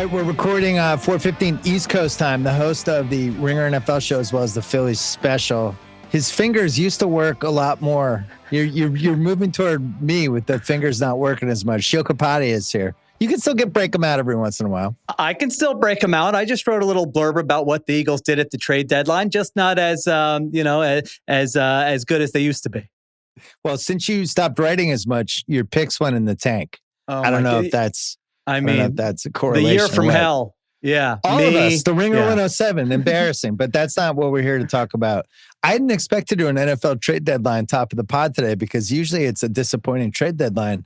right, we're recording 4:15 East Coast time. The host of the Ringer NFL show as well as the Phillies special. His fingers used to work a lot more. You're moving toward me with the fingers not working as much. Sheil Kapadia is here. You can still break them out every once in a while. I can still break them out. I just wrote a little blurb about what the Eagles did at the trade deadline, just not as as good as they used to be. Well, since you stopped writing as much, your picks went in the tank. I don't know if that's. I mean, that's a correlation. The year from hell. Yeah. All of us, the Ringer 107, embarrassing, but that's not what we're here to talk about. I didn't expect to do an NFL trade deadline top of the pod today because usually it's a disappointing trade deadline.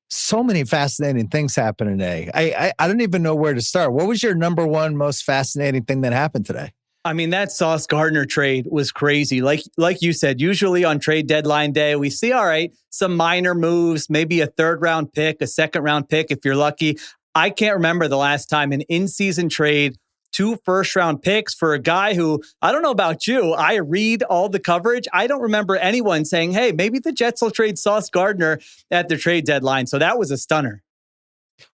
So many fascinating things happen today. I don't even know where to start. What was your number one most fascinating thing that happened today? I mean, that Sauce Gardner trade was crazy. Like you said, usually on trade deadline day, we see, all right, some minor moves, maybe a third round pick, a second round pick, if you're lucky. I can't remember the last time an in-season trade, 2 first-round picks for a guy who, I don't know about you, I read all the coverage. I don't remember anyone saying, hey, maybe the Jets will trade Sauce Gardner at the trade deadline. So that was a stunner.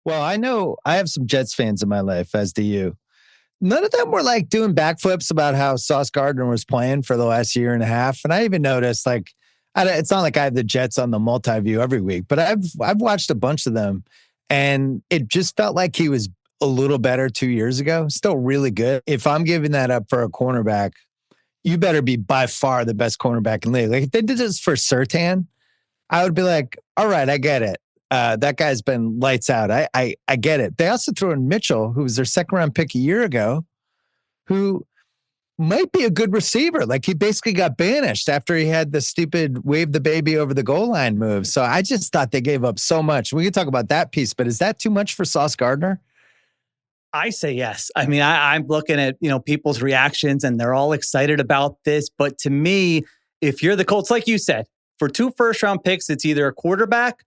Well, I know I have some Jets fans in my life, as do you. None of them were like doing backflips about how Sauce Gardner was playing for the last year and a half. And I even noticed, like, it's not like I have the Jets on the multi-view every week, but I've watched a bunch of them. And it just felt like he was a little better 2 years ago. Still really good. If I'm giving that up for a cornerback, you better be by far the best cornerback in the league. Like if they did this for Surtain, I would be like, all right, I get it. That guy's been lights out. I get it. They also threw in Mitchell, who was their second round pick a year ago, who might be a good receiver. Like he basically got banished after he had the stupid wave the baby over the goal line move. So I just thought they gave up so much. We can talk about that piece, but is that too much for Sauce Gardner? I say yes. I mean, I'm looking at, people's reactions and they're all excited about this. But to me, if you're the Colts, like you said, for 2 first-round picks, it's either a quarterback,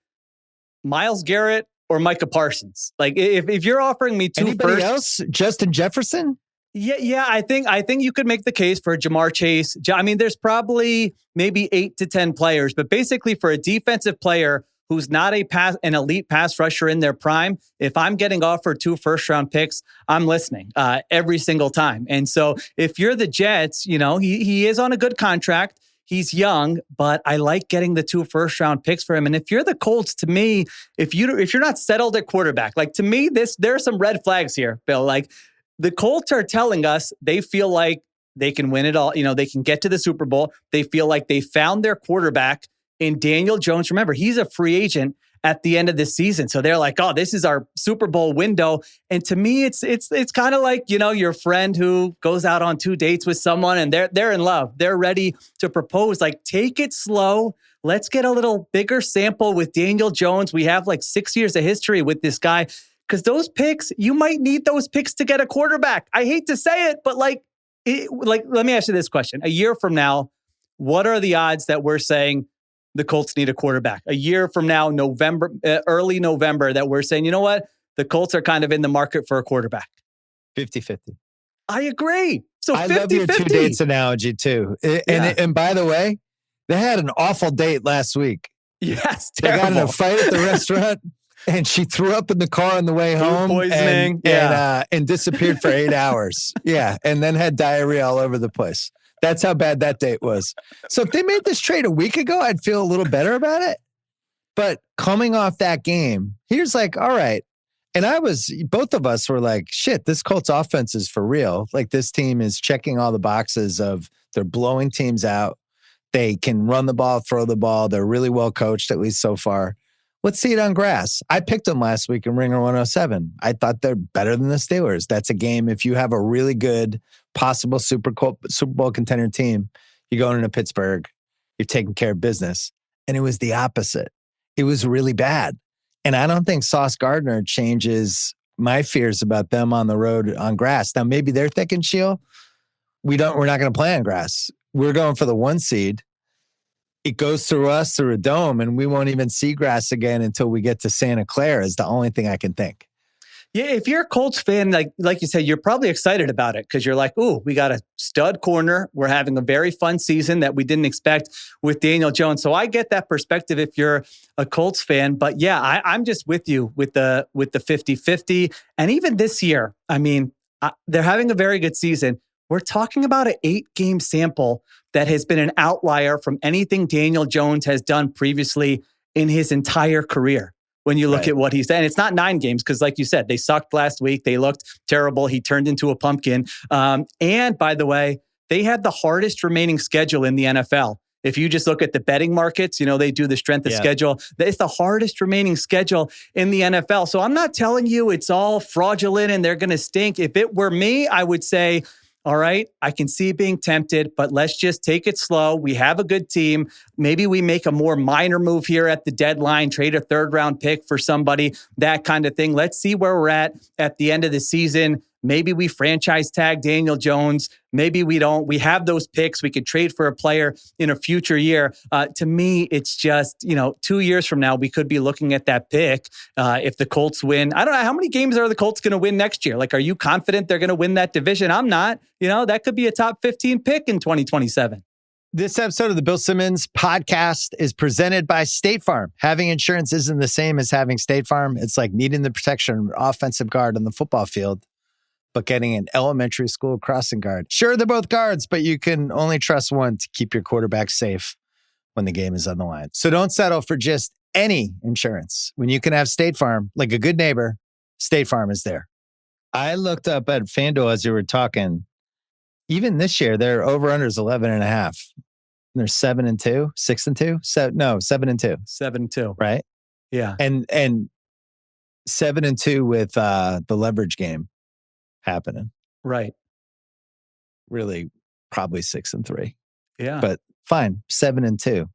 Myles Garrett, or Micah Parsons. Like if you're offering me 2 Anybody else? Justin Jefferson? Yeah. I think you could make the case for Jamar Chase. I mean, there's probably maybe 8 to 10 players, but basically for a defensive player who's not an elite pass rusher in their prime, if I'm getting offered 2 first-round picks, I'm listening every single time. And so if you're the Jets, he is on a good contract. He's young, but I like getting the 2 first-round picks for him. And if you're the Colts, to me, if you're not settled at quarterback, like to me, there are some red flags here, Bill. Like the Colts are telling us they feel like they can win it all. They can get to the Super Bowl. They feel like they found their quarterback in Daniel Jones. Remember, he's a free agent at the end of this season. So they're like, oh, this is our Super Bowl window. And to me, it's kind of like, your friend who goes out on 2 dates with someone and they're in love. They're ready to propose. Like, take it slow. Let's get a little bigger sample with Daniel Jones. We have like 6 years of history with this guy. Because those picks, you might need those picks to get a quarterback. I hate to say it, but let me ask you this question. A year from now, what are the odds that we're saying the Colts need a quarterback? A year from now, early November, that we're saying, you know what? The Colts are kind of in the market for a quarterback. 50-50. I agree. So 50-50. I love your 2 dates analogy too. And by the way, they had an awful date last week. Yes, terrible. They got in a fight at the restaurant. And she threw up in the car on the way home. Poisoning. And disappeared for 8 hours. Yeah. And then had diarrhea all over the place. That's how bad that date was. So if they made this trade a week ago, I'd feel a little better about it. But coming off that game, here's like, all right. And both of us were like, shit, this Colts offense is for real. Like this team is checking all the boxes of they're blowing teams out. They can run the ball, throw the ball. They're really well coached, at least so far. Let's see it on grass. I picked them last week in Ringer 107. I thought they're better than the Steelers. That's a game. If you have a really good possible Super Bowl contender team, you're going into Pittsburgh, you're taking care of business. And it was the opposite. It was really bad. And I don't think Sauce Gardner changes my fears about them on the road on grass. Now, maybe they're thinking, Sheil, we're not going to play on grass. We're going for the 1 seed. It goes through us through a dome, and we won't even see grass again until we get to Santa Clara is the only thing I can think. Yeah, if you're a Colts fan, like you said, you're probably excited about it because you're like, ooh, we got a stud corner. We're having a very fun season that we didn't expect with Daniel Jones. So I get that perspective if you're a Colts fan. But yeah, I'm just with you with the 50-50. And even this year, I mean, they're having a very good season. We're talking about an 8-game sample that has been an outlier from anything Daniel Jones has done previously in his entire career. When you look at what he's done, and it's not 9 games because, like you said, they sucked last week. They looked terrible. He turned into a pumpkin. And by the way, they had the hardest remaining schedule in the NFL. If you just look at the betting markets, they do the strength of schedule. It's the hardest remaining schedule in the NFL. So I'm not telling you it's all fraudulent and they're going to stink. If it were me, I would say, all right, I can see being tempted, but let's just take it slow. We have a good team. Maybe we make a more minor move here at the deadline, trade a 3rd-round pick for somebody, that kind of thing. Let's see where we're at the end of the season. Maybe we franchise tag Daniel Jones. Maybe we don't. We have those picks. We could trade for a player in a future year. To me, it's just, 2 years from now, we could be looking at that pick. If the Colts win, I don't know, how many games are the Colts going to win next year? Like, are you confident they're going to win that division? I'm not. That could be a top 15 pick in 2027. This episode of the Bill Simmons podcast is presented by State Farm. Having insurance isn't the same as having State Farm. It's like needing the protection of an offensive guard on the football field, but getting an elementary school crossing guard. Sure, they're both guards, but you can only trust one to keep your quarterback safe when the game is on the line. So don't settle for just any insurance. When you can have State Farm, like a good neighbor, State Farm is there. I looked up at FanDuel as you were talking. Even this year, their over-under is 11.5. They're 7-2, 6-2. 7-2. 7-2. Right? Yeah. And 7-2 with the leverage game happening. Right. Really, probably 6-3. Yeah. But fine, 7-2.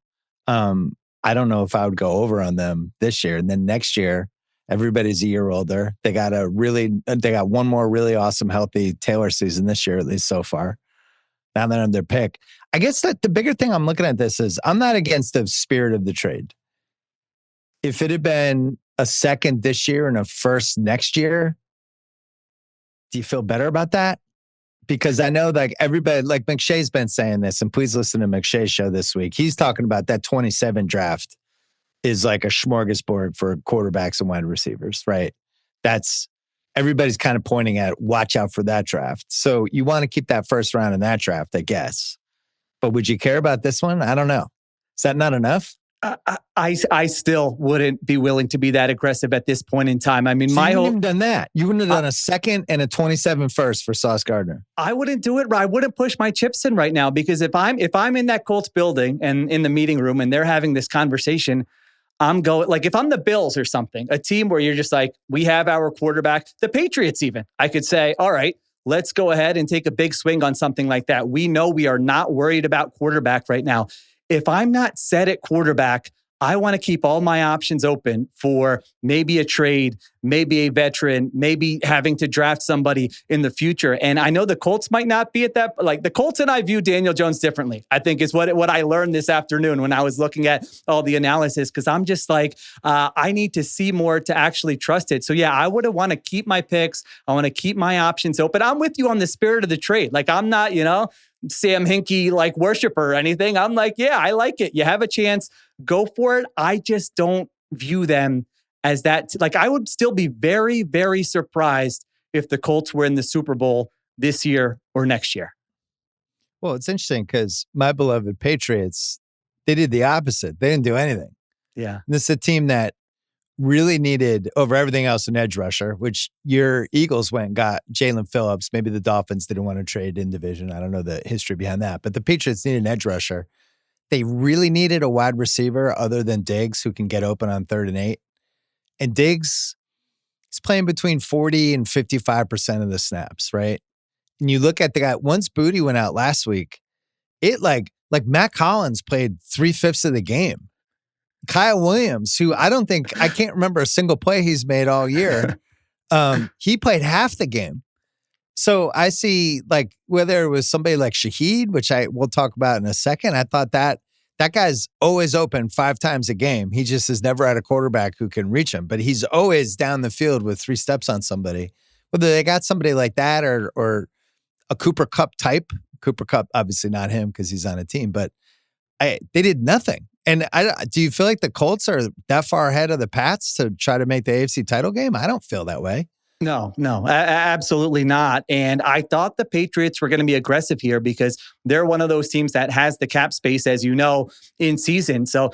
I don't know if I would go over on them this year. And then next year, everybody's a year older. They got one more really awesome, healthy Taylor season this year, at least so far. Now they're on their pick. I guess that the bigger thing I'm looking at this is I'm not against the spirit of the trade. If it had been a 2nd this year and a 1st next year, do you feel better about that? Because I know like everybody, like McShay's been saying this, and please listen to McShay's show this week. He's talking about that 27 draft is like a smorgasbord for quarterbacks and wide receivers, right? That's everybody's kind of pointing at, watch out for that draft. So you want to keep that 1st round in that draft, I guess. But would you care about this one? I don't know. Is that not enough? I still wouldn't be willing to be that aggressive at this point in time. I mean, so you wouldn't have done that. You wouldn't have done a 2nd and a 27 first for Sauce Gardner. I wouldn't do it. I wouldn't push my chips in right now because if I'm in that Colts building and in the meeting room and they're having this conversation, I'm going, like if I'm the Bills or something, a team where you're just like, we have our quarterback, the Patriots even, I could say, all right, let's go ahead and take a big swing on something like that. We know we are not worried about quarterback right now. If I'm not set at quarterback, I want to keep all my options open for maybe a trade, maybe a veteran, maybe having to draft somebody in the future. And I know the Colts might not be at that. Like the Colts and I view Daniel Jones differently, I think is what I learned this afternoon when I was looking at all the analysis, because I'm just like, I need to see more to actually trust it. So yeah, I would want to keep my picks. I want to keep my options open. I'm with you on the spirit of the trade. Like I'm not, Sam Hinkie like worshiper or anything. I'm like, yeah, I like it. You have a chance, go for it. I just don't view them as that. Like I would still be very, very surprised if the Colts were in the Super Bowl this year or next year. Well, it's interesting because my beloved Patriots, they did the opposite. They didn't do anything. Yeah. This is a team that really needed, over everything else, an edge rusher, which your Eagles went and got Jalen Phillips. Maybe the Dolphins didn't want to trade in division. I don't know the history behind that. But the Patriots needed an edge rusher. They really needed a wide receiver other than Diggs who can get open on 3rd and 8. And Diggs is playing between 40 and 55% of the snaps, right? And you look at the guy, once Booty went out last week, it like Matt Collins played 3/5 of the game. Kyle Williams, who I can't remember a single play he's made all year. He played half the game. So I see like whether it was somebody like Shaheed, which we'll talk about in a second. I thought that That guy's always open 5 times a game. He just has never had a quarterback who can reach him, but he's always down the field with 3 steps on somebody. Whether they got somebody like that or a Cooper Kupp type. Cooper Kupp, obviously not him because he's on a team, but they did nothing. And do you feel like the Colts are that far ahead of the Pats to try to make the AFC title game? I don't feel that way. No, absolutely not. And I thought the Patriots were going to be aggressive here because they're one of those teams that has the cap space, as you know, in season. So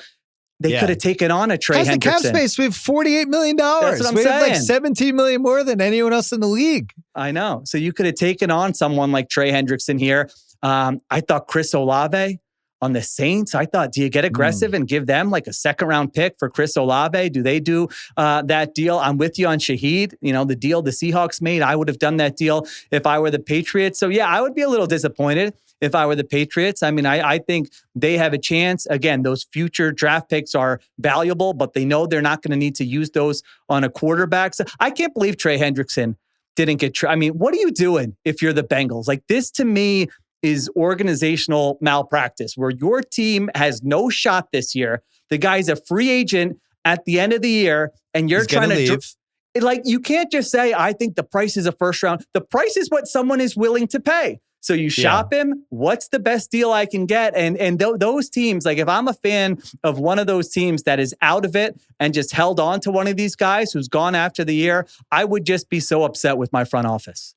they could have taken on a Trey Hendrickson. The cap space? We have $48 million. That's what I'm saying. Have like $17 million more than anyone else in the league. I know. So you could have taken on someone like Trey Hendrickson here. I thought Chris Olave on the Saints. I thought, do you get aggressive and give them like a 2nd round pick for Chris Olave? Do they do that deal? I'm with you on Shaheed. You know, the deal the Seahawks made, I would have done that deal if I were the Patriots. So yeah, I would be a little disappointed if I were the Patriots. I mean, I think they have a chance. Again, those future draft picks are valuable, but they know they're not going to need to use those on a quarterback. So I can't believe Trey Hendrickson didn't get... I mean, what are you doing if you're the Bengals? Like, this to me is organizational malpractice where your team has no shot this year. The guy's a free agent at the end of the year and you're trying to leave. Like, you can't just say, I think the price is a 1st round. The price is what someone is willing to pay. So you shop him. What's the best deal I can get? And those teams, like if I'm a fan of one of those teams that is out of it and just held on to one of these guys who's gone after the year, I would just be so upset with my front office.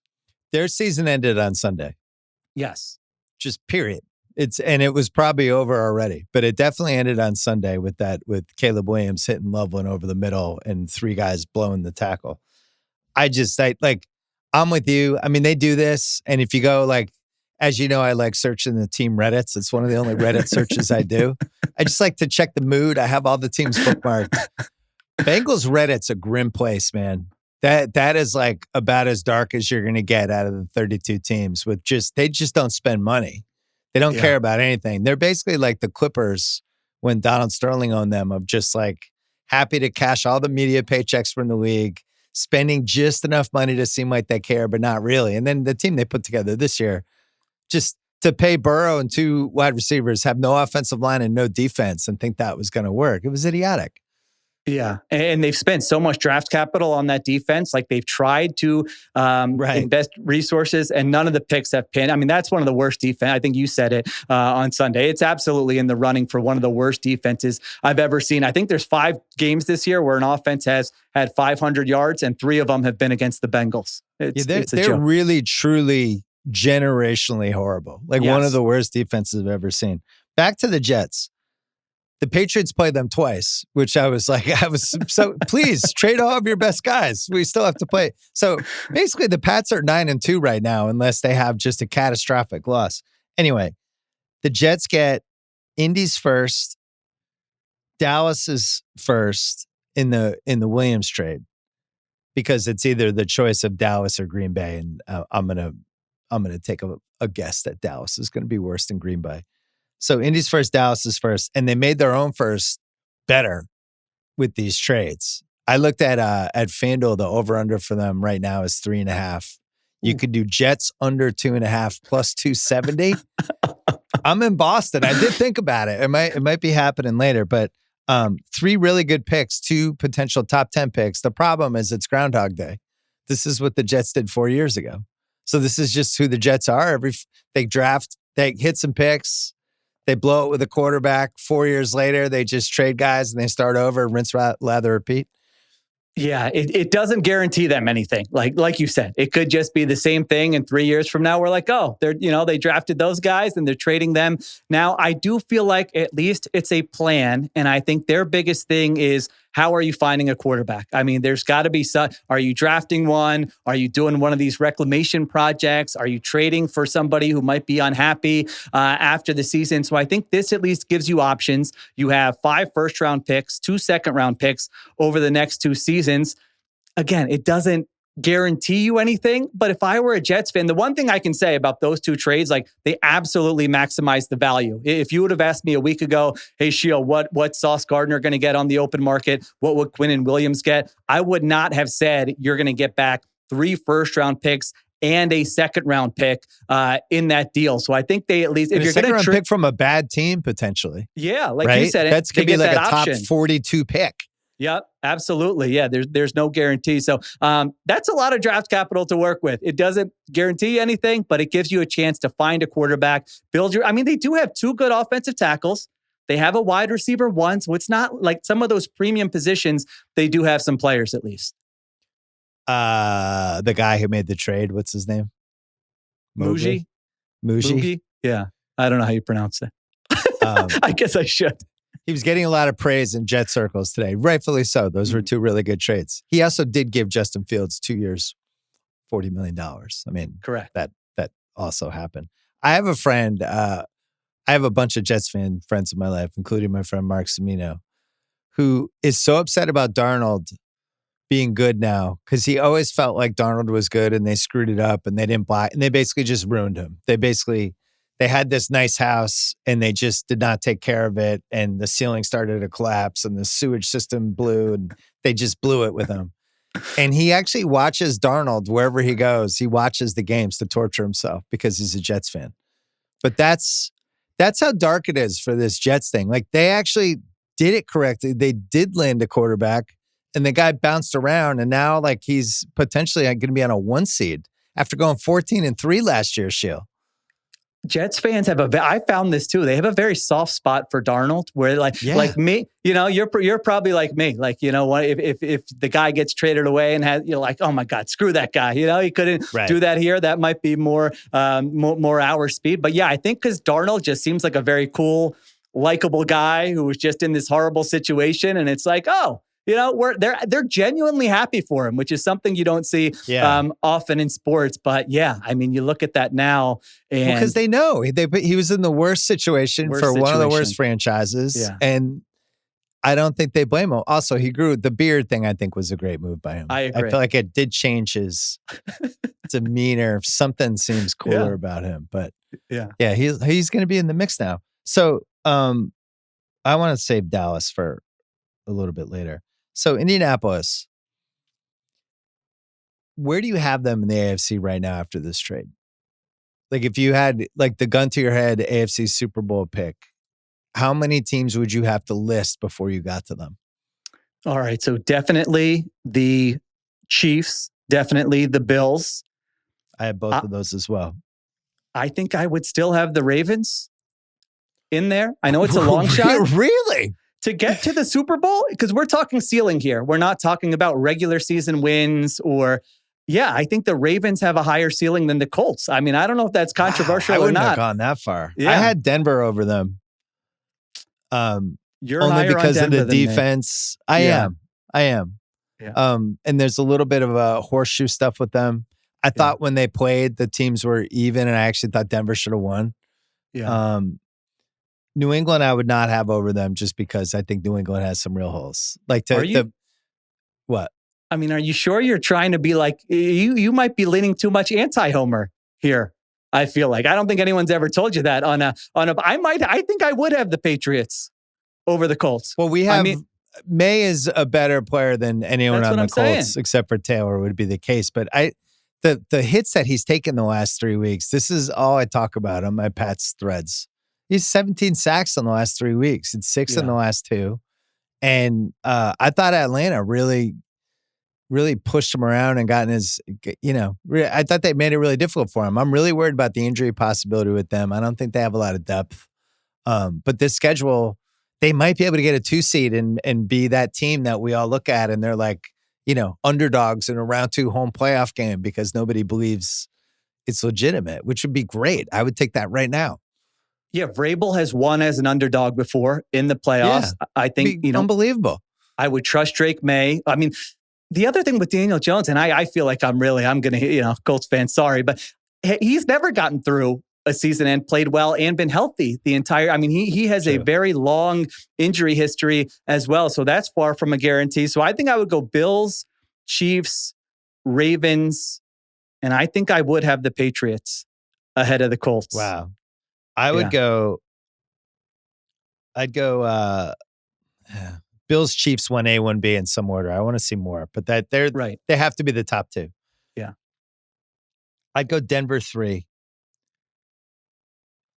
Their season ended on Sunday. Yes. Just period. It was probably over already, but it definitely ended on Sunday with Caleb Williams hitting Loveland over the middle and 3 guys blowing the tackle. I'm with you. I mean, they do this. And if you go as you know, I like searching the team Reddits. It's one of the only Reddit searches I do. I just like to check the mood. I have all the teams bookmarked. Bengals Reddit's a grim place, man. That is like about as dark as you're going to get out of the 32 teams they just don't spend money. They don't care about anything. They're basically like the Clippers when Donald Sterling owned them, of just like happy to cash all the media paychecks from the league, spending just enough money to seem like they care, but not really. And then the team they put together this year, just to pay Burrow and 2 wide receivers, have no offensive line and no defense and think that was going to work. It was idiotic. Yeah. And they've spent so much draft capital on that defense. Like they've tried to invest resources and none of the picks have pinned. I mean, that's one of the worst defense. I think you said it on Sunday. It's absolutely in the running for one of the worst defenses I've ever seen. I think there's 5 games this year where an offense has had 500 yards and 3 of them have been against the Bengals. They're really, truly generationally horrible. One of the worst defenses I've ever seen. Back to the Jets. The Patriots played them twice, which I was so please trade all of your best guys. We still have to play. So basically the Pats are 9-2 right now, unless they have just a catastrophic loss. Anyway, the Jets get Indy's first, Dallas's first in the Williams trade, because it's either the choice of Dallas or Green Bay. And I'm gonna take a guess that Dallas is going to be worse than Green Bay. So Indy's first, Dallas's first, and they made their own first better with these trades. I looked at FanDuel, the over-under for them right now is 3.5. You could do Jets under 2.5 plus 270. I'm in Boston. I did think about it. It might be happening later, but 3 really good picks, 2 potential top 10 picks. The problem is it's Groundhog Day. This is what the Jets did 4 years ago. So this is just who the Jets are. They draft, they hit some picks. They blow it with a quarterback. 4 years later, they just trade guys and they start over, rinse, lather, repeat. Yeah, it doesn't guarantee them anything. Like you said, it could just be the same thing. And 3 years from now, we're like, oh, they drafted those guys and they're trading them. Now, I do feel like at least it's a plan. And I think their biggest thing is, how are you finding a quarterback? I mean, there's got to be are you drafting one? Are you doing one of these reclamation projects? Are you trading for somebody who might be unhappy after the season? So I think this at least gives you options. You have 5 first-round picks, 2 second-round picks over the next 2 seasons. Again, it doesn't guarantee you anything, but if I were a Jets fan, the one thing I can say about those 2 trades, they absolutely maximize the value. If you would have asked me a week ago, hey, Sheil, what's Sauce Gardner going to get on the open market? What would Quinnen Williams get? I would not have said you're going to get back 3 first-round picks, and a second round pick in that deal. So I think they at least, if and you're a second going to round pick from a bad team potentially. yeah, like right? you said, That's gonna be like a top option. 42 pick. Yep, absolutely. Yeah, there's no guarantee. So that's a lot of draft capital to work with. It doesn't guarantee anything, but it gives you a chance to find a quarterback, build your. I mean, they do have 2 good offensive tackles. They have a wide receiver 1, so it's not like some of those premium positions. They do have some players at least. The guy who made the trade, what's his name? Muji? Yeah, I don't know how you pronounce it. I guess I should. He was getting a lot of praise in Jet circles today, rightfully so. Those were 2 really good trades. He also did give Justin Fields 2 years, $40 million. I mean, correct. That also happened. I have a friend. I have a bunch of Jets friends in my life, including my friend Mark Cimino, who is so upset about Darnold being good now because he always felt like Darnold was good and they screwed it up and they didn't buy and they basically just ruined him. They had this nice house and they just did not take care of it and the ceiling started to collapse and the sewage system blew and they just blew it with him. And he actually watches Darnold wherever he goes. He watches the games to torture himself because he's a Jets fan. But that's how dark it is for this Jets thing. Like they actually did it correctly. They did land a quarterback and the guy bounced around and now like he's potentially going to be on a 1 seed after going 14-3 last year, Sheil. Jets fans I found this too. They have a very soft spot for Darnold where like me, you're probably like me. Like, what if the guy gets traded away and you're like, oh my God, screw that guy. He couldn't do that here. That might be more our speed. But yeah, I think because Darnold just seems like a very cool, likable guy who was just in this horrible situation. And it's like, oh, they're genuinely happy for him, which is something you don't see often in sports. But yeah, I mean, you look at that now, and because they know he was in the worst situation one of the worst franchises, and I don't think they blame him. Also, he grew the beard thing. I think was a great move by him. I agree. I feel like it did change his demeanor. Something seems cooler about him, but he's going to be in the mix now. So I want to save Dallas for a little bit later. So Indianapolis, where do you have them in the AFC right now after this trade? Like if you had like the gun to your head AFC Super Bowl pick, how many teams would you have to list before you got to them? All right. So definitely the Chiefs, definitely the Bills. I have both of those as well. I think I would still have the Ravens in there. I know it's a long shot. Really? To get to the Super Bowl, because we're talking ceiling here. We're not talking about regular season wins I think the Ravens have a higher ceiling than the Colts. I mean, I don't know if that's controversial or not. I wouldn't have gone that far. Yeah. I had Denver over them. You're only because of the defense. I am. Yeah. And there's a little bit of a horseshoe stuff with them. I thought when they played, the teams were even, and I actually thought Denver should have won. Yeah. New England, I would not have over them just because I think New England has some real holes. Like what? I mean, are you sure you're trying to be like you might be leaning too much anti-Homer here? I feel like I don't think anyone's ever told you that I think I would have the Patriots over the Colts. Well, May is a better player than anyone on the Colts, except for Taylor would be the case. But the hits that he's taken the last 3 weeks, this is all I talk about on my Pat's threads. He's 17 sacks in the last 3 weeks and 6 in the last 2. And I thought Atlanta really, really pushed him around and gotten his, I thought they made it really difficult for him. I'm really worried about the injury possibility with them. I don't think they have a lot of depth. But this schedule, they might be able to get a 2 seed and be that team that we all look at and they're like, underdogs in a round 2 home playoff game because nobody believes it's legitimate, which would be great. I would take that right now. Yeah, Vrabel has won as an underdog before in the playoffs. Yeah, I think, unbelievable. I would trust Drake May. I mean, the other thing with Daniel Jones, and I feel like I'm going to, Colts fan, sorry, but he's never gotten through a season and played well and been healthy the entire, I mean, he has a very long injury history as well. So that's far from a guarantee. So I think I would go Bills, Chiefs, Ravens, and I think I would have the Patriots ahead of the Colts. Wow. I'd go Bills, Chiefs, 1A, 1B in some order. I want to see more, but they have to be the top 2. Yeah. I'd go Denver 3.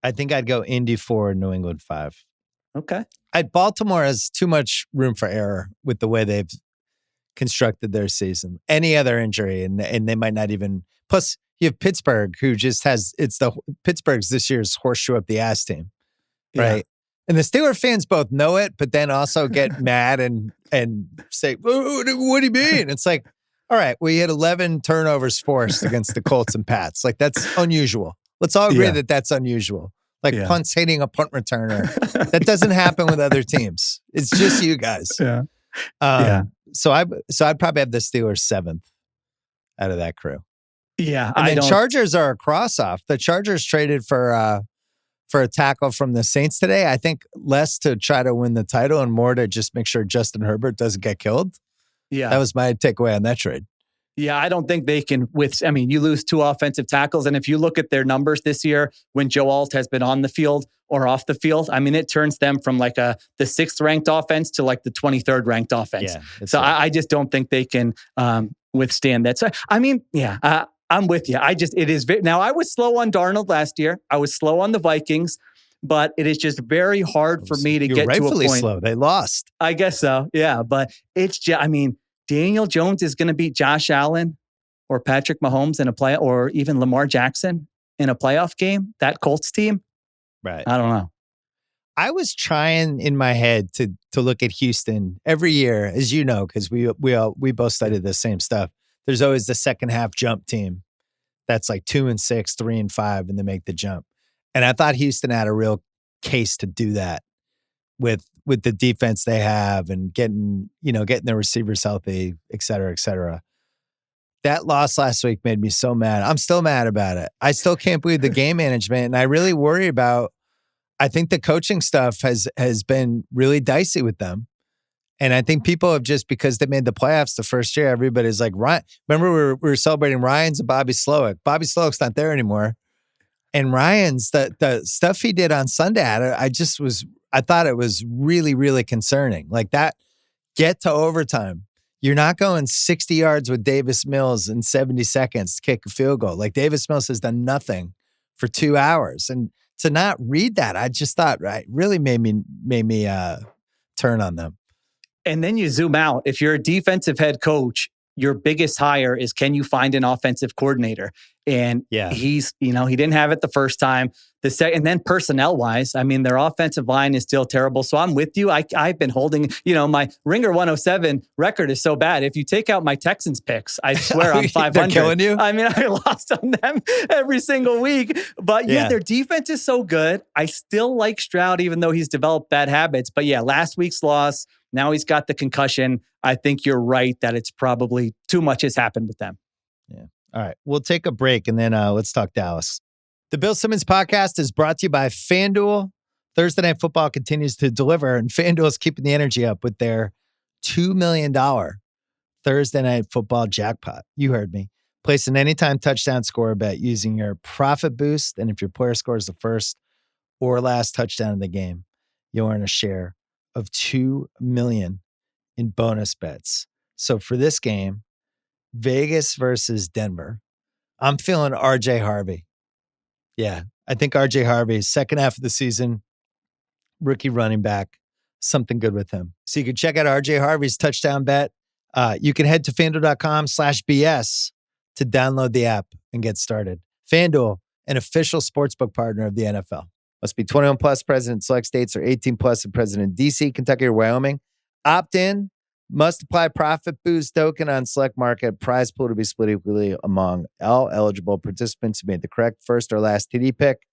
I think I'd go Indy 4, New England 5. Okay. Baltimore has too much room for error with the way they've constructed their season. Any other injury, and they might not even. Plus, you have Pittsburgh, who just has Pittsburgh's this year's horseshoe up the ass team, right? Yeah. And the Steelers fans both know it, but then also get mad and say, "What do you mean?" It's like, all right, well, you had 11 turnovers forced against the Colts and Pats. Like, that's unusual. Let's all agree that that's unusual. Like punts hitting a punt returner. That doesn't happen with other teams. It's just you guys. So I'd probably have the Steelers 7th out of that crew. Yeah. And then Chargers are a cross-off. The Chargers traded for a tackle from the Saints today. I think less to try to win the title and more to just make sure Justin Herbert doesn't get killed. Yeah. That was my takeaway on that trade. Yeah, I don't think they can you lose 2 offensive tackles. And if you look at their numbers this year, when Joe Alt has been on the field or off the field, it turns them from like the 6th ranked offense to like the 23rd ranked offense. Yeah, so I just don't think they can withstand that. So, I'm with you. Now I was slow on Darnold last year. I was slow on the Vikings, but it is just very hard for me to get to a point. Rightfully slow. They lost. I guess so. Yeah, but it's just, Daniel Jones is going to beat Josh Allen or Patrick Mahomes in a play, or even Lamar Jackson in a playoff game. That Colts team, right? I don't know. I was trying in my head to look at Houston every year, as you know, because we both studied the same stuff. There's always the second half jump team that's like 2-6, 3-5, and they make the jump. And I thought Houston had a real case to do that with the defense they have and getting their receivers healthy, et cetera, et cetera. That loss last week made me so mad. I'm still mad about it. I still can't believe the game management. And I really worry about, I think the coaching stuff has been really dicey with them. And I think people have just, because they made the playoffs the first year, everybody's like, Ryan, remember we were celebrating Ryan's and Bobby Slowick. Bobby Slowick's not there anymore. And Ryan's, the stuff he did on Sunday, I thought it was really, really concerning. Like that, get to overtime. You're not going 60 yards with Davis Mills in 70 seconds to kick a field goal. Like Davis Mills has done nothing for 2 hours. And to not read that, I just thought, right, really made me turn on them. And then you zoom out. If you're a defensive head coach, your biggest hire is, can you find an offensive coordinator? And he's, he didn't have it the first time. And then personnel wise, their offensive line is still terrible. So I'm with you. I've been holding, my Ringer 107 record is so bad. If you take out my Texans picks, I swear I'm 500. They're killing you? I lost on them every single week. But their defense is so good. I still like Stroud, even though he's developed bad habits. But last week's loss, now he's got the concussion. I think you're right that it's probably too much has happened with them. Yeah. All right. We'll take a break and then let's talk Dallas. The Bill Simmons podcast is brought to you by FanDuel. Thursday Night Football continues to deliver, and FanDuel is keeping the energy up with their $2 million Thursday Night Football jackpot. You heard me. Place an anytime touchdown score bet using your profit boost, and if your player scores the first or last touchdown of the game, you'll earn a share of $2 million in bonus bets. So for this game, Vegas versus Denver, I'm feeling RJ Harvey. Yeah, I think RJ Harvey, second half of the season, rookie running back, something good with him. So you can check out RJ Harvey's touchdown bet. You can head to FanDuel.com/BS to download the app and get started. FanDuel, an official sportsbook partner of the NFL. Must be 21 plus, present in select states, or 18 plus and present in DC, Kentucky, or Wyoming. Opt in. Must apply profit boost token on select market. Prize pool to be split equally among all eligible participants who made the correct first or last TD pick.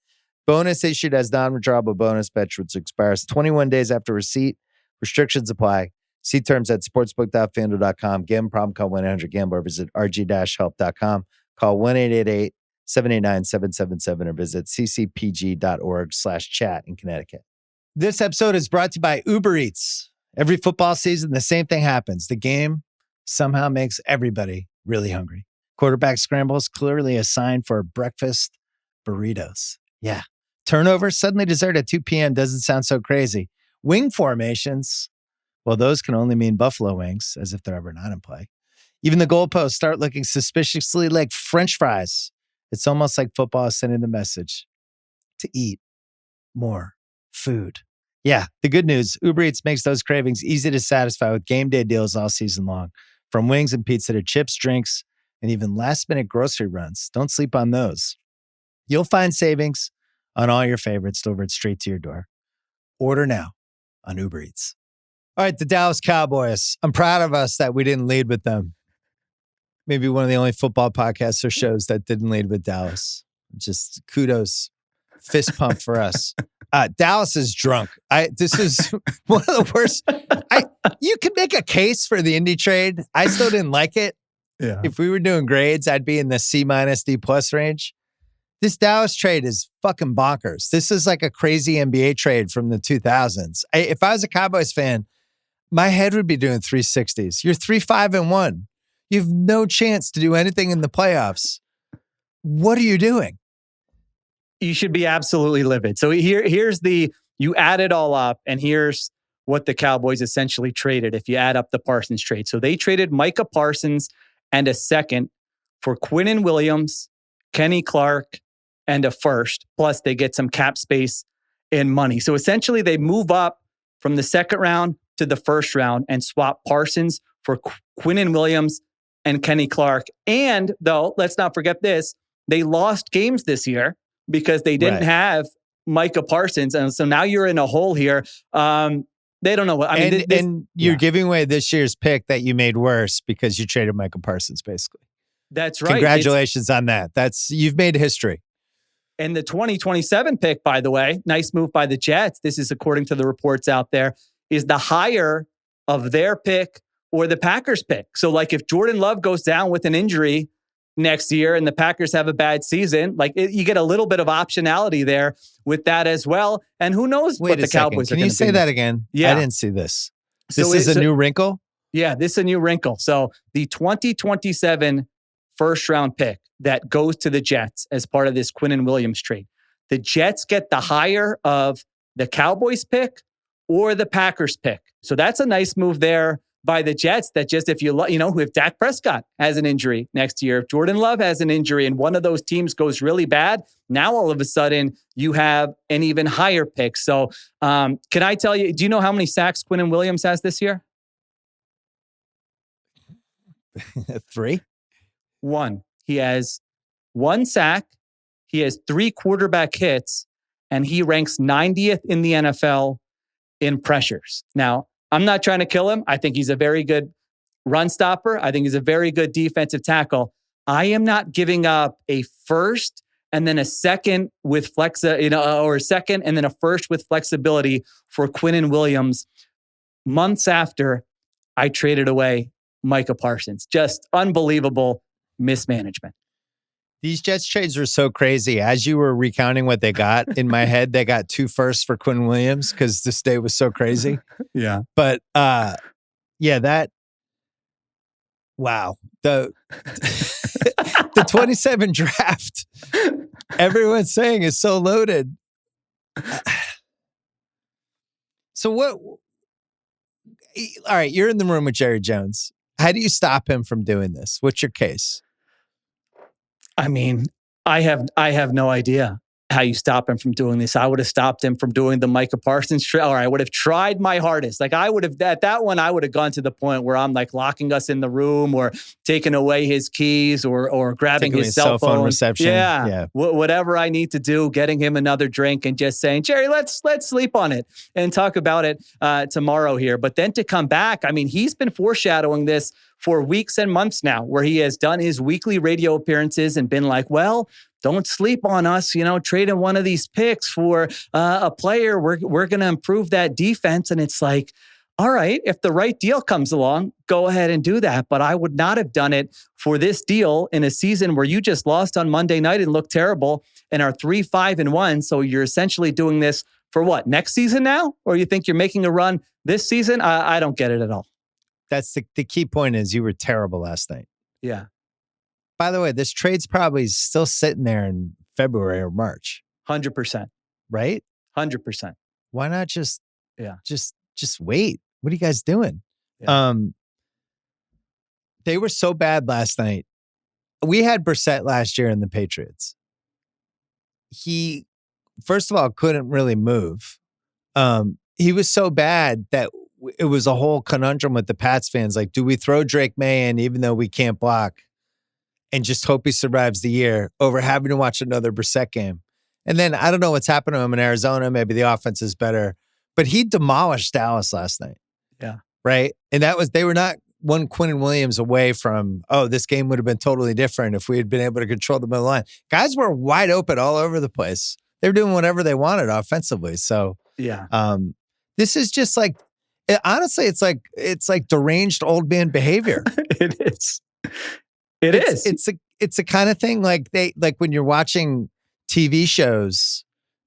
Bonus issued as non-withdrawable bonus bet, which expires 21 days after receipt. Restrictions apply. See terms at sportsbook.fanduel.com. Gambling problem, call 1-800-GAMBLER. Visit rg-help.com. Call 1-888-789-777 or visit ccpg.org/chat in Connecticut. This episode is brought to you by Uber Eats. Every football season, the same thing happens. The game somehow makes everybody really hungry. Quarterback scrambles, clearly a sign for breakfast burritos. Yeah. Turnovers, suddenly dessert at 2 p.m. doesn't sound so crazy. Wing formations, well, those can only mean buffalo wings, as if they're ever not in play. Even the goalposts start looking suspiciously like French fries It's almost like football is sending the message to eat more food. Yeah, the good news, Uber Eats makes those cravings easy to satisfy with game day deals all season long. From wings and pizza to chips, drinks, and even last-minute grocery runs. Don't sleep on those. You'll find savings on all your favorites delivered straight to your door. Order now on Uber Eats. All right, the Dallas Cowboys. I'm proud of us that we didn't lead with them. Maybe one of the only football podcasts or shows that didn't lead with Dallas. Just kudos, fist pump for us. Dallas is drunk. This is one of the worst. You could make a case for the Indy trade. I still didn't like it. Yeah. If we were doing grades, I'd be in the C- D+ range. This Dallas trade is fucking bonkers. This is like a crazy NBA trade from the 2000s. If I was a Cowboys fan, my head would be doing 360s. You're 3-5-1. You have no chance to do anything in the playoffs. What are you doing? You should be absolutely livid. So here's you add it all up, and here's what the Cowboys essentially traded if you add up the Parsons trade. So they traded Micah Parsons and a second for Quinnen Williams, Kenny Clark, and a first. Plus they get some cap space and money. So essentially they move up from the second round to the first round and swap Parsons for Quinnen Williams and Kenny Clark. And though, let's not forget this, they lost games this year because they didn't have Micah Parsons. And so now you're in a hole here. They don't know what, and you're giving away this year's pick that you made worse because you traded Micah Parsons, basically. That's right. Congratulations on that. You've made history. And the 2027 pick, by the way, nice move by the Jets. This is according to the reports out there, is the higher of their pick or the Packers pick. So like if Jordan Love goes down with an injury next year and the Packers have a bad season, you get a little bit of optionality there with that as well. And who knows what the Cowboys are going to do. Can you say that again? Yeah. I didn't see this. This is a new wrinkle? Yeah, this is a new wrinkle. So the 2027 first round pick that goes to the Jets as part of this Quinnen Williams trade. The Jets get the higher of the Cowboys pick or the Packers pick. So that's a nice move there by the Jets that just if Dak Prescott has an injury next year, if Jordan Love has an injury and one of those teams goes really bad, now all of a sudden you have an even higher pick. So can I tell you, do you know how many sacks Quinnen Williams has this year? 3? 1. He has 1 sack. He has 3 quarterback hits, and he ranks 90th in the NFL in pressures. Now, I'm not trying to kill him. I think he's a very good run stopper. I think he's a very good defensive tackle. I am not giving up a first and then a second with or a second and then a first with flexibility for Quinnen Williams months after I traded away Micah Parsons. Just unbelievable mismanagement. These Jets trades were so crazy. As you were recounting what they got, in my head, they got 2 firsts for Quinnen Williams because this day was so crazy. Yeah. But wow. The 27 draft, everyone's saying is so loaded. So what? All right, you're in the room with Jerry Jones. How do you stop him from doing this? What's your case? I mean, I have no idea how you stop him from doing this. I would have stopped him from doing the Micah Parsons trade, or I would have tried my hardest. I would have, at that one, I would have gone to the point where I'm locking us in the room or taking away his keys or grabbing his cell phone reception. Yeah. Whatever I need to do, getting him another drink and just saying, Jerry, let's sleep on it and talk about it tomorrow here. But then to come back, I mean, he's been foreshadowing this for weeks and months now, where he has done his weekly radio appearances and been like, well, don't sleep on us, trading one of these picks for a player. We're going to improve that defense. And it's like, all right, if the right deal comes along, go ahead and do that. But I would not have done it for this deal in a season where you just lost on Monday night and looked terrible and are 3-5-1. So you're essentially doing this for what, next season now? Or you think you're making a run this season? I don't get it at all. That's the key point is you were terrible last night. Yeah. By the way, this trade's probably still sitting there in February or March. 100%. Right? 100%. Why not just wait? What are you guys doing? Yeah. They were so bad last night. we had Brissett last year in the Patriots. He, first of all, couldn't really move. He was so bad that it was a whole conundrum with the Pats fans. Like, do we throw Drake May in even though we can't block and just hope he survives the year over having to watch another Brissett game? And then I don't know what's happened to him in Arizona. Maybe the offense is better, but he demolished Dallas last night. Yeah. Right. And they were not one Quinnen Williams away from, oh, this game would have been totally different if we had been able to control the middle line. Guys were wide open all over the place. They were doing whatever they wanted offensively. So yeah. This is just like, honestly, it's like deranged old man behavior. It is. It's a kind of thing like when you're watching TV shows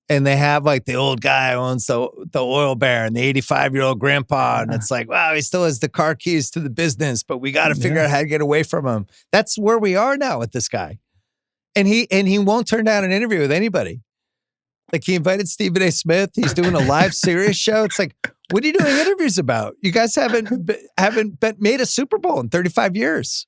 and they have like the old guy who owns the oil baron, the 85-year-old grandpa, and it's like, wow, he still has the car keys to the business, but we got to figure out how to get away from him. That's where we are now with this guy. And he won't turn down an interview with anybody. Like, he invited Stephen A. Smith. He's doing a live serious show. It's like, what are you doing interviews about? You guys haven't made a Super Bowl in 35 years.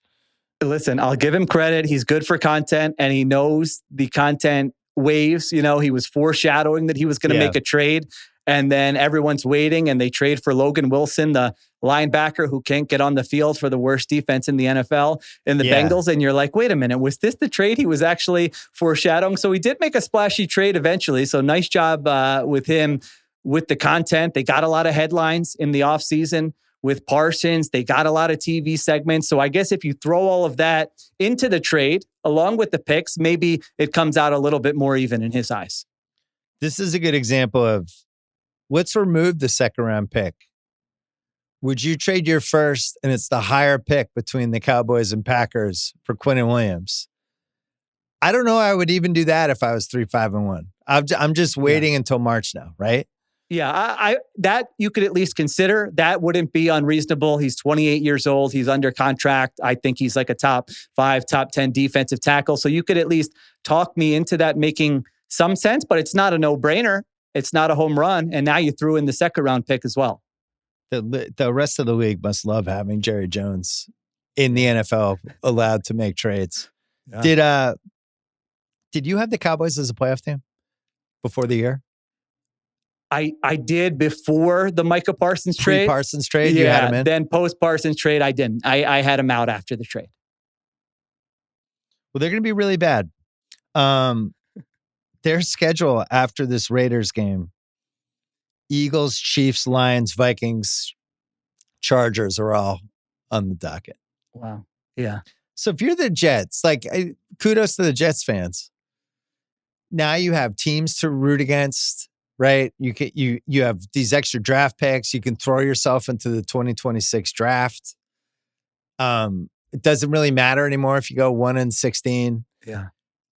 Listen, I'll give him credit. He's good for content, and he knows the content waves. You know, he was foreshadowing that he was going to make a trade, and then everyone's waiting, and they trade for Logan Wilson, the linebacker who can't get on the field for the worst defense in the NFL, in the Bengals. And you're like, wait a minute, was this the trade he was actually foreshadowing? So he did make a splashy trade eventually. So nice job with him with the content. They got a lot of headlines in the offseason with Parsons. They got a lot of TV segments. So I guess if you throw all of that into the trade, along with the picks, maybe it comes out a little bit more even in his eyes. This is a good example of, let's remove the second round pick. Would you trade your first and it's the higher pick between the Cowboys and Packers for Quinnen Williams? I don't know. I would even do that if I was 3-5-1. I'm just waiting until March now, right? Yeah, I that you could at least consider. That wouldn't be unreasonable. He's 28 years old. He's under contract. I think he's like a top 5, top 10 defensive tackle. So you could at least talk me into that making some sense, but it's not a no-brainer. It's not a home run. And now you threw in the second round pick as well. The rest of the league must love having Jerry Jones in the NFL allowed to make trades. Yeah. Did you have the Cowboys as a playoff team before the year? I did before the Micah Parsons trade. Pre-Parsons trade, you had him in? Then post-Parsons trade, I didn't. I had him out after the trade. Well, they're going to be really bad. Their schedule after this Raiders game, Eagles, Chiefs, Lions, Vikings, Chargers are all on the docket. Wow. Yeah. So if you're the Jets, like, kudos to the Jets fans. Now you have teams to root against, right? You have these extra draft picks. You can throw yourself into the 2026 draft. It doesn't really matter anymore if you go 1-16. Yeah.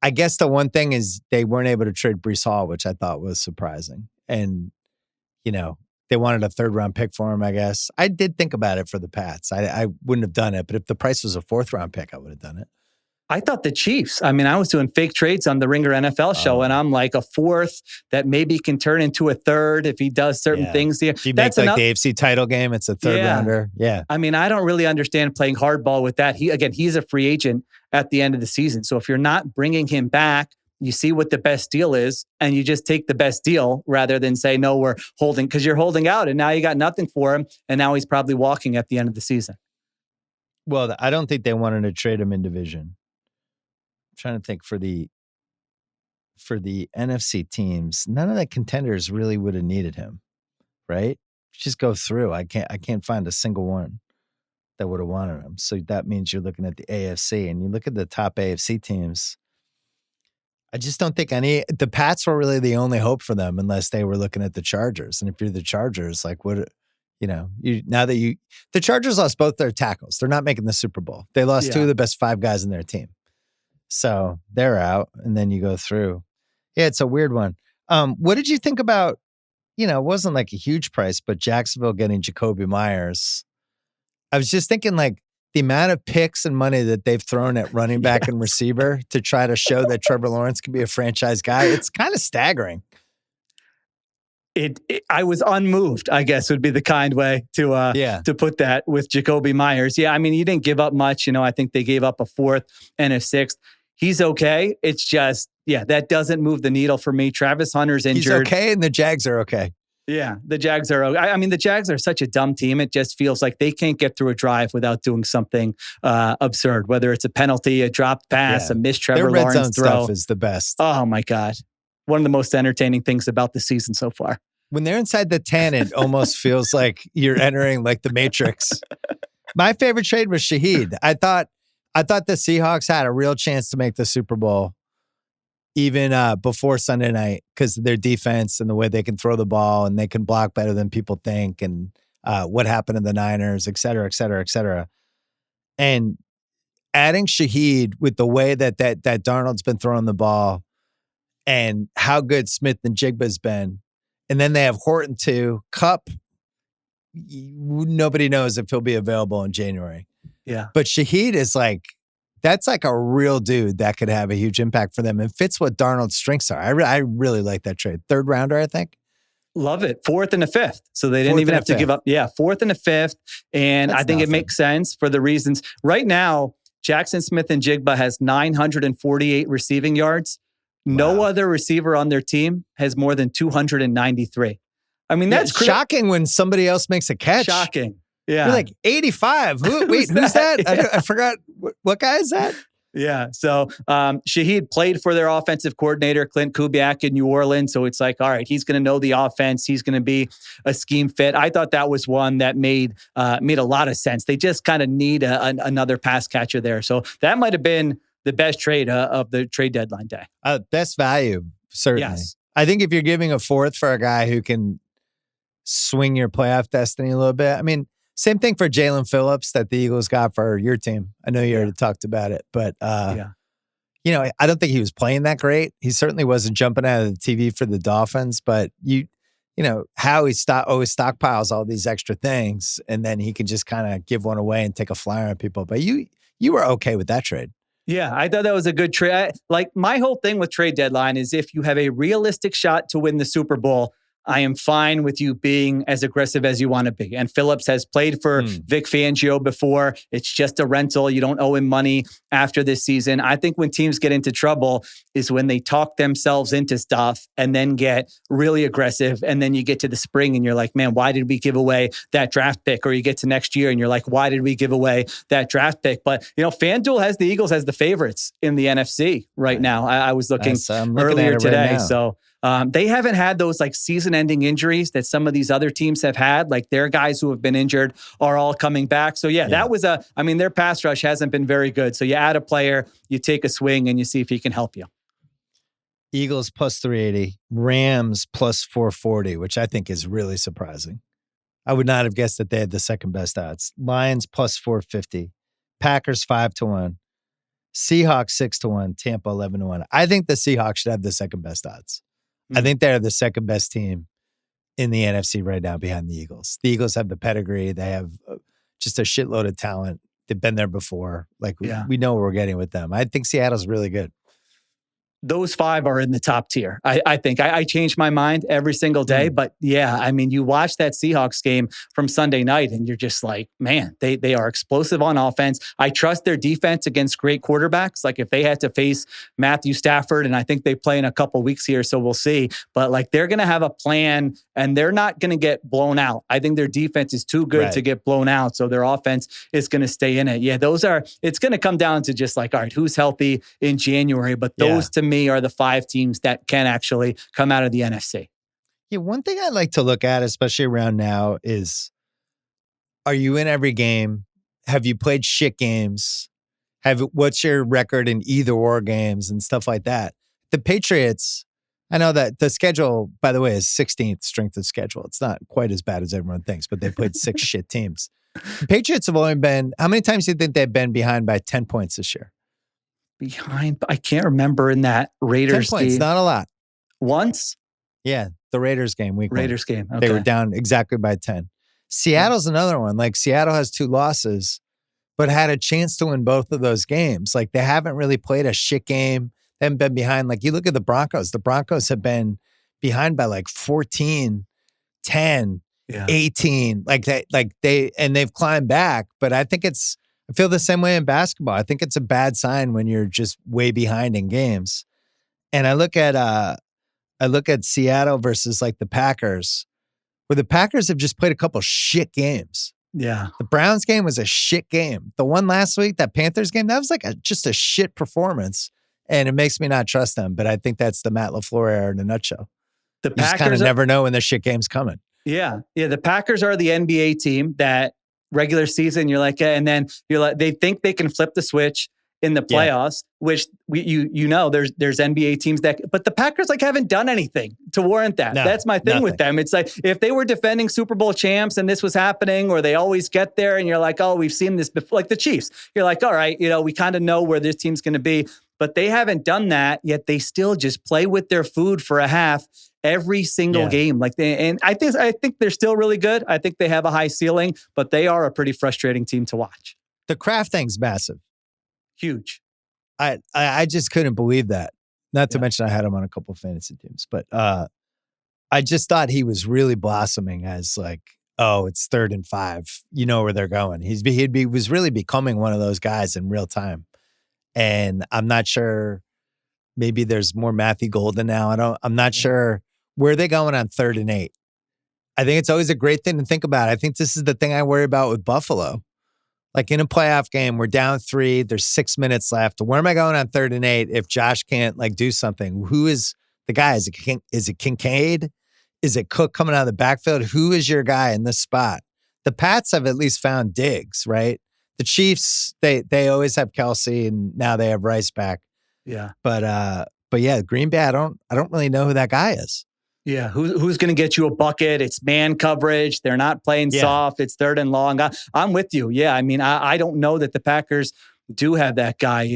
I guess the one thing is they weren't able to trade Breece Hall, which I thought was surprising. And, they wanted a third round pick for him, I guess. I did think about it for the Pats. I wouldn't have done it, but if the price was a fourth round pick, I would have done it. I thought the Chiefs. I mean, I was doing fake trades on the Ringer NFL show, and I'm like a fourth that maybe can turn into a third if he does certain things here. If you make like the AFC title game, it's a third rounder. Yeah. I mean, I don't really understand playing hardball with that. He's a free agent at the end of the season. So if you're not bringing him back, you see what the best deal is, and you just take the best deal rather than say, no, we're holding, because you're holding out, and now you got nothing for him, and now he's probably walking at the end of the season. Well, I don't think they wanted to trade him in division. I'm trying to think for the NFC teams, none of the contenders really would have needed him, right? Just go through. I can't find a single one that would have wanted him. So that means you're looking at the AFC, and you look at the top AFC teams. I just don't think the Pats were really the only hope for them unless they were looking at the Chargers. And if you're the Chargers, like what, the Chargers lost both their tackles. They're not making the Super Bowl. They lost 2 of the best 5 guys in their team. So they're out, and then you go through. Yeah, it's a weird one. What did you think about, it wasn't like a huge price, but Jacksonville getting Jacoby Myers? I was just thinking, like, the amount of picks and money that they've thrown at running back and receiver to try to show that Trevor Lawrence can be a franchise guy, it's kind of staggering. I was unmoved, I guess would be the kind way to put that with Jacoby Myers. Yeah, I mean, he didn't give up much. I think they gave up a 4th and a 6th. He's okay. It's just, that doesn't move the needle for me. Travis Hunter's injured. He's okay, and the Jags are okay. Yeah, the Jags are. I mean, the Jags are such a dumb team. It just feels like they can't get through a drive without doing something absurd. Whether it's a penalty, a dropped pass, a missed Trevor Lawrence red zone throw. Stuff is the best. Oh my God, one of the most entertaining things about the season so far. When they're inside the 10, it almost feels like you're entering like the Matrix. My favorite trade was Shaheed. I thought the Seahawks had a real chance to make the Super Bowl even before Sunday night because of their defense and the way they can throw the ball and they can block better than people think and what happened to the Niners, et cetera, et cetera, et cetera. And adding Shaheed with the way that Darnold's been throwing the ball and how good Smith and Jigba's been. And then they have Horton too. Kupp, nobody knows if he'll be available in January. Yeah. But Shaheed is that's like a real dude that could have a huge impact for them and fits what Darnold's strengths are. I really like that trade. 3rd rounder, I think. Love it. 4th and a 5th. So they didn't even have to give up. Yeah. 4th and a 5th. And I think it makes sense for the reasons. Right now, Jackson Smith and Jigba has 948 receiving yards. No other receiver on their team has more than 293. I mean, that's shocking when somebody else makes a catch. Shocking. Yeah. You're like 85. Who's that? I forgot. What guy is that? Yeah. So Shaheed played for their offensive coordinator, Clint Kubiak in New Orleans. So it's like, all right, he's going to know the offense. He's going to be a scheme fit. I thought that was one that made a lot of sense. They just kind of need another pass catcher there. So that might have been the best trade of the trade deadline day. Best value, certainly. Yes. I think if you're giving a 4th for a guy who can swing your playoff destiny a little bit. I mean, same thing for Jalen Phillips that the Eagles got for your team. I know you already talked about it, but I don't think he was playing that great. He certainly wasn't jumping out of the TV for the Dolphins, but how he always stockpiles all these extra things, and then he can just kind of give one away and take a flyer on people. But you were okay with that trade. Yeah, I thought that was a good trade. Like my whole thing with trade deadline is if you have a realistic shot to win the Super Bowl, I am fine with you being as aggressive as you want to be. And Phillips has played for Vic Fangio before. It's just a rental. You don't owe him money after this season. I think when teams get into trouble is when they talk themselves into stuff and then get really aggressive. And then you get to the spring and you're like, man, why did we give away that draft pick? Or you get to next year and you're like, why did we give away that draft pick? But, FanDuel has the Eagles as the favorites in the NFC right now. I was looking earlier today. So they haven't had those like season-ending injuries that some of these other teams have had. Like their guys who have been injured are all coming back. So that was their pass rush hasn't been very good. So you add a player, you take a swing, and you see if he can help you. Eagles plus 380, Rams plus 440, which I think is really surprising. I would not have guessed that they had the second best odds. Lions plus 450, Packers 5-1, Seahawks 6-1, Tampa 11-1. I think the Seahawks should have the second best odds. I think they're the second best team in the NFC right now behind the Eagles. The Eagles have the pedigree. They have just a shitload of talent. They've been there before. We know what we're getting with them. I think Seattle's really good. Those 5 are in the top tier. I think I change my mind every single day, but you watch that Seahawks game from Sunday night and you're just like, man, they are explosive on offense. I trust their defense against great quarterbacks. Like if they had to face Matthew Stafford, and I think they play in a couple weeks here, so we'll see, but like they're going to have a plan and they're not going to get blown out. I think their defense is too good to get blown out. So their offense is going to stay in it. Yeah, it's going to come down to just like, all right, who's healthy in January? But those to me are the 5 teams that can actually come out of the NFC. Yeah, one thing I like to look at, especially around now, is are you in every game? Have you played shit games? What's your record in either or games and stuff like that? The Patriots, I know that the schedule, by the way, is 16th strength of schedule. It's not quite as bad as everyone thinks, but they played 6 shit teams. The Patriots have only been, how many times do you think they've been behind by 10 points this year? Behind, I can't remember in that Raiders 10 points, game. Not a lot. Once? Yeah, the Raiders game, week 1. Raiders game. Okay. They were down exactly by 10. Seattle's another one. Like Seattle has 2 losses, but had a chance to win both of those games. Like they haven't really played a shit game. They haven't been behind. Like you look at the Broncos. The Broncos have been behind by like 14, 10, Yeah. 18, they've climbed back. But I feel the same way in basketball. I think it's a bad sign when you're just way behind in games. And I look at Seattle versus like the Packers, where the Packers have just played a couple shit games. Yeah. The Browns game was a shit game. The one last week, that Panthers game, that was like just a shit performance. And it makes me not trust them. But I think that's the Matt LaFleur era in a nutshell. The You just kind of never know when the shit game's coming. Yeah. The Packers are the NBA team that regular season, you're like, and then you're like, they think they can flip the switch in the playoffs, which there's NBA teams but the Packers like haven't done anything to warrant that. No, that's my thing nothing. with them. It's like if they were defending Super Bowl champs and this was happening, or they always get there and you're like, oh, we've seen this before, like the Chiefs. You're like, all right, we kind of know where this team's going to be, but they haven't done that yet. They still just play with their food for a half every single game. And I think they're still really good. I think they have a high ceiling, but they are a pretty frustrating team to watch. The Kraft thing's massive. Huge. I just couldn't believe that. Not to mention I had him on a couple of fantasy teams, but I just thought he was really blossoming as like, oh, it's 3rd and 5. You know where they're going. He was really becoming one of those guys in real time. And I'm not sure. Maybe there's more Matthew Golden now. I'm not sure where they going on 3rd and 8. I think it's always a great thing to think about. I think this is the thing I worry about with Buffalo. Like in a playoff game, we're down 3. There's 6 minutes left. Where am I going on 3rd and 8 if Josh can't like do something? Who is the guy? Is it Kincaid? Is it Cook coming out of the backfield? Who is your guy in this spot? The Pats have at least found Diggs, right? The Chiefs, they always have Kelsey, and now they have Rice back. Yeah. But yeah, Green Bay, I don't really know who that guy is. Yeah, who's going to get you a bucket? It's man coverage. They're not playing soft. It's 3rd and long. I'm with you. Yeah, I mean, I don't know that the Packers do have that guy.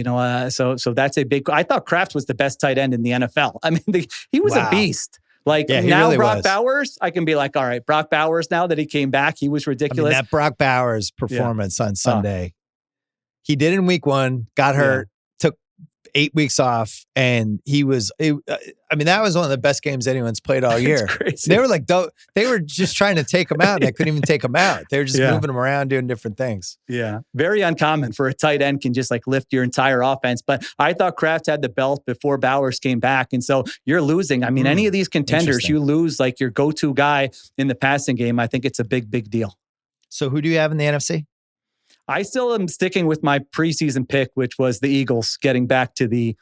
So that's a big. I thought Kraft was the best tight end in the NFL. I mean, he was a beast. Like now, really Brock Bowers, I can be like, all right, Brock Bowers. Now that he came back, he was ridiculous. I mean, that Brock Bowers performance on Sunday, he did in week 1, got hurt. 8 weeks off, and he was. That was one of the best games anyone's played all year. They were like, they were just trying to take him out. And they couldn't even take him out. They were just moving him around, doing different things. Yeah, very uncommon for a tight end can just like lift your entire offense. But I thought Kraft had the belt before Bowers came back, and so you're losing. I mean, any of these contenders, you lose like your go-to guy in the passing game. I think it's a big deal. So who do you have in the NFC? I still am sticking with my preseason pick, which was the Eagles getting back to the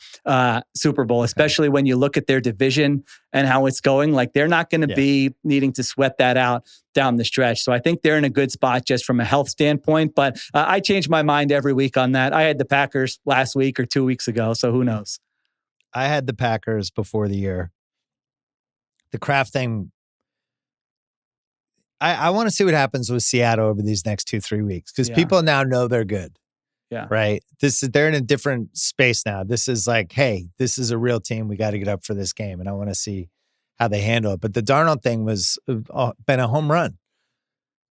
Super Bowl, especially when you look at their division and how it's going. Like they're not going to be needing to sweat that out down the stretch. So I think they're in a good spot just from a health standpoint. But I change my mind every week on that. I had the Packers last week or 2 weeks ago, so who knows? I had the Packers before the year. The Kraft thing, I want to see what happens with Seattle over these next 2-3 weeks because people now know they're good. Yeah. Right. They're in a different space now. This is like, hey, this is a real team. We got to get up for this game. And I want to see how they handle it. But the Darnold thing was been a home run.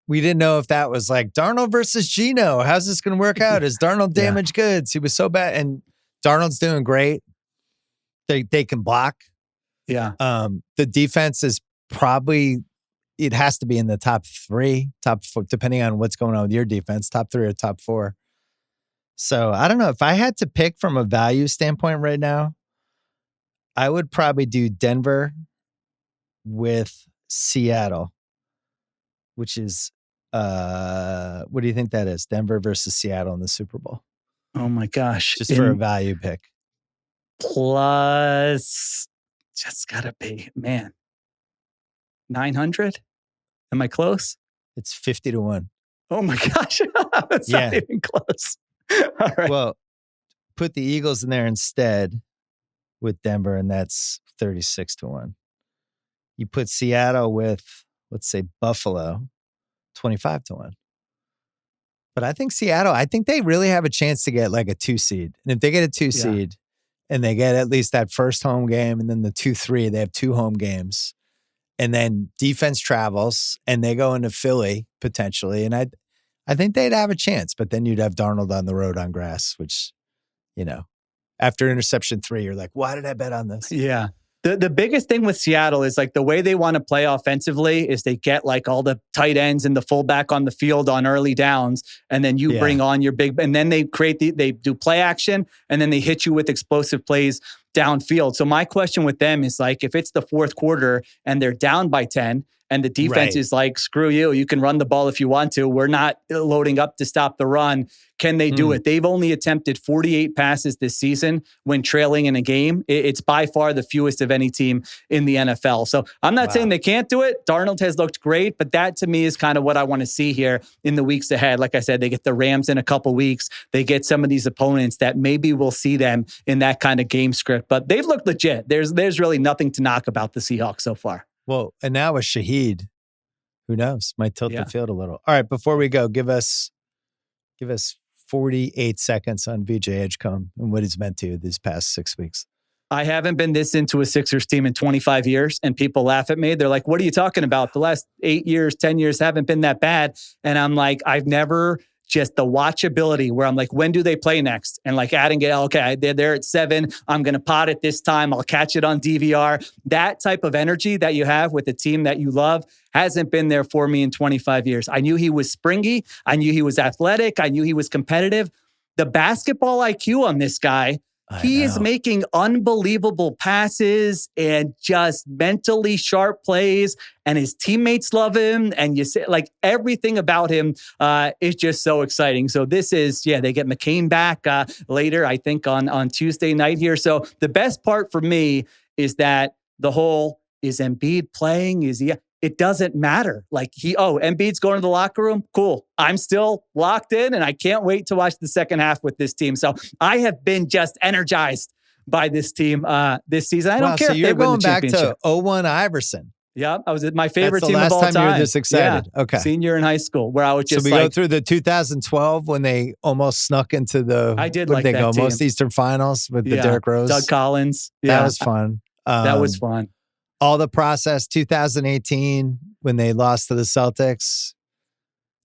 We didn't know if that was like Darnold versus Geno. How's this going to work out? Is Darnold damaged goods? He was so bad. And Darnold's doing great. They can block. Yeah. The defense is probably, it has to be in the top 3, top 4, depending on what's going on with your defense, top 3 or top 4. So I don't know. If I had to pick from a value standpoint right now, I would probably do Denver with Seattle, which is, what do you think that is? Denver versus Seattle in the Super Bowl. Oh my gosh. Just for a value pick. Plus, just gotta be, man. 900? Am I close? It's 50-1. Oh my gosh. That's not even close. All right. Well, put the Eagles in there instead with Denver, and that's 36-1. You put Seattle with, let's say, Buffalo, 25-1. But I think Seattle, I think they really have a chance to get like a 2 seed. And if they get a 2 seed and they get at least that first home game and then the 2-3, they have 2 home games. And then defense travels and they go into Philly potentially. And I think they'd have a chance, but then you'd have Darnold on the road on grass, which, after interception 3, you're like, why did I bet on this? Yeah. The biggest thing with Seattle is like the way they want to play offensively is they get like all the tight ends and the fullback on the field on early downs. And then you bring on your big, and then they they do play action and then they hit you with explosive plays downfield. So my question with them is like, if it's the fourth quarter and they're down by 10 and the defense is like, screw you, you can run the ball if you want to. We're not loading up to stop the run. Can they do it? They've only attempted 48 passes this season when trailing in a game. It's by far the fewest of any team in the NFL. So I'm not saying they can't do it. Darnold has looked great, but that to me is kind of what I want to see here in the weeks ahead. Like I said, they get the Rams in a couple weeks. They get some of these opponents that maybe we'll see them in that kind of game script, but they've looked legit. There's really nothing to knock about the Seahawks so far. Well, and now with Shaheed, who knows? Might tilt the field a little. All right, before we go, give us 48 seconds on VJ Edgecombe and what he's meant to you these past 6 weeks. I haven't been this into a Sixers team in 25 years, and people laugh at me. They're like, what are you talking about? The last 8 years, 10 years haven't been that bad. And I'm like, I've never just the watchability where I'm like, when do they play next? And like adding it, okay, they're there at 7. I'm going to pot it this time. I'll catch it on DVR. That type of energy that you have with the team that you love hasn't been there for me in 25 years. I knew he was springy. I knew he was athletic. I knew he was competitive. The basketball IQ on this guy, he is making unbelievable passes and just mentally sharp plays, and his teammates love him. And you say like everything about him is just so exciting. So this is, they get McCain back later, I think on Tuesday night here. So the best part for me is that the whole, is Embiid playing? Is he? It doesn't matter. Like Embiid's going to the locker room. Cool. I'm still locked in and I can't wait to watch the second half with this team. So I have been just energized by this team this season. I don't care if they win the championship. You're going back to 01 Iverson. Yeah, I was at my favorite team of all time. That's the last time you were this excited. Yeah. Okay. Senior in high school where I was just So we go through the 2012 when they almost snuck into the most Eastern Finals with the Derrick Rose. Doug Collins. Yeah. That was fun. That was fun. All the process, 2018, when they lost to the Celtics.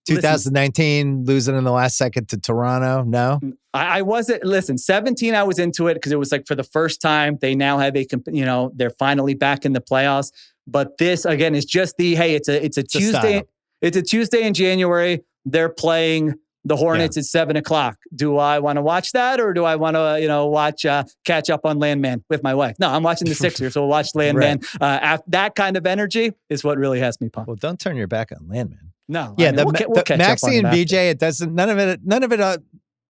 2019, losing in the last second to Toronto. No? I wasn't. Listen, 17, I was into it because it was like for the first time, they now have they're finally back in the playoffs. But this, again, is just it's a Tuesday. It's a Tuesday in January. They're playing the Hornets at 7:00. Do I want to watch that, or do I want to, watch catch up on Landman with my wife? No, I'm watching the Sixers, so we'll watch Landman. That kind of energy is what really has me pumped. Well, don't turn your back on Landman. No, yeah, we'll catch Maxey up on and VJ. It doesn't. None of it.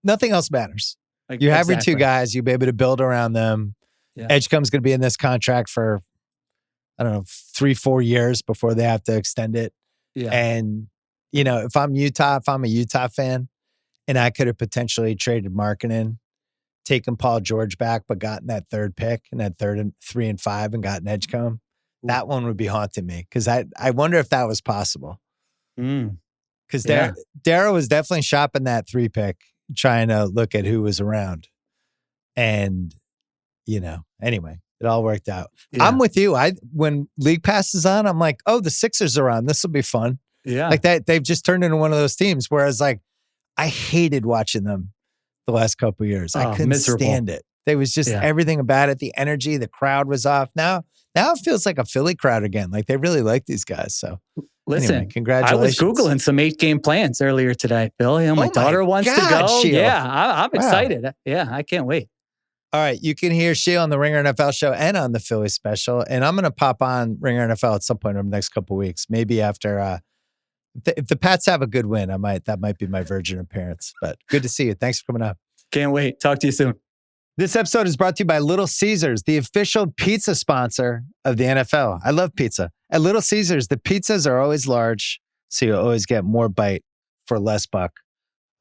Nothing else matters. You have your two guys. You'll be able to build around them. Yeah. Edgecombe's going to be in this contract for, I don't know, 3-4 years before they have to extend it. Yeah, and. If I'm a Utah fan and I could have potentially traded Markkanen, taken Paul George back, but gotten that third pick and that 3 and 5 and gotten Edgecombe, that one would be haunting me because I wonder if that was possible. Because Darrow was definitely shopping that 3 pick, trying to look at who was around. And, anyway, it all worked out. Yeah. I'm with you. When League Pass is on, I'm like, oh, the Sixers are on. This will be fun. Yeah. Like that, they've just turned into one of those teams. Whereas, like, I hated watching them the last couple of years. I couldn't stand it. There was just everything about it. The energy, the crowd was off. Now it feels like a Philly crowd again. Like they really like these guys. So, listen, anyway, congratulations. I was Googling some 8-game plans earlier today, Bill. My daughter wants to go. Sheil. Yeah, I'm excited. Yeah, I can't wait. All right, you can hear Sheil on the Ringer NFL show and on the Philly special. And I'm going to pop on Ringer NFL at some point over the next couple of weeks. Maybe after. If the Pats have a good win, that might be my virgin appearance. But good to see you. Thanks for coming up. Can't wait. Talk to you soon. This episode is brought to you by Little Caesars, the official pizza sponsor of the NFL. I love pizza. At Little Caesars, the pizzas are always large, so you always get more bite for less buck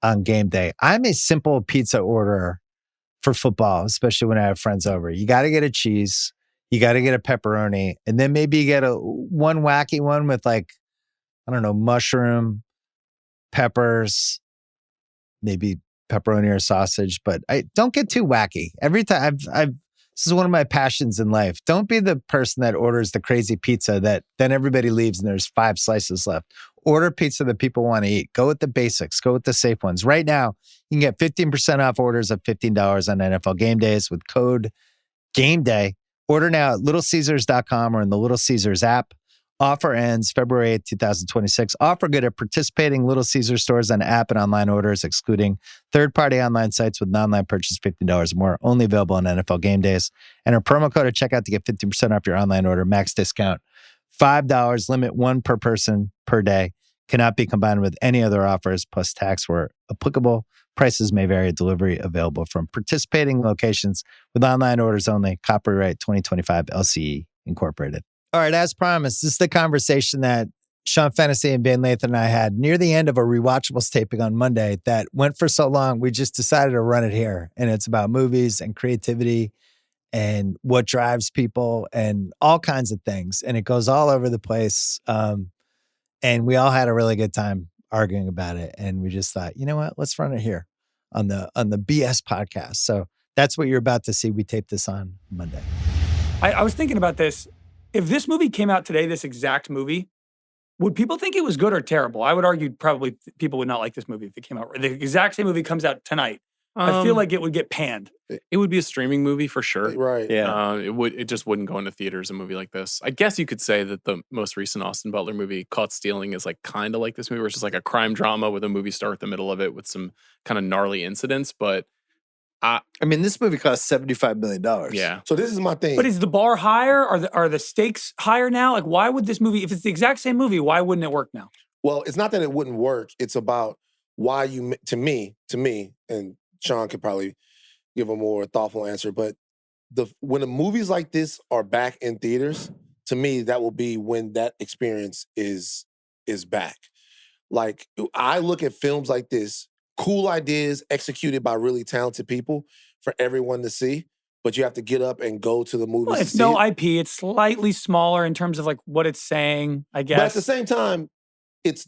on game day. I'm a simple pizza orderer for football, especially when I have friends over. You got to get a cheese, you got to get a pepperoni, and then maybe you get one wacky one with like, I don't know, mushroom, peppers, maybe pepperoni or sausage, but I don't get too wacky. Every time this is one of my passions in life. Don't be the person that orders the crazy pizza that then everybody leaves and there's 5 slices left. Order pizza that people want to eat. Go with the basics. Go with the safe ones. Right now, you can get 15% off orders of $15 on NFL game days with code GameDay Order now at littlecaesars.com or in the Little Caesars app. Offer ends February 8th, 2026. Offer good at participating Little Caesars stores on app and online orders, excluding third-party online sites with non-online purchase $50 or more. Only available on NFL game days. Enter promo code at checkout to get 15% off your online order. Max discount $5. Limit one per person per day. Cannot be combined with any other offers, plus tax where applicable. Prices may vary. Delivery available from participating locations with online orders only. Copyright 2025 LCE Incorporated. All right, as promised, this is the conversation that Sean Fennessey and Van Lathan and I had near the end of a Rewatchables taping on Monday that went for so long, we just decided to run it here. And it's about movies and creativity and what drives people and all kinds of things. And it goes all over the place. And we all had a really good time arguing about it. And we just thought, you know what, let's run it here on the BS podcast. So that's what you're about to see. We taped this on Monday. I was thinking about this. If this movie came out today, this exact movie, would people think it was good or terrible? I would argue probably people would not like this movie if it came out. The exact same movie comes out tonight. I feel like it would get panned. It would be a streaming movie for sure. Right. Yeah. It just wouldn't go into theaters, a movie like this. I guess you could say that the most recent Austin Butler movie, Caught Stealing, is like kind of like this movie, where it's just like a crime drama with a movie star at the middle of it with some kind of gnarly incidents. But I mean, this movie cost $75 million. yeah. So this is my thing. But is the bar higher? Are the stakes higher now? Like, why would this movie, if it's the exact same movie, why wouldn't it work now? Well, it's not that it wouldn't work. It's about why you, to me, and Sean could probably give a more thoughtful answer, but when the movies like this are back in theaters, to me, that will be when that experience is back. Like, I look at films like this, cool ideas executed by really talented people for everyone to see, but you have to get up and go to the movies. Well, it's no IP. It's slightly smaller in terms of like what it's saying, I guess. But at the same time,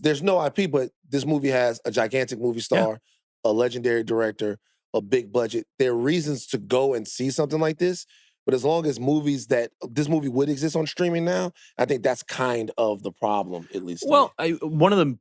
there's no IP, but this movie has a gigantic movie star, a legendary director, a big budget. There are reasons to go and see something like this. But as long as this movie would exist on streaming now, I think that's kind of the problem, at least. Well, one of them,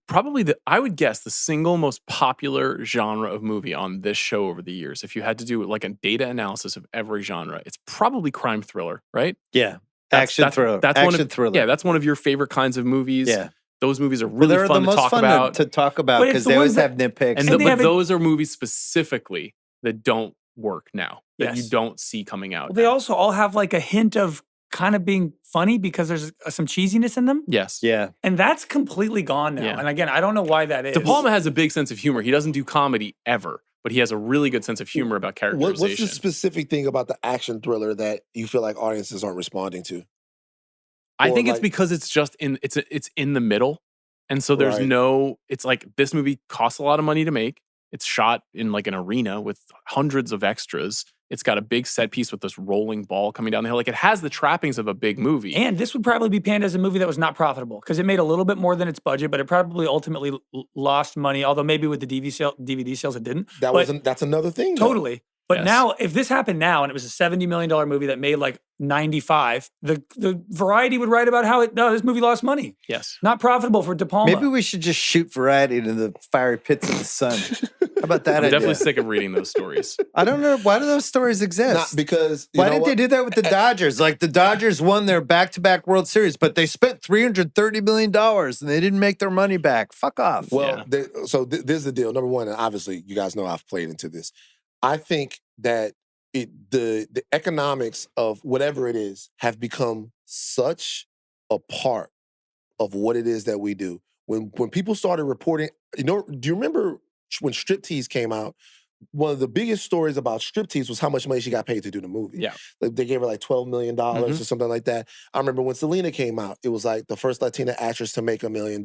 I would guess the single most popular genre of movie on this show over the years, if you had to do like a data analysis of every genre, it's probably crime thriller, right? Yeah. Action thriller. Thriller. Yeah, that's one of your favorite kinds of movies. Yeah. Those movies are really fun to talk about. To talk about because they always have nitpicks. But those are movies specifically that don't work now, that you don't see coming out. Well, they also all have like a hint of kind of being funny because there's some cheesiness in them. Yes. Yeah. And that's completely gone now. Yeah. And again, I don't know why that is. De Palma has a big sense of humor. He doesn't do comedy ever, but he has a really good sense of humor about characterization. What's the specific thing about the action thriller that you feel like audiences aren't responding to? I think it's because it's just it's in the middle. And so there's it's like this movie costs a lot of money to make. It's shot in like an arena with hundreds of extras. It's got a big set piece with this rolling ball coming down the hill. Like, it has the trappings of a big movie. And this would probably be panned as a movie that was not profitable because it made a little bit more than its budget, but it probably ultimately lost money. Although maybe with the DVD sales, it didn't. That's another thing. Totally. Though. But now, if this happened now and it was a $70 million movie that made like 95, the Variety would write about how this movie lost money. Yes. Not profitable for De Palma. Maybe we should just shoot Variety into the fiery pits of the sun. How about that? I'm definitely sick of reading those stories. I don't know. Why do those stories exist? Not because why didn't they do that with the Dodgers? Like, the Dodgers won their back-to-back World Series, but they spent $330 million and they didn't make their money back. Fuck off. Well, this is the deal. Number one, and obviously you guys know I've played into this. I think that the economics of whatever it is have become such a part of what it is that we do. When people started reporting, do you remember when Striptease came out? One of the biggest stories about Striptease was how much money she got paid to do the movie. Yeah. Like, they gave her like $12 million or something like that. I remember when Selena came out, it was like the first Latina actress to make $1 million.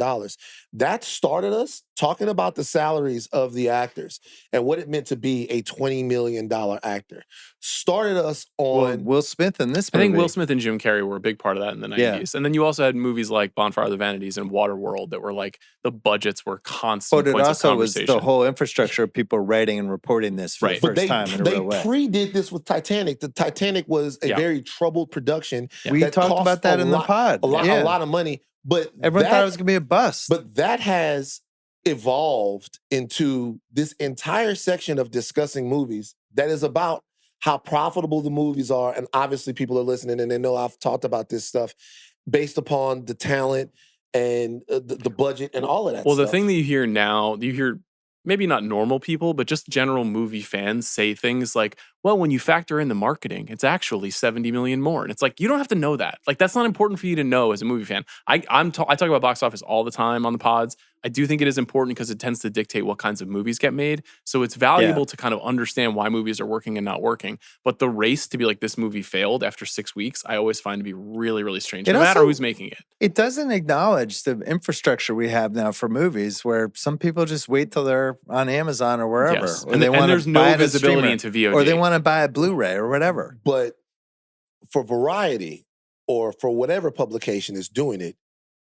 That started us talking about the salaries of the actors and what it meant to be a $20 million actor. Started us on... Will Smith in this movie. I think Will Smith and Jim Carrey were a big part of that in the 90s. Yeah. And then you also had movies like Bonfire of the Vanities and Waterworld that were like, the budgets were constant points of conversation. Was the whole infrastructure of people writing and reporting this for the first time in a real way. They predid this with Titanic. The Titanic was a very troubled production. Yeah. We talked about that in the pod. A lot of money. But everyone thought it was going to be a bust. But that has evolved into this entire section of discussing movies that is about how profitable the movies are. And obviously people are listening and they know I've talked about this stuff based upon the talent and the budget and all of that Well, stuff. the thing that you hear now, you hear maybe not normal people, but just general movie fans say things like, well, when you factor in the marketing, it's actually 70 million more. And it's like, you don't have to know that. Like, that's not important for you to know as a movie fan. I talk about box office all the time on the pods. I do think it is important because it tends to dictate what kinds of movies get made. So it's valuable to kind of understand why movies are working and not working. But the race to be like, this movie failed after 6 weeks, I always find to be really, really strange, no matter who's making it. It doesn't acknowledge the infrastructure we have now for movies where some people just wait till they're on Amazon or wherever. Yes. Or and there's no visibility into VOD. Or they want to buy a Blu-ray or whatever. But for Variety or for whatever publication is doing it,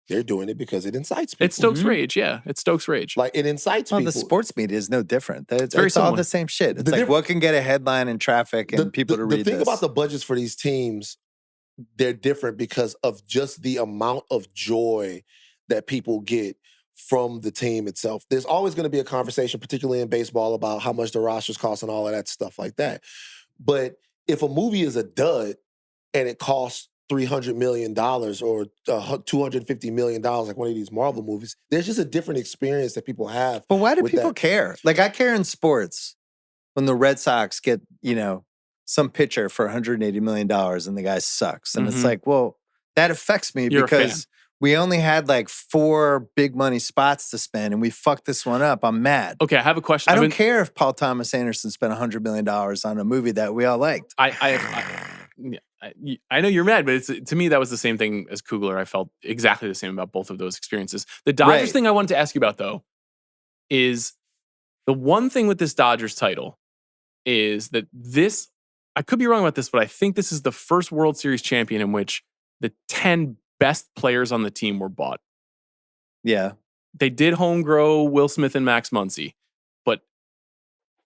they're doing it because it incites people. It stokes rage, yeah. It stokes rage. Like, it incites people. The sports media is no different. It's very all similar. the same shit. It's like what can get a headline and traffic and people to read this. The thing about the budgets for these teams, they're different because of just the amount of joy that people get from the team itself. There's always going to be a conversation, particularly in baseball, about how much the rosters cost and all of that stuff like that. But if a movie is a dud and it costs $300 million or $250 million, like one of these Marvel movies, there's just a different experience that people have. But why do people care? Like, I care in sports when the Red Sox get, some pitcher for $180 million and the guy sucks. And it's like, well, that affects me because we only had like 4 big money spots to spend and we fucked this one up. I'm mad. Okay, I have a question. I don't care if Paul Thomas Anderson spent $100 million on a movie that we all liked. I know you're mad, but to me, that was the same thing as Kugler. I felt exactly the same about both of those experiences. The Dodgers thing I wanted to ask you about, though, is the one thing with this Dodgers title is that this, I could be wrong about this, but I think this is the first World Series champion in which the 10 best players on the team were bought. Yeah. They did home grow Will Smith and Max Muncy, but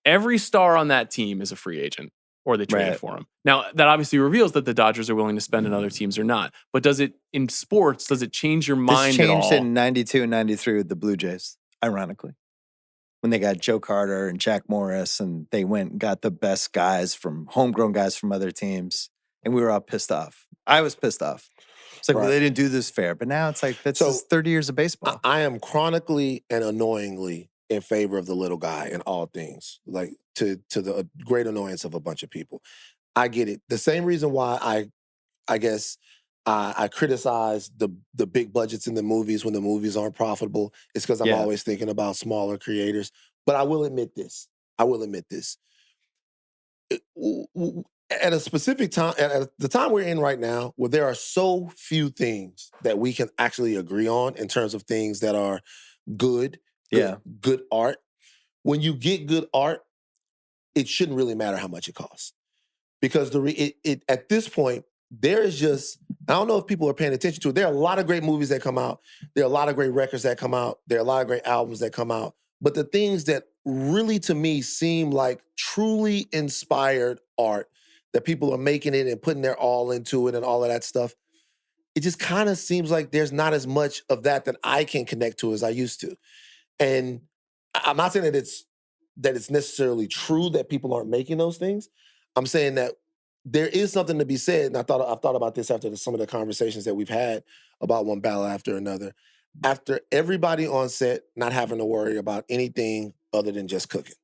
every star on that team is a free agent. Or they traded for him. Now, that obviously reveals that the Dodgers are willing to spend in other teams or not. But does it, in sports, does it change your mind at all? This changed in 92 and 93 with the Blue Jays, ironically. When they got Joe Carter and Jack Morris, and they went and got the best guys homegrown guys from other teams. And we were all pissed off. I was pissed off. It's like, well, they didn't do this fair. But now it's like, that's 30 years of baseball. I am chronically and annoyingly in favor of the little guy in all things, like to the great annoyance of a bunch of people. I get it. The same reason why I guess I criticize the big budgets in the movies when the movies aren't profitable is because I'm always thinking about smaller creators. But I will admit this. At a specific time, at the time we're in right now, where there are so few things that we can actually agree on in terms of things that are good art. When you get good art, it shouldn't really matter how much it costs. Because at this point, there is just, I don't know if people are paying attention to it. There are a lot of great movies that come out. There are a lot of great records that come out. There are a lot of great albums that come out. But the things that really, to me, seem like truly inspired art, that people are making it and putting their all into it and all of that stuff, it just kind of seems like there's not as much of that I can connect to as I used to. And I'm not saying that it's necessarily true that people aren't making those things. I'm saying that there is something to be said, and I've thought about this after some of the conversations that we've had about one battle after another. After everybody on set not having to worry about anything other than just cooking.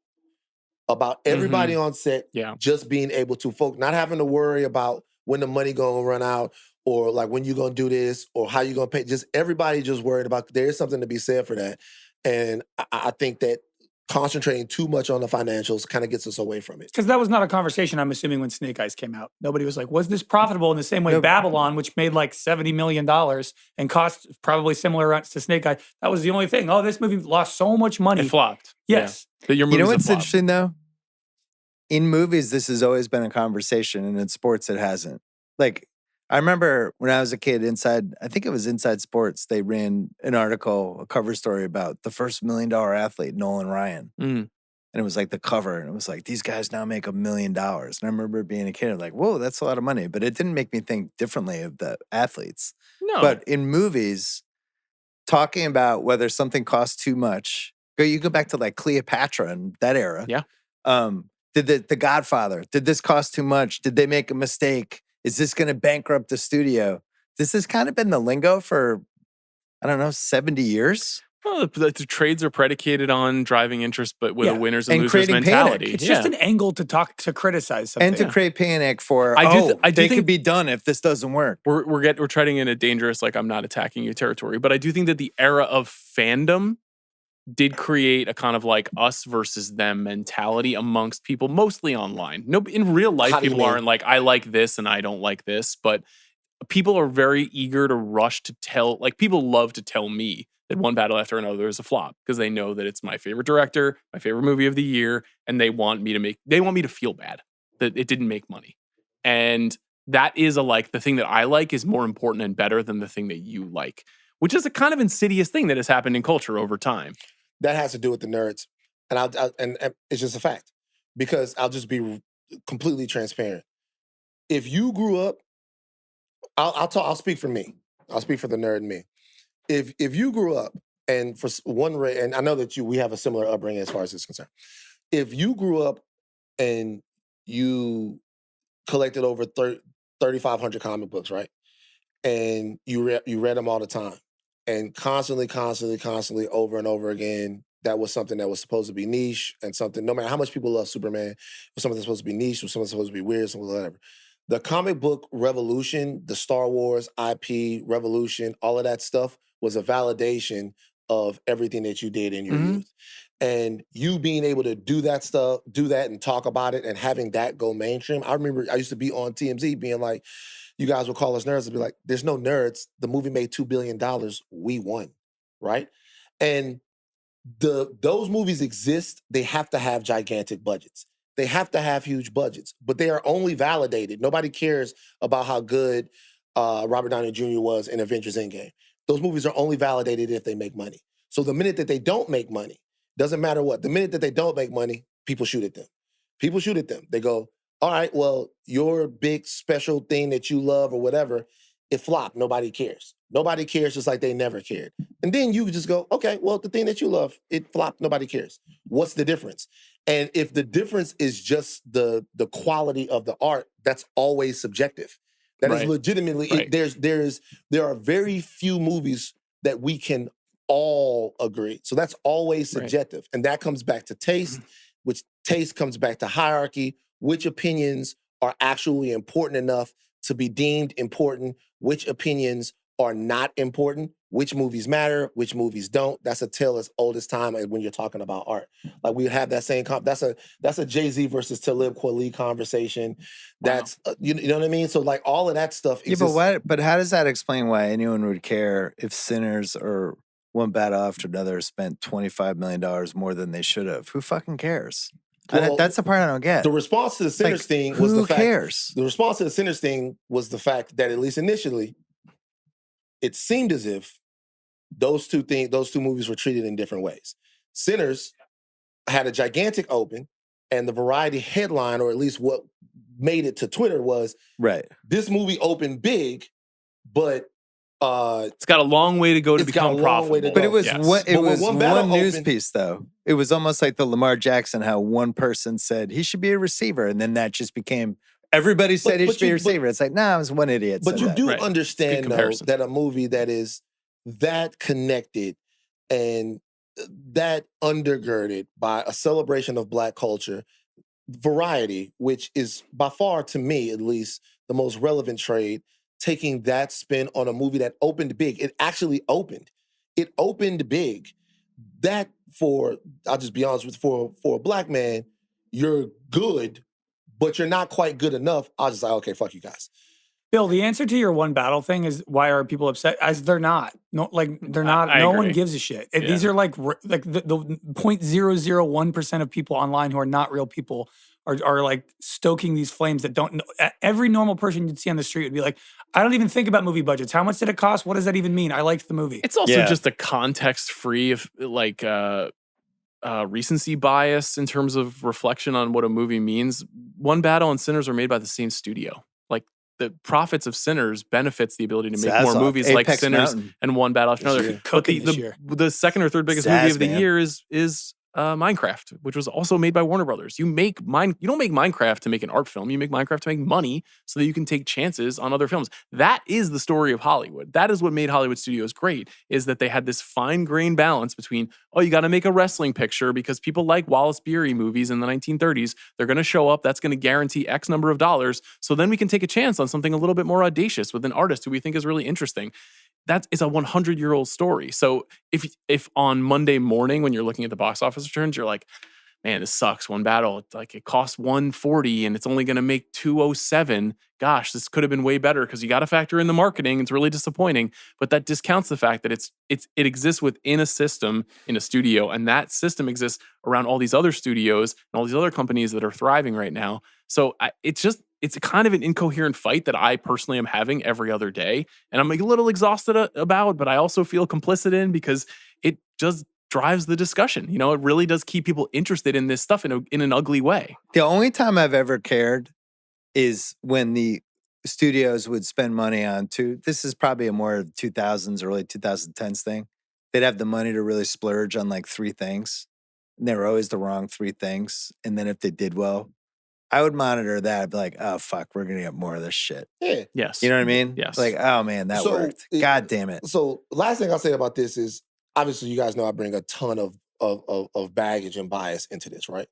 About everybody on set just being able to not having to worry about when the money gonna run out or like when you gonna do this or how you gonna pay. Just everybody just worried about, there is something to be said for that. And I think that concentrating too much on the financials kind of gets us away from it. Because that was not a conversation, I'm assuming, when Snake Eyes came out. Nobody was like, was this profitable in the same way Babylon, which made like $70 million and cost probably similar to Snake Eyes. That was the only thing. Oh, this movie lost so much money. It flopped. Yes. Yeah. You know what's interesting, though? In movies, this has always been a conversation, and in sports, it hasn't. Like, I remember when I was a kid, I think it was Inside Sports, they ran an article, a cover story about the first $1 million athlete, Nolan Ryan. And it was like the cover, and it was like, these guys now make $1 million. And I remember being a kid, like, whoa, that's a lot of money. But it didn't make me think differently of the athletes. No. But in movies, talking about whether something costs too much, you go back to like Cleopatra and that era. Yeah. Did the Godfather? Did this cost too much? Did they make a mistake? Is this going to bankrupt the studio? This has kind of been the lingo for, I don't know, 70 years. Well, the trades are predicated on driving interest, but with a winners and losers creating mentality. Panic. It's just an angle to criticize something. And to create panic for, they could be done if this doesn't work. We're treading in a dangerous, like, I'm not attacking you territory. But I do think that the era of fandom did create a kind of like us versus them mentality amongst people, mostly online. No, in real life, people aren't like, I like this and I don't like this. But people are very eager to rush to tell, like, people love to tell me that one battle after another is a flop because they know that it's my favorite director, my favorite movie of the year, and they want me to feel bad that it didn't make money. And that is the thing that I like is more important and better than the thing that you like, which is a kind of insidious thing that has happened in culture over time. That has to do with the nerds. And it's just a fact. Because I'll just be completely transparent. If you grew up, I'll speak for me. I'll speak for the nerd in me. If you grew up, and for one, and I know that we have a similar upbringing as far as this is concerned. If you grew up and you collected over 3,500 comic books, right? And you read them all the time, and constantly, over and over again, that was something that was supposed to be niche, and something, no matter how much people love Superman, it was something that's supposed to be niche, it was something that's supposed to be weird, something whatever. The comic book revolution, the Star Wars IP revolution, all of that stuff was a validation of everything that you did in your youth. And you being able to do that and talk about it and having that go mainstream. I remember I used to be on TMZ being like, you guys would call us nerds and be like, there's no nerds. The movie made $2 billion. We won, right? And those movies exist. They have to have gigantic budgets. They have to have huge budgets, but they are only validated. Nobody cares about how good Robert Downey Jr. was in Avengers Endgame. Those movies are only validated if they make money. So the minute that they don't make money, doesn't matter what, the minute that they don't make money, people shoot at them. People shoot at them. They go, all right, well, your big special thing that you love or whatever, it flopped. Nobody cares. Nobody cares, just like they never cared. And then you just go, okay, well, the thing that you love, it flopped. Nobody cares. What's the difference? And if the difference is just the quality of the art, that's always subjective. That is legitimately, there are very few movies that we can all agree. So that's always subjective. And that comes back to taste, which taste comes back to hierarchy, which opinions are actually important enough to be deemed important, which opinions are not important, which movies matter, which movies don't. That's a tale as old as time when you're talking about art. Like we have that same, that's a Jay-Z versus Talib Kweli conversation. That's, you know what I mean? So like all of that stuff exists. Yeah, but how does that explain why anyone would care if Sinners or One Battle After Another spent $25 million more than they should have? Who fucking cares? Well, that's the part I don't get. The response to the Sinners thing was the fact. Who cares? The response to the Sinners thing was the fact that at least initially, it seemed as if those two movies were treated in different ways. Sinners had a gigantic open, and the Variety headline, or at least what made it to Twitter, was this movie opened big, but it's got a long way to go to become profitable. But it was one news piece, though. It was almost like the Lamar Jackson, how one person said he should be a receiver, and then that just became everybody said he should be a receiver. It's like, nah, it was one idiot. But you do understand, though, that a movie that is that connected and that undergirded by a celebration of Black culture, Variety, which is by far, to me at least, the most relevant trade, taking that spin on a movie that opened big. It actually opened. It opened big. That I'll just be honest with you, for a Black man, you're good, but you're not quite good enough. I was just like, okay, fuck you guys. Bill, the answer to your one battle thing is why are people upset? As they're not. No, like they're not. No one gives a shit. Yeah. These are like the 0.001% of people online who are not real people are like stoking these flames that don't know. Every normal person you'd see on the street would be like, I don't even think about movie budgets. How much did it cost? What does that even mean? I liked the movie. It's also just a context-free of like recency bias in terms of reflection on what a movie means. One Battle and Sinners are made by the same studio. Like the profits of Sinners benefits the ability to make more movies Apex like Sinners Mountain. And One Battle After Another. But the second or third biggest movie of the year is Minecraft, which was also made by Warner Brothers. You don't make Minecraft to make an art film. You make Minecraft to make money so that you can take chances on other films. That is the story of Hollywood. That is what made Hollywood studios great, is that they had this fine-grained balance between, you got to make a wrestling picture because people like Wallace Beery movies in the 1930s. They're going to show up. That's going to guarantee X number of dollars. So then we can take a chance on something a little bit more audacious with an artist who we think is really interesting. That is a 100-year-old story. So if on Monday morning when you're looking at the box office returns, you're like, man, this sucks. One battle, it costs $140 and it's only going to make $207. Gosh, this could have been way better because you got to factor in the marketing. It's really disappointing. But that discounts the fact that it exists within a system in a studio, and that system exists around all these other studios and all these other companies that are thriving right now. So it's kind of an incoherent fight that I personally am having every other day. And I'm a little exhausted about, but I also feel complicit in because it just drives the discussion. It really does keep people interested in this stuff in an ugly way. The only time I've ever cared is when the studios would spend money on this is probably a more 2000s, early 2010s thing. They'd have the money to really splurge on like 3 things. And they were always the wrong 3 things. And then if they did well, I would monitor that. I'd be like, oh, fuck, we're going to get more of this shit. Yeah. Yes. You know what I mean? Yes. Like, oh, man, that worked. God damn it. So last thing I'll say about this is, obviously, you guys know I bring a ton of baggage and bias into this, right?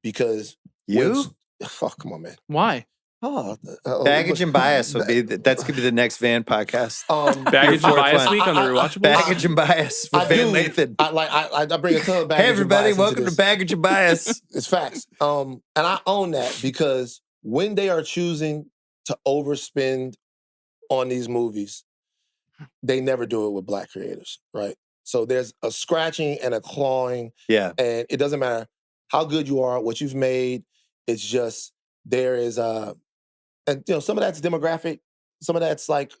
Because come on, man. Why? Baggage and bias would be that's gonna be the next Van podcast. Baggage and bias week on the rewatchables. Baggage and bias with Van Lathan. I bring a ton of baggage. Hey everybody, and bias welcome to Baggage and Bias. It's facts. And I own that because when they are choosing to overspend on these movies, they never do it with Black creators, right? So there's a scratching and a clawing. Yeah. And it doesn't matter how good you are, what you've made. It's just there is and some of that's demographic, some of that's like,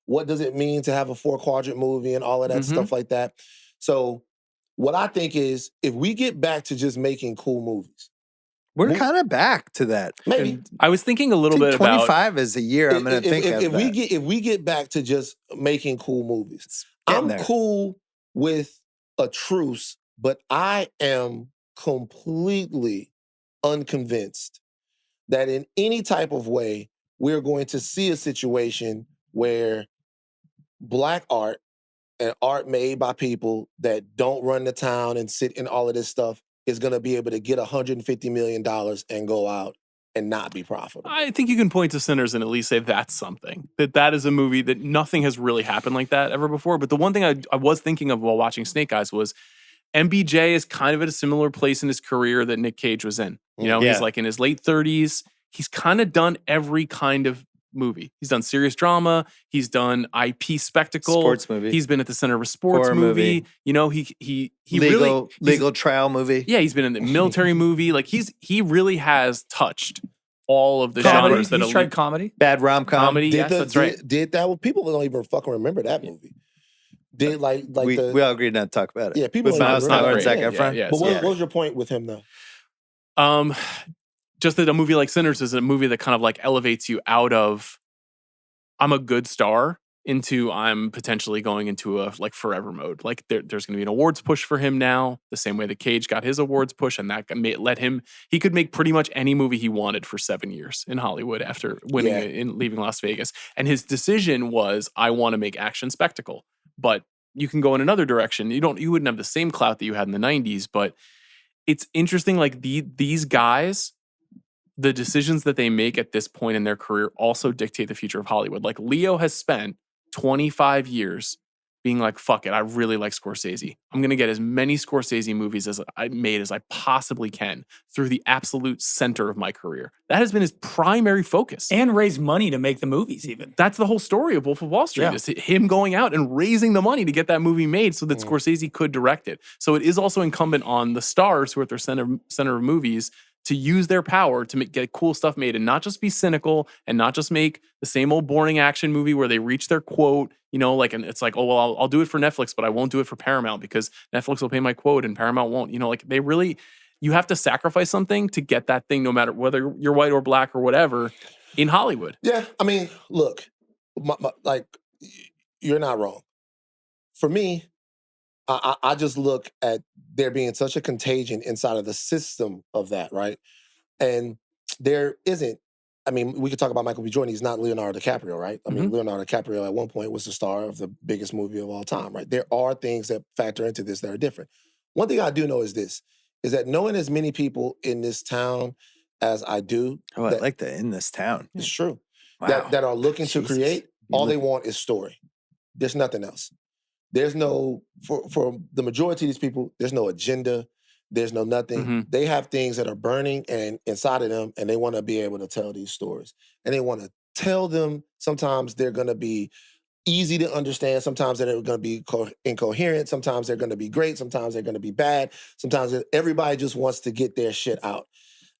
what does it mean to have a 4-quadrant movie and all of that stuff like that. So what I think is, if we get back to just making cool movies, we're kind of back to that. Maybe. And I was thinking a little bit 25 about 25 is a year. I'm going to think of that. If we get back to just making cool movies, I'm there. cool with a truce, but I am completely unconvinced that in any type of way we're going to see a situation where Black art and art made by people that don't run the town and sit in all of this stuff is going to be able to get $150 million and go out and not be profitable. I think you can point to Sinners and at least say that's something. That is a movie that nothing has really happened like that ever before. But the one thing I was thinking of while watching Snake Eyes was MBJ is kind of at a similar place in his career that Nick Cage was in. He's like in his late 30s. He's kind of done every kind of movie. He's done serious drama. He's done IP spectacle. Sports movie. He's been at the center of a sports movie. He legal trial movie. Yeah, he's been in the military movie. Like he really has touched all of the genres that he's tried comedy. Bad rom-com. Comedy. Yes, that's right. Did that? Well, people don't even fucking remember that movie. Did we all agreed not to talk about it. Yeah, people with don't Miles remember Teller and that. Zac Yeah, Efron. yeah, But what was your point with him though? Just that a movie like Sinners is a movie that kind of like elevates you out of I'm a good star into I'm potentially going into a like forever mode. Like there's going to be an awards push for him now, the same way that Cage got his awards push, and that let him. He could make pretty much any movie he wanted for 7 years in Hollywood after winning and leaving Las Vegas. And his decision was, I want to make action spectacle. But you can go in another direction. You wouldn't have the same clout that you had in the 90s, but it's interesting. Like these guys, the decisions that they make at this point in their career also dictate the future of Hollywood. Like Leo has spent 25 years being like, fuck it, I really like Scorsese. I'm going to get as many Scorsese movies as I made as I possibly can through the absolute center of my career. That has been his primary focus. And raise money to make the movies even. That's the whole story of Wolf of Wall Street, is him going out and raising the money to get that movie made so that Scorsese could direct it. So it is also incumbent on the stars who are at their center of movies to use their power to get cool stuff made and not just be cynical and not just make the same old boring action movie where they reach their quote, and it's like, oh, well, I'll do it for Netflix, but I won't do it for Paramount because Netflix will pay my quote and Paramount won't. You have to sacrifice something to get that thing, no matter whether you're white or black or whatever, in Hollywood. Yeah, I mean, look, you're not wrong. For me, I just look at there being such a contagion inside of the system of that, right? And there isn't. I mean, we could talk about Michael B. Jordan. He's not Leonardo DiCaprio, right? I mean, Leonardo DiCaprio at one point was the star of the biggest movie of all time, right? There are things that factor into this that are different. One thing I do know is this, is that knowing as many people in this town as I do. Oh, I like that, in this town. It's true. Wow. That are looking to create, all they want is story. There's nothing else. There's no, for the majority of these people, there's no agenda. There's no nothing. They have things that are burning and inside of them, and they want to be able to tell these stories. And they want to tell them. Sometimes they're going to be easy to understand. Sometimes they're going to be incoherent. Sometimes they're going to be great. Sometimes they're going to be bad. Sometimes everybody just wants to get their shit out.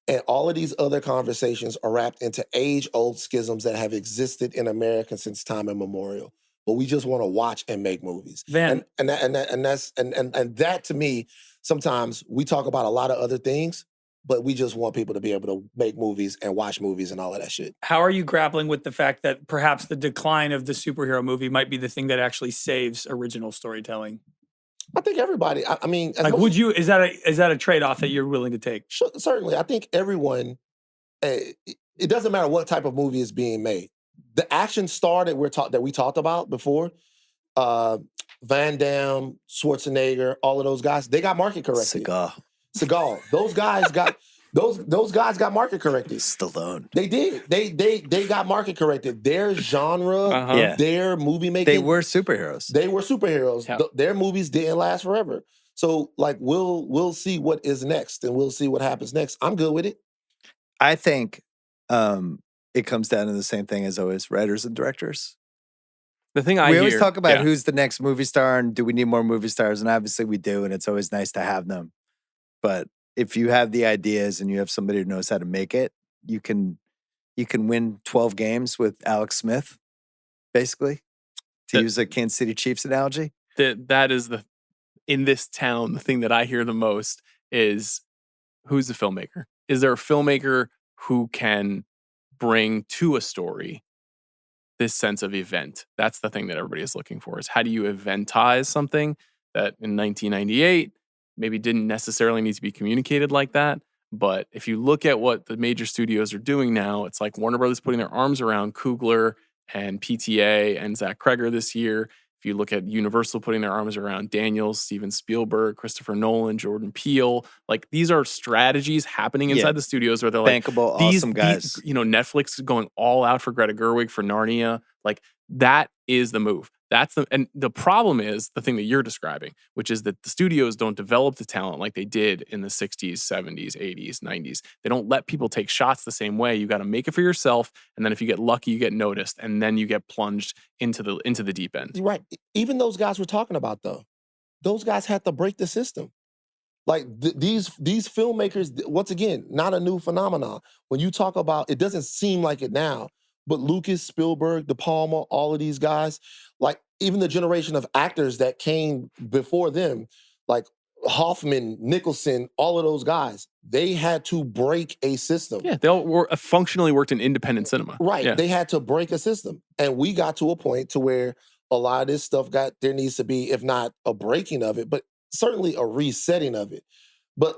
And all of these other conversations are wrapped into age-old schisms that have existed in America since time immemorial. But we just want to watch and make movies. And that to me, sometimes we talk about a lot of other things, but we just want people to be able to make movies and watch movies and all of that shit. How are you grappling with the fact that perhaps the decline of the superhero movie might be the thing that actually saves original storytelling? I think everybody. I mean, like, would you? Is that a trade-off that you're willing to take? Sure, certainly, I think everyone. It doesn't matter what type of movie is being made. The action star that we talked about before, Van Damme, Schwarzenegger, all of those guys, they got market corrected. Seagal. Those guys got those guys got market corrected. Stallone. They did. They got market corrected. Their genre, their movie making. They were superheroes. Yep. Their movies didn't last forever. So like we'll see what is next, and we'll see what happens next. I'm good with it. I think it comes down to the same thing as always: writers and directors. The thing we always talk about who's the next movie star and do we need more movie stars, and obviously we do, and it's always nice to have them. But if you have the ideas and you have somebody who knows how to make it, you can win 12 games with Alex Smith, basically, to use a Kansas City Chiefs analogy. That is in this town, the thing that I hear the most is who's the filmmaker? Is there a filmmaker who can bring to a story this sense of event? That's the thing that everybody is looking for, is how do you eventize something that in 1998 maybe didn't necessarily need to be communicated like that. But if you look at what the major studios are doing now, it's like Warner Brothers putting their arms around Coogler and PTA and Zach Cregger this year. If you look at Universal putting their arms around Daniels, Steven Spielberg, Christopher Nolan, Jordan Peele, like these are strategies happening inside the studios where they're like, bankable, awesome guys. Netflix is going all out for Greta Gerwig for Narnia. Like that is the move. And the problem is the thing that you're describing, which is that the studios don't develop the talent like they did in the 60s, 70s, 80s, 90s. They don't let people take shots the same way. You got to make it for yourself, and then if you get lucky, you get noticed, and then you get plunged into the deep end. Right. Even those guys we're talking about, though, those guys had to break the system. Like these filmmakers, once again, not a new phenomenon. When you talk about, it doesn't seem like it now, but Lucas, Spielberg, De Palma, all of these guys, like even the generation of actors that came before them, like Hoffman, Nicholson, all of those guys, they had to break a system. Yeah, they all functionally worked in independent cinema. Right. Yeah. They had to break a system. And we got to a point to where a lot of this stuff there needs to be, if not a breaking of it, but certainly a resetting of it. But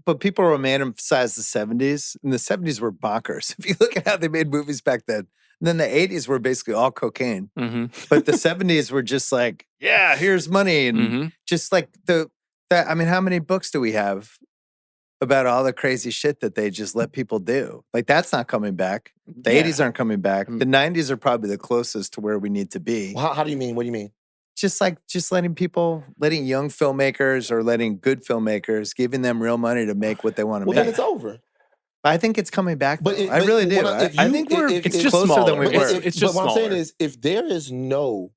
but people romanticize the 70s, and the 70s were bonkers. If you look at how they made movies back then, and then the 80s were basically all cocaine. But the 70s were just like, yeah, here's money. And just like I mean, how many books do we have about all the crazy shit that they just let people do? Like, that's not coming back. The 80s aren't coming back. The 90s are probably the closest to where we need to be. How do you mean? What do you mean? Just letting young filmmakers or letting good filmmakers, giving them real money to make what they want to make. Well, then it's over. I think it's coming back. I really do. I think it's just closer smaller. than we were. It's just what smaller. I'm saying is, if there is no,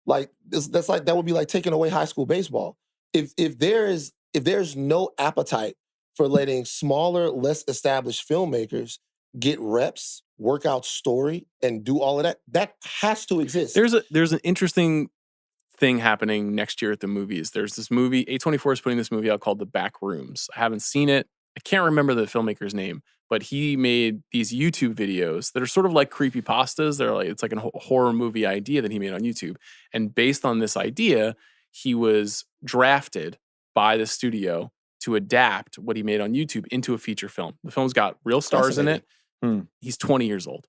that would be like taking away high school baseball. If there's no appetite for letting smaller, less established filmmakers get reps, work out story, and do all of that, that has to exist. There's an interesting thing happening next year at the movies. There's this movie, A24 is putting this movie out called The Back Rooms. I haven't seen it. I can't remember the filmmaker's name, but he made these YouTube videos that are sort of like creepypastas. It's like a horror movie idea that he made on YouTube. And based on this idea, he was drafted by the studio to adapt what he made on YouTube into a feature film. The film's got real stars in it. He's 20 years old.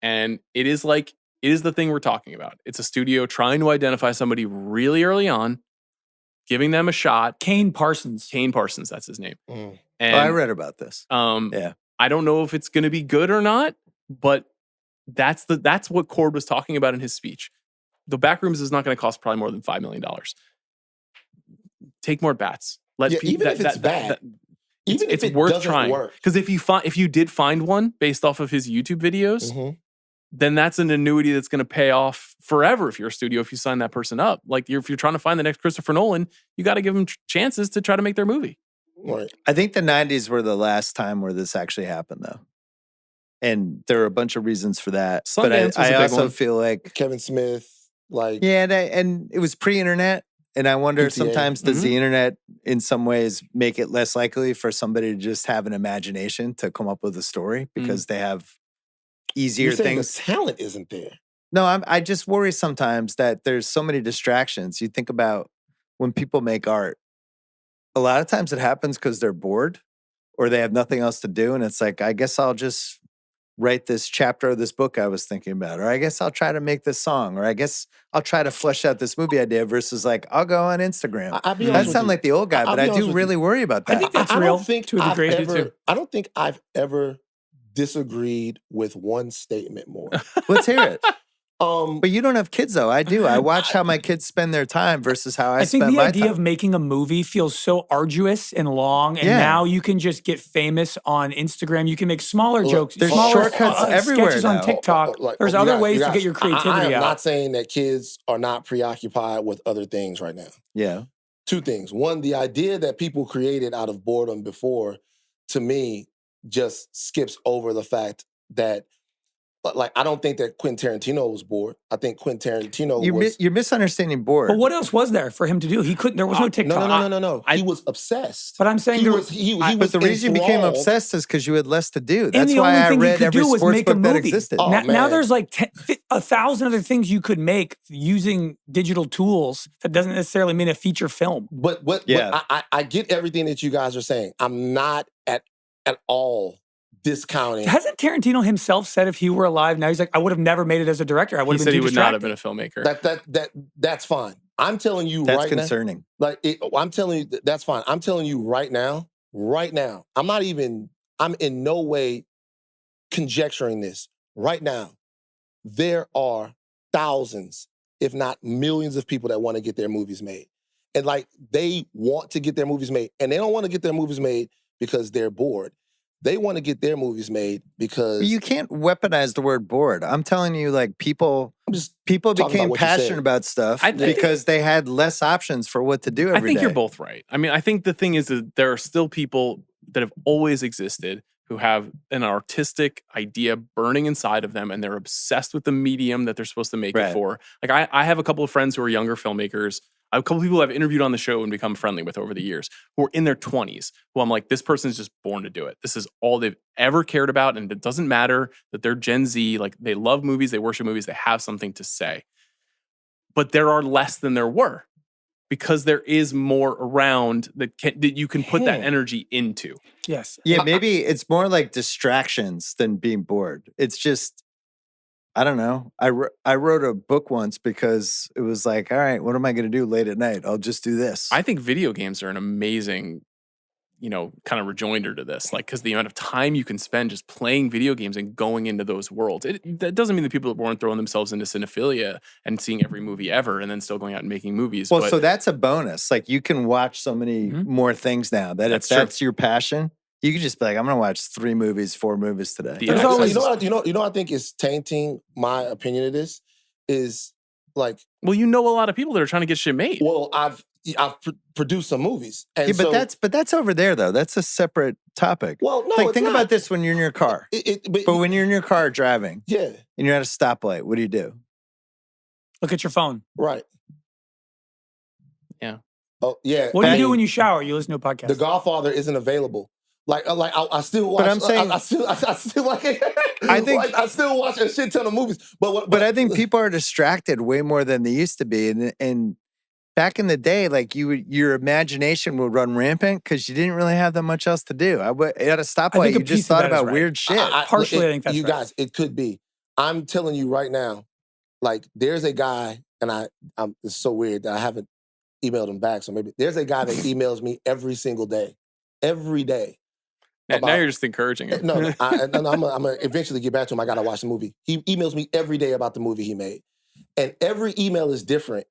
And it is the thing we're talking about. It's a studio trying to identify somebody really early on, giving them a shot. Kane Parsons, that's his name. And I read about this. I don't know if it's going to be good or not, but that's what Cord was talking about in his speech. The Backrooms is not going to cost probably more than $5 million. Take more bats. Even if it's bad, even if it's it worth doesn't trying. work. Because if you did find one based off of his YouTube videos, then that's an annuity that's going to pay off forever if you're a studio, if you sign that person up. Like if you're trying to find the next Christopher Nolan, you got to give them chances to try to make their movie. Right. I think the 90s were the last time where this actually happened, though. And there are a bunch of reasons for that. Sundance But I was a big also one. feel like... Kevin Smith, and it was pre-internet. And I wonder, PTA. sometimes does the internet in some ways make it less likely for somebody to just have an imagination to come up with a story because they have easier you're saying things? the talent isn't there. No, I just worry sometimes that there's so many distractions. You think about when people make art, a lot of times it happens because they're bored or they have nothing else to do. And it's like, I guess I'll just write this chapter of this book I was thinking about, or I guess I'll try to make this song, or I guess I'll try to flesh out this movie idea versus like, I'll go on Instagram. That sounds like the old guy, but I do really worry about that. I think that's real to a degree. I don't think I've ever disagreed with one statement more. Let's hear it. But you don't have kids, though. I do. I watch how my kids spend their time versus how I spend my time. I think the idea of making a movie feels so arduous and long, and now you can just get famous on Instagram. You can make smaller jokes. There's smaller shortcuts everywhere sketches now. on TikTok. There's other ways to get your creativity out. I am not saying that kids are not preoccupied with other things right now. Yeah. Two things. One, the idea that people created out of boredom before, to me, just skips over the fact that I don't think that Quentin Tarantino was bored. I think Quentin Tarantino You're misunderstanding bored. But what else was there for him to do? He couldn't. There was no TikTok. No. He was obsessed. But I'm saying but the reason you became obsessed is because you had less to do. That's the why only I thing read you could every do was sports make a book that movie. existed. Now there's like 1,000 other things you could make using digital tools. That doesn't necessarily mean a feature film. But I get everything that you guys are saying. I'm not at all discounting. Hasn't Tarantino himself said if he were alive now, he's like, I would have never made it as a director. I would have been too distracted. Not have been a filmmaker. That's fine. I'm telling you that's right now. That's concerning. I'm telling you, that's fine. I'm telling you right now, I'm in no way conjecturing this. Right now, there are thousands, if not millions of people that want to get their movies made. And they want to get their movies made. And they don't want to get their movies made because they're bored. They want to get their movies made because... You can't weaponize the word bored. I'm telling you, people became passionate about stuff because they had less options for what to do every day. I think you're both right. I mean, I think the thing is that there are still people that have always existed who have an artistic idea burning inside of them, and they're obsessed with the medium that they're supposed to make it for. I have a couple of friends who are younger filmmakers. I have a couple of people I've interviewed on the show and become friendly with over the years who are in their 20s, who I'm like, this person's just born to do it. This is all they've ever cared about, and it doesn't matter that they're Gen Z. They love movies, they worship movies, they have something to say. But there are less than there were because there is more around that you can put that energy into. Yes. Yeah, maybe it's more like distractions than being bored. It's just, I don't know. I wrote a book once because it was like, all right, what am I going to do late at night? I'll just do this. I think video games are an amazing, kind of rejoinder to this. Because the amount of time you can spend just playing video games and going into those worlds. That doesn't mean that people weren't throwing themselves into cinephilia and seeing every movie ever and then still going out and making movies. Well, so that's a bonus. You can watch so many more things now that if that's your passion, you could just be like, I'm going to watch 3 movies, 4 movies today. You know, I think is tainting my opinion of this is well, a lot of people that are trying to get shit made. Well, I've produced some movies, and but that's over there though. That's a separate topic. Well, no, think about this when you're in your car. But when you're in your car driving, and you're at a stoplight, what do? Look at your phone. Right. Yeah. Oh, yeah. What do you do when you shower? You listen to a podcast. The Godfather isn't available. I still watch. But I'm saying, I still I still watch a shit ton of movies. But I think people are distracted way more than they used to be, and back in the day, like your imagination would run rampant because you didn't really have that much else to do. At a stoplight, you just thought about weird shit. Partially, I think that's you right. guys, it could be. I'm telling you right now, like there's a guy, and it's so weird that I haven't emailed him back. So maybe there's a guy that emails me every single day, every day. Now you're just encouraging him. No, I'm gonna eventually get back to him. I gotta watch the movie. He emails me every day about the movie he made, and every email is different.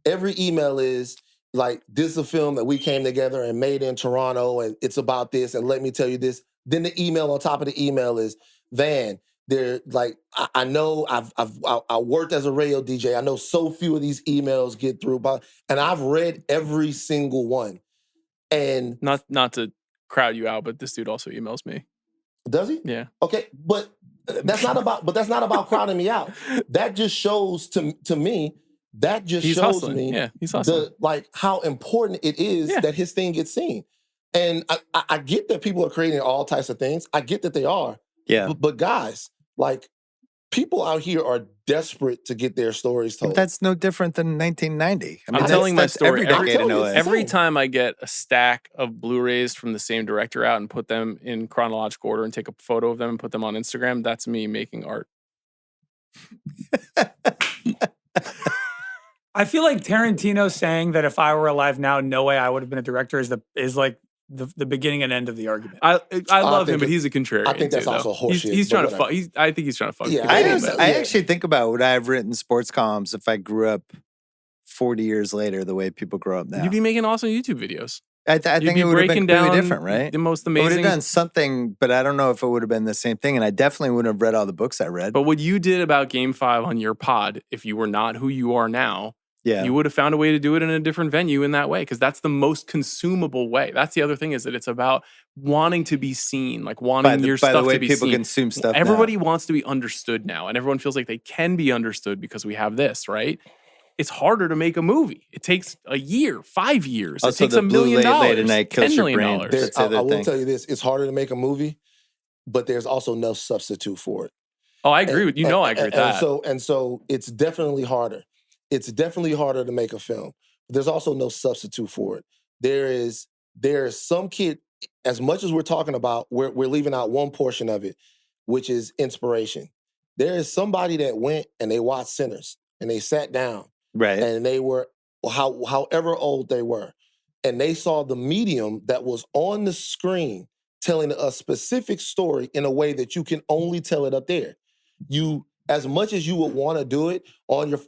Every email is like, this is a film that we came together and made in Toronto, and it's about this, and let me tell you this. Then the email on top of the email is, Van, they're like, I know I worked as a radio DJ. I know so few of these emails get through, and I've read every single one. And not to crowd you out, but this dude also emails me. Does he? Yeah. Okay, but that's not about crowding me out. That just shows to me. That just he's shows hustling. me Yeah, he's hustling. How important it is that his thing gets seen. And I get that people are creating all types of things. I get that they are. Yeah. But guys, like, people out here are desperate to get their stories told. But that's no different than 1990. I mean, I'm telling my story every time I get a stack of Blu-rays from the same director out and put them in chronological order and take a photo of them and put them on Instagram. That's me making art. I feel like Tarantino saying that if I were alive now, no way I would have been a director is like the beginning and end of the argument. I love him, but he's a contrarian. I think that's also horseshit. He's trying to fuck. I think he's trying to fuck. Yeah, I actually think about what I've written sports columns if I grew up 40 years later the way people grow up now. You'd be making awesome YouTube videos. I think it would have been completely different, right? The most amazing. I would have done something, but I don't know if it would have been the same thing. And I definitely wouldn't have read all the books I read. But what you did about Game 5 on your pod, if you were not who you are now, you would have found a way to do it in a different venue in that way, because that's the most consumable way. That's the other thing, is that it's about wanting to be seen, like wanting your stuff to be seen. By the way people consume stuff Everybody wants to be understood now, and everyone feels like they can be understood because we have this, right? It's harder to make a movie. It takes a year, 5 years. It takes $1 million, $10 million. I will tell you this: it's harder to make a movie, but there's also no substitute for it. Oh, I agree with you. I agree with that. And so it's definitely harder. It's definitely harder to make a film. But there's also no substitute for it. There is some kid. As much as we're talking about, we're leaving out one portion of it, which is inspiration. There is somebody that went and they watched Sinners and they sat down. Right. And they were, however old they were, and they saw the medium that was on the screen telling a specific story in a way that you can only tell it up there. You, as much as you would want to do it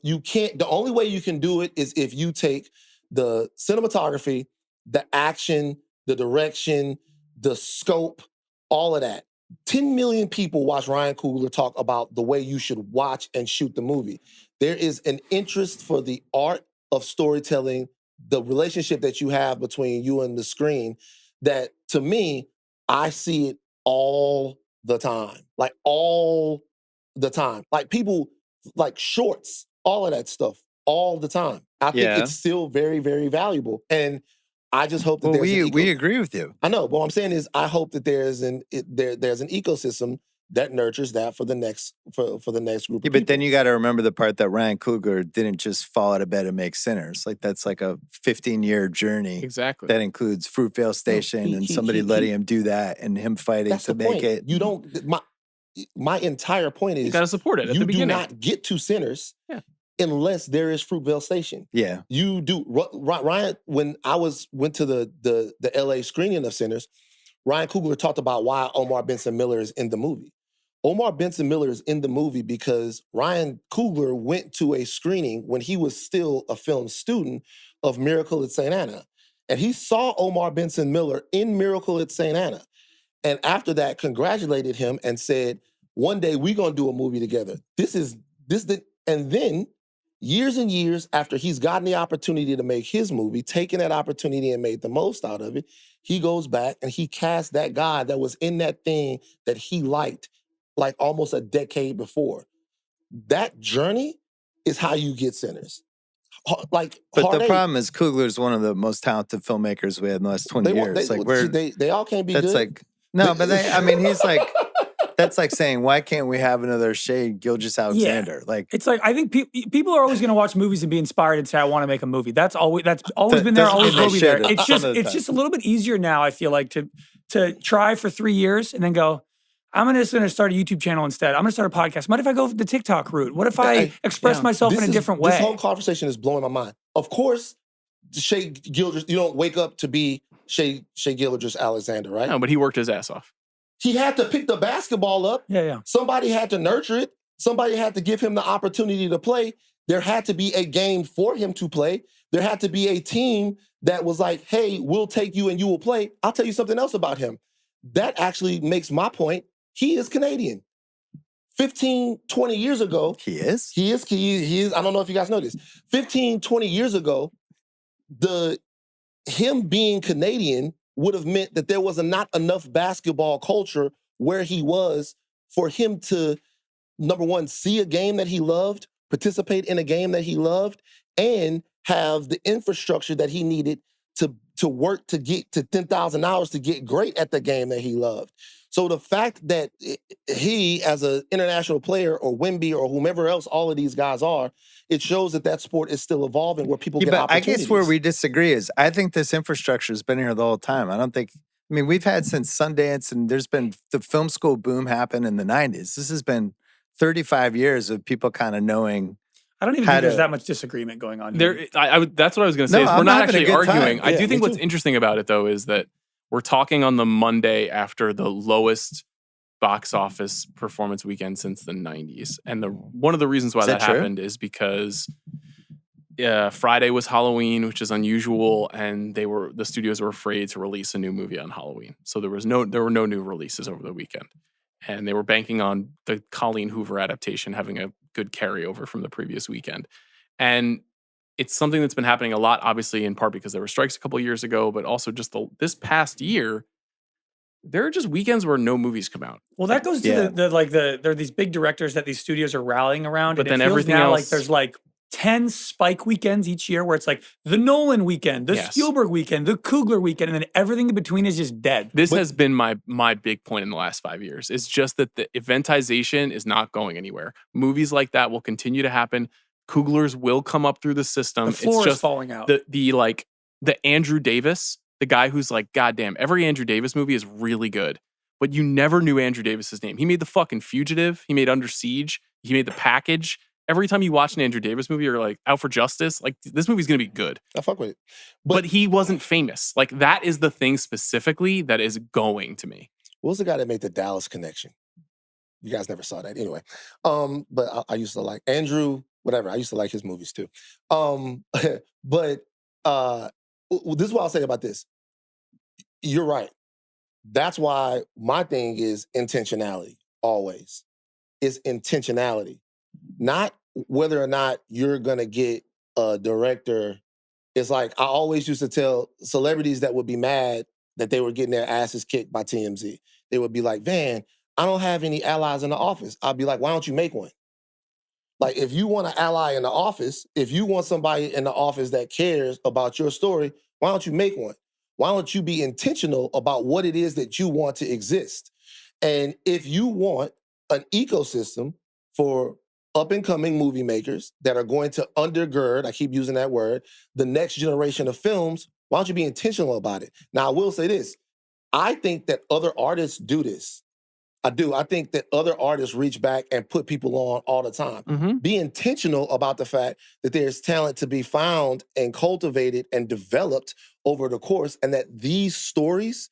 you can't, the only way you can do it is if you take the cinematography, the action, the direction, the scope, all of that. 10 million people watch Ryan Coogler talk about the way you should watch and shoot the movie. There is an interest for the art of storytelling, the relationship that you have between you and the screen, that to me, I see it all the time. Like all the time. Like people, like shorts, all of that stuff, all the time. I think it's still very, very valuable. And I just hope that we agree with you. I know, but what I'm saying is I hope that there's an ecosystem that nurtures that for the next group of people. But then you got to remember the part that Ryan Coogler didn't just fall out of bed and make Sinners. Like that's like a 15-year journey. Exactly. That includes Fruitvale Station and somebody letting him do that and him fighting to make it. You don't. My entire point is you got to support it at the beginning. You do not get to Sinners unless there is Fruitvale Station. Yeah. You do. Ryan, when I went to the LA screening of Sinners, Ryan Coogler talked about why Omar Benson Miller is in the movie. Omar Benson Miller is in the movie because Ryan Coogler went to a screening when he was still a film student of Miracle at St. Anna. And he saw Omar Benson Miller in Miracle at St. Anna. And after that, congratulated him and said, one day we're going to do a movie together. And then years and years after he's gotten the opportunity to make his movie, taken that opportunity and made the most out of it, he goes back and he casts that guy that was in that thing that he liked like almost a decade before. That journey is how you get Sinners. But the problem is Coogler's one of the most talented filmmakers we had in the last 20 years. They all can't be good. That's like, no, but he's like, That's like saying, why can't we have another Shea Gilgeous-Alexander? Like, it's like I think people are always going to watch movies and be inspired and say, I want to make a movie. That's always been there, always will be there. It's just a little bit easier now, I feel like, to try for 3 years and then go, I'm just going to start a YouTube channel instead. I'm going to start a podcast. What if I go the TikTok route? What if I express myself in a different way? This whole conversation is blowing my mind. Of course, Shea Gilgeous, you don't wake up to be Shea Gilgeous-Alexander, right? No, but he worked his ass off. He had to pick the basketball up. Yeah. Somebody had to nurture it. Somebody had to give him the opportunity to play. There had to be a game for him to play. There had to be a team that was like, hey, we'll take you and you will play. I'll tell you something else about him. That actually makes my point. He is Canadian. 15, 20 years ago. He is? He is. I don't know if you guys know this. 15, 20 years ago, him being Canadian would have meant that there was not enough basketball culture where he was for him to, number one, see a game that he loved, participate in a game that he loved, and have the infrastructure that he needed to work to get to 10,000 hours to get great at the game that he loved. So the fact that he, as an international player, or Wemby, or whomever else all of these guys are, it shows that sport is still evolving, where people get opportunities. I guess where we disagree is, I think this infrastructure has been here the whole time. We've had since Sundance, and there's been the film school boom happen in the 90s. This has been 35 years of people kind of knowing. I don't even think there's that much disagreement going on here. That's what I was going to say. We're not actually arguing. I do think what's too. interesting about it, though, is that we're talking on the Monday after the lowest box office performance weekend since the 90s. And one of the reasons why that happened is because Friday was Halloween, which is unusual, and the studios were afraid to release a new movie on Halloween. So there were no new releases over the weekend. And they were banking on the Colleen Hoover adaptation having a good carryover from the previous weekend. And it's something that's been happening a lot, obviously, in part because there were strikes a couple of years ago, but also just this past year, there are just weekends where no movies come out. Well, that goes to there are these big directors that these studios are rallying around. But and then it feels everything now else, like there's like 10 Spike weekends each year where it's like the Nolan weekend, the Spielberg weekend, the Coogler weekend, and then everything in between is just dead. This has been my big point in the last 5 years. It's just that the eventization is not going anywhere. Movies like that will continue to happen. Cooglers will come up through the system. The floor is falling out. The Andrew Davis, the guy who's like, goddamn, every Andrew Davis movie is really good, but you never knew Andrew Davis's name. He made the fucking Fugitive. He made Under Siege. He made The Package. Every time you watch an Andrew Davis movie, you're like, Out for Justice, like, this movie's going to be good. I fuck with it. But he wasn't famous. Like, that is the thing specifically that is going to me. What was the guy that made the Dallas Connection? You guys never saw that. Anyway. But I used to like Andrew, whatever. I used to like his movies too. But this is what I'll say about this. You're right. That's why my thing is intentionality, always. It's intentionality. Not whether or not you're going to get a director. It's like I always used to tell celebrities that would be mad that they were getting their asses kicked by TMZ. They would be like, Van, I don't have any allies in the office. I'd be like, why don't you make one? Like, if you want an ally in the office, if you want somebody in the office that cares about your story, why don't you make one? Why don't you be intentional about what it is that you want to exist? And if you want an ecosystem for up-and-coming movie makers that are going to undergird, I keep using that word, the next generation of films, why don't you be intentional about it? Now, I will say this. I think that other artists do this. I do. I think that other artists reach back and put people on all the time. Mm-hmm. Be intentional about the fact that there's talent to be found and cultivated and developed over the course, and that these stories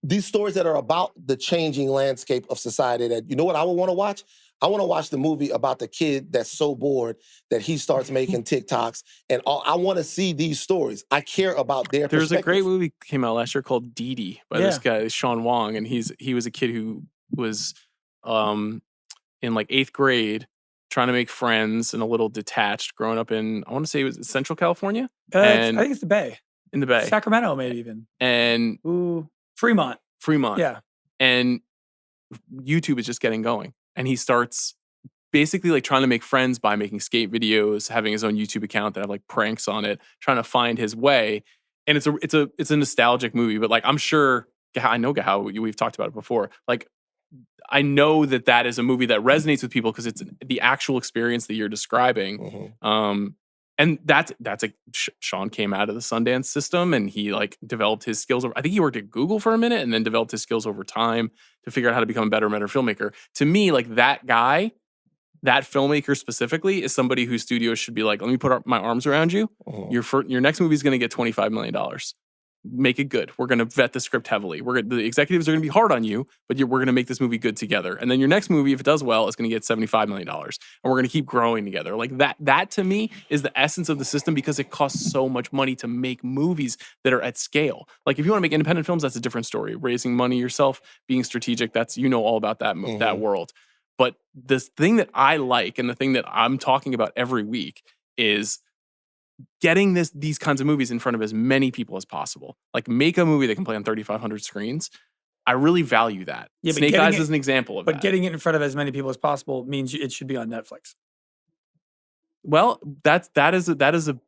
that are about the changing landscape of society, that, you know what I would want to watch? I want to watch the movie about the kid that's so bored that he starts making TikToks, and I want to see these stories. I care about their perspective. There's a great movie came out last year called Dee Dee by this guy, Sean Wong, and he was a kid who was in like 8th grade trying to make friends and a little detached, growing up in, I want to say it was Central California. I think it's the Bay. In the Bay. Sacramento, maybe even. And Fremont. Yeah. And YouTube is just getting going. And he starts basically like trying to make friends by making skate videos, having his own YouTube account that have like pranks on it, trying to find his way. And it's a nostalgic movie, but like, I'm sure, I know how we've talked about it before. Like, I know that is a movie that resonates with people because it's the actual experience that you're describing. And that's like Sean came out of the Sundance system and he like developed his skills. I think he worked at Google for a minute and then developed his skills over time to figure out how to become a better and better filmmaker. To me, like that guy, that filmmaker specifically, is somebody whose studios should be like, let me put my arms around you. Your next movie is going to get $25 million. Make it good. We're going to vet the script heavily. The executives are going to be hard on you, but we're going to make this movie good together. And then your next movie, if it does well, is going to get $75 million. And we're going to keep growing together. Like that to me is the essence of the system because it costs so much money to make movies that are at scale. Like if you want to make independent films, that's a different story. Raising money yourself, being strategic, that's, all about that world. But the thing that I like and the thing that I'm talking about every week is getting these kinds of movies in front of as many people as possible. Like make a movie that can play on 3,500 screens. I really value that. Yeah, Snake Eyes is an example of that. But getting it in front of as many people as possible means it should be on Netflix. Well, that is a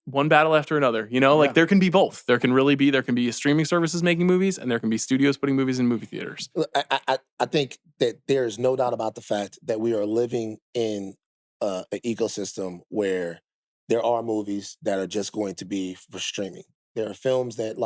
one battle after another. Like there can be both. There can be streaming services making movies and there can be studios putting movies in movie theaters. I think that there is no doubt about the fact that we are living in an ecosystem where there are movies that are just going to be for streaming. There are films that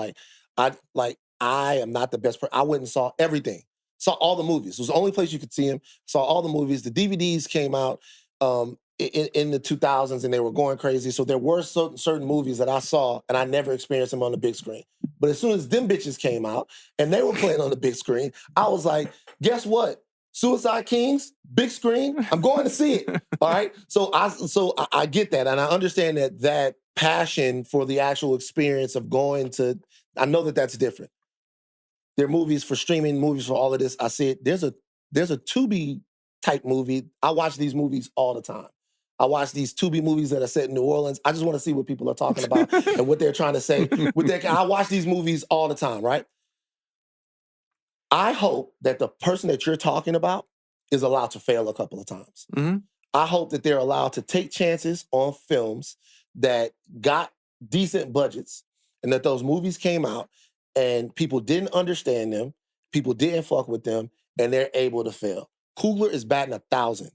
I am not the best person. I went and saw everything. Saw all the movies. It was the only place you could see them. Saw all the movies. The DVDs came out in the 2000s and they were going crazy. So there were certain movies that I saw and I never experienced them on the big screen. But as soon as them bitches came out and they were playing on the big screen, I was like, guess what? Suicide Kings, big screen, I'm going to see it. All right. So I get that. And I understand that passion for the actual experience of going to, I know that that's different. There are movies for streaming, movies for all of this. I see it. There's a Tubi type movie. I watch these movies all the time. I watch these Tubi movies that are set in New Orleans. I just want to see what people are talking about and what they're trying to say. I watch these movies all the time, right? I hope that the person that you're talking about is allowed to fail a couple of times. I hope that they're allowed to take chances on films that got decent budgets and that those movies came out and people didn't understand them, people didn't fuck with them, and they're able to fail. Coogler is batting 1,000.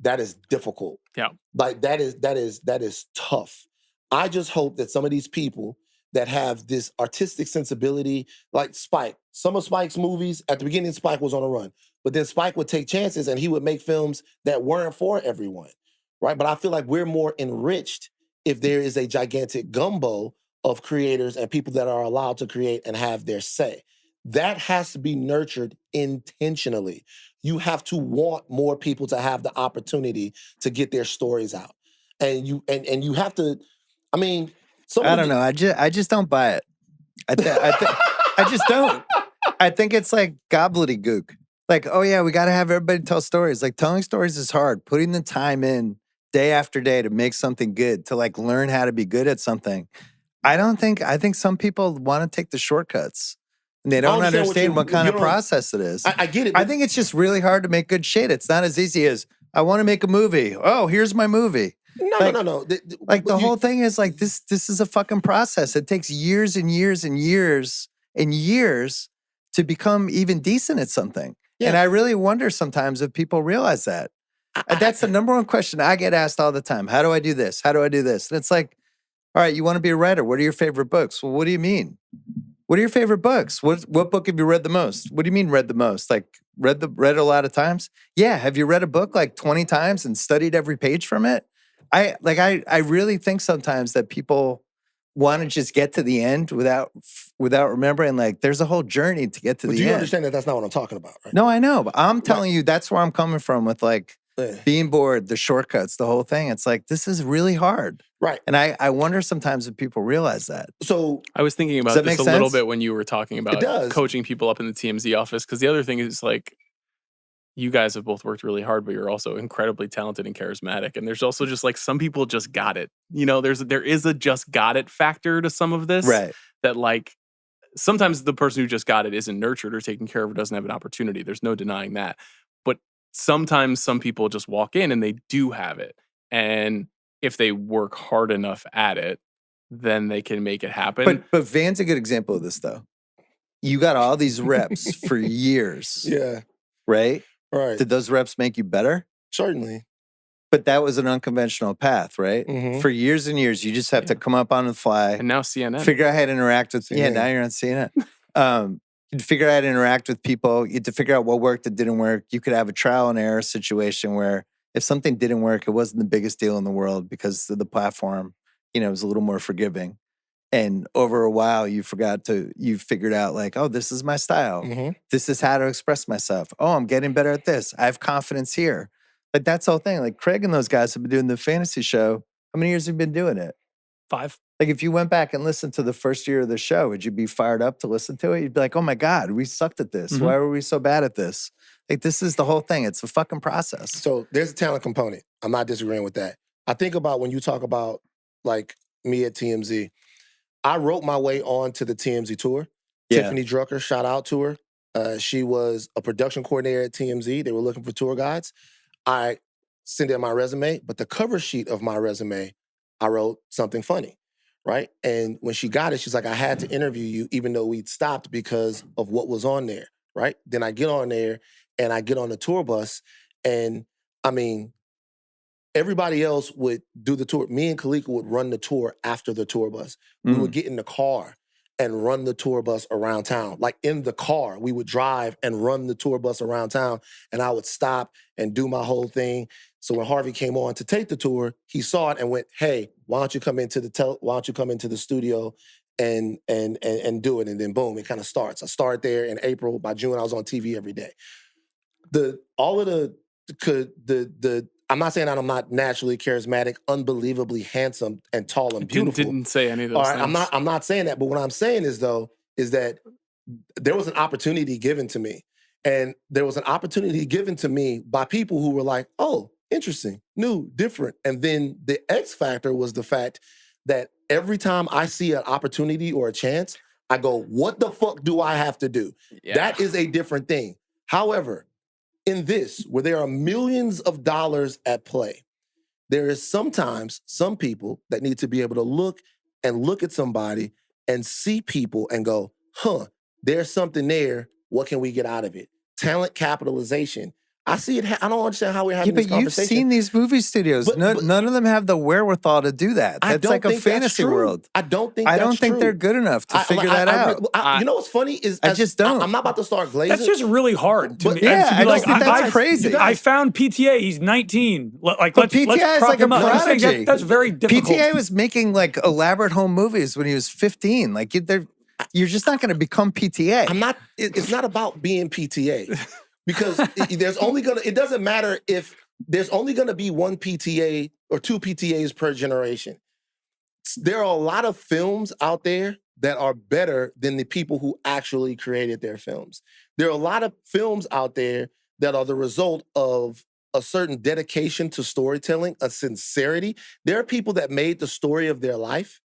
That is difficult. Yeah. Like that is tough. I just hope that some of these people that have this artistic sensibility, like Spike. Some of Spike's movies, at the beginning, Spike was on a run. But then Spike would take chances and he would make films that weren't for everyone, right? But I feel like we're more enriched if there is a gigantic gumbo of creators and people that are allowed to create and have their say. That has to be nurtured intentionally. You have to want more people to have the opportunity to get their stories out. And you have to, I mean, I don't know. I just don't buy it. I just don't. I think it's like gobbledygook. Like, oh yeah, we got to have everybody tell stories. Like telling stories is hard. Putting the time in day after day to make something good, to like learn how to be good at something. I think some people want to take the shortcuts. And they don't understand what kind of process it is. I get it. I think it's just really hard to make good shit. It's not as easy as, I want to make a movie. Oh, here's my movie. No. The whole thing is like, this is a fucking process. It takes years and years and years and years to become even decent at something. Yeah. And I really wonder sometimes if people realize that. That's the number one question I get asked all the time. How do I do this? How do I do this? And it's like, all right, you want to be a writer. What are your favorite books? Well, what do you mean? What are your favorite books? What book have you read the most? What do you mean read the most? Like read a lot of times? Yeah. Have you read a book like 20 times and studied every page from it? I really think sometimes that people want to just get to the end without remembering, like, there's a whole journey to get to the end. Do you understand that that's not what I'm talking about, right? No, I know, but I'm telling you, that's where I'm coming from with like being bored, the shortcuts, the whole thing. It's like, this is really hard. Right. And I wonder sometimes if people realize that. So I was thinking about this a little bit when you were talking about coaching people up in the TMZ office. Because the other thing is like, you guys have both worked really hard, but you're also incredibly talented and charismatic. And there's also just like some people just got it. You know, there is a just got it factor to some of this. Right. That like sometimes the person who just got it isn't nurtured or taken care of or doesn't have an opportunity. There's no denying that. But sometimes some people just walk in and they do have it. And if they work hard enough at it, then they can make it happen. But Van's a good example of this though. You got all these reps for years. Yeah. right? Right. Did those reps make you better? Certainly. But that was an unconventional path, right? Mhm. For years and years, you just have to come up on the fly. And now CNN. Figure out how to interact with. Yeah, CNN. now you're on CNN. You'd figure out how to interact with people. You had to figure out what worked, that didn't work. You could have a trial and error situation where if something didn't work, it wasn't the biggest deal in the world because the platform, was a little more forgiving. And over a while, you figured out like, oh, this is my style. Mhm. This is how to express myself. Oh, I'm getting better at this. I have confidence here. Like that's the whole thing. Like Craig and those guys have been doing the fantasy show. How many years have you been doing it? 5. Like if you went back and listened to the first year of the show, would you be fired up to listen to it? You'd be like, oh my God, we sucked at this. Why were we so bad at this? Like this is the whole thing. It's a fucking process. So there's a talent component. I'm not disagreeing with that. I think about when you talk about like me at TMZ, I wrote my way on to the TMZ tour. Yeah. Tiffany Drucker, shout out to her. She was a production coordinator at TMZ. They were looking for tour guides. I sent in my resume, but the cover sheet of my resume, I wrote something funny, right? And when she got it, she's like, I had to interview you even though we'd stopped because of what was on there, right? Then I get on there and I get on the tour bus and I mean, everybody else would do the tour. Me and Kalika would run the tour after the tour bus. We would get in the car and run the tour bus around town. Like in the car, we would drive and run the tour bus around town and I would stop and do my whole thing. So when Harvey came on to take the tour, he saw it and went, "Hey, why don't you come into the studio and do it?" And then boom, it kind of starts. I started there in April. By June, I was on TV every day. I'm not saying that I'm not naturally charismatic, unbelievably handsome and tall and beautiful. Didn't say any of those things. I'm not saying that, but what I'm saying is that there was an opportunity given to me. And there was an opportunity given to me by people who were like, oh, interesting, new, different. And then the X factor was the fact that every time I see an opportunity or a chance, I go, what the fuck do I have to do? Yeah. That is a different thing. However, in this, where there are millions of dollars at play, there is sometimes some people that need to be able to look at somebody and see people and go, there's something there. What can we get out of it? Talent capitalization. I see it. I don't understand how we're having this conversation. You've seen these movie studios. None of them have the wherewithal to do that. That's like a fantasy world. I don't think they're good enough to figure that out. You know what's funny is I just don't. I'm not about to start glazing. That's just really hard to me. Yeah, to be I think that's crazy. I found PTA. He's 19. Like let's PTA is prop like him a up. prodigy. That's very difficult. PTA was making like elaborate home movies when he was 15. Like you're just not going to become PTA. I'm not. It's not about being PTA. Because it doesn't matter if there's only going to be one PTA or two PTAs per generation. There are a lot of films out there that are better than the people who actually created their films. There are a lot of films out there that are the result of a certain dedication to storytelling, a sincerity. There are people that made the story of their life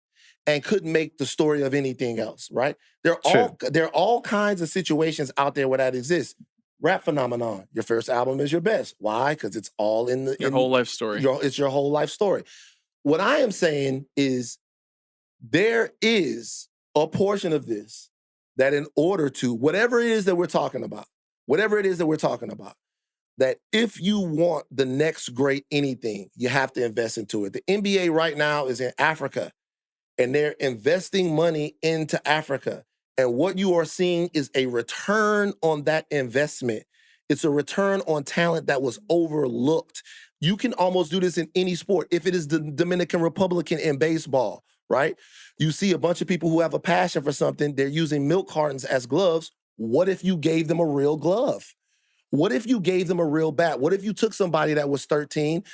and couldn't make the story of anything else, right? There are all kinds of situations out there where that exists. Rap phenomenon. Your first album is your best. Why? Because it's all in your whole life story. It's your whole life story. What I am saying is there is a portion of this that in order to, whatever it is that we're talking about, that if you want the next great anything, you have to invest into it. The NBA right now is in Africa, and they're investing money into Africa. And what you are seeing is a return on that investment. It's a return on talent that was overlooked. You can almost do this in any sport. If it is the Dominican Republic in baseball, right? You see a bunch of people who have a passion for something. They're using milk cartons as gloves. What if you gave them a real glove? What if you gave them a real bat? What if you took somebody that was 13,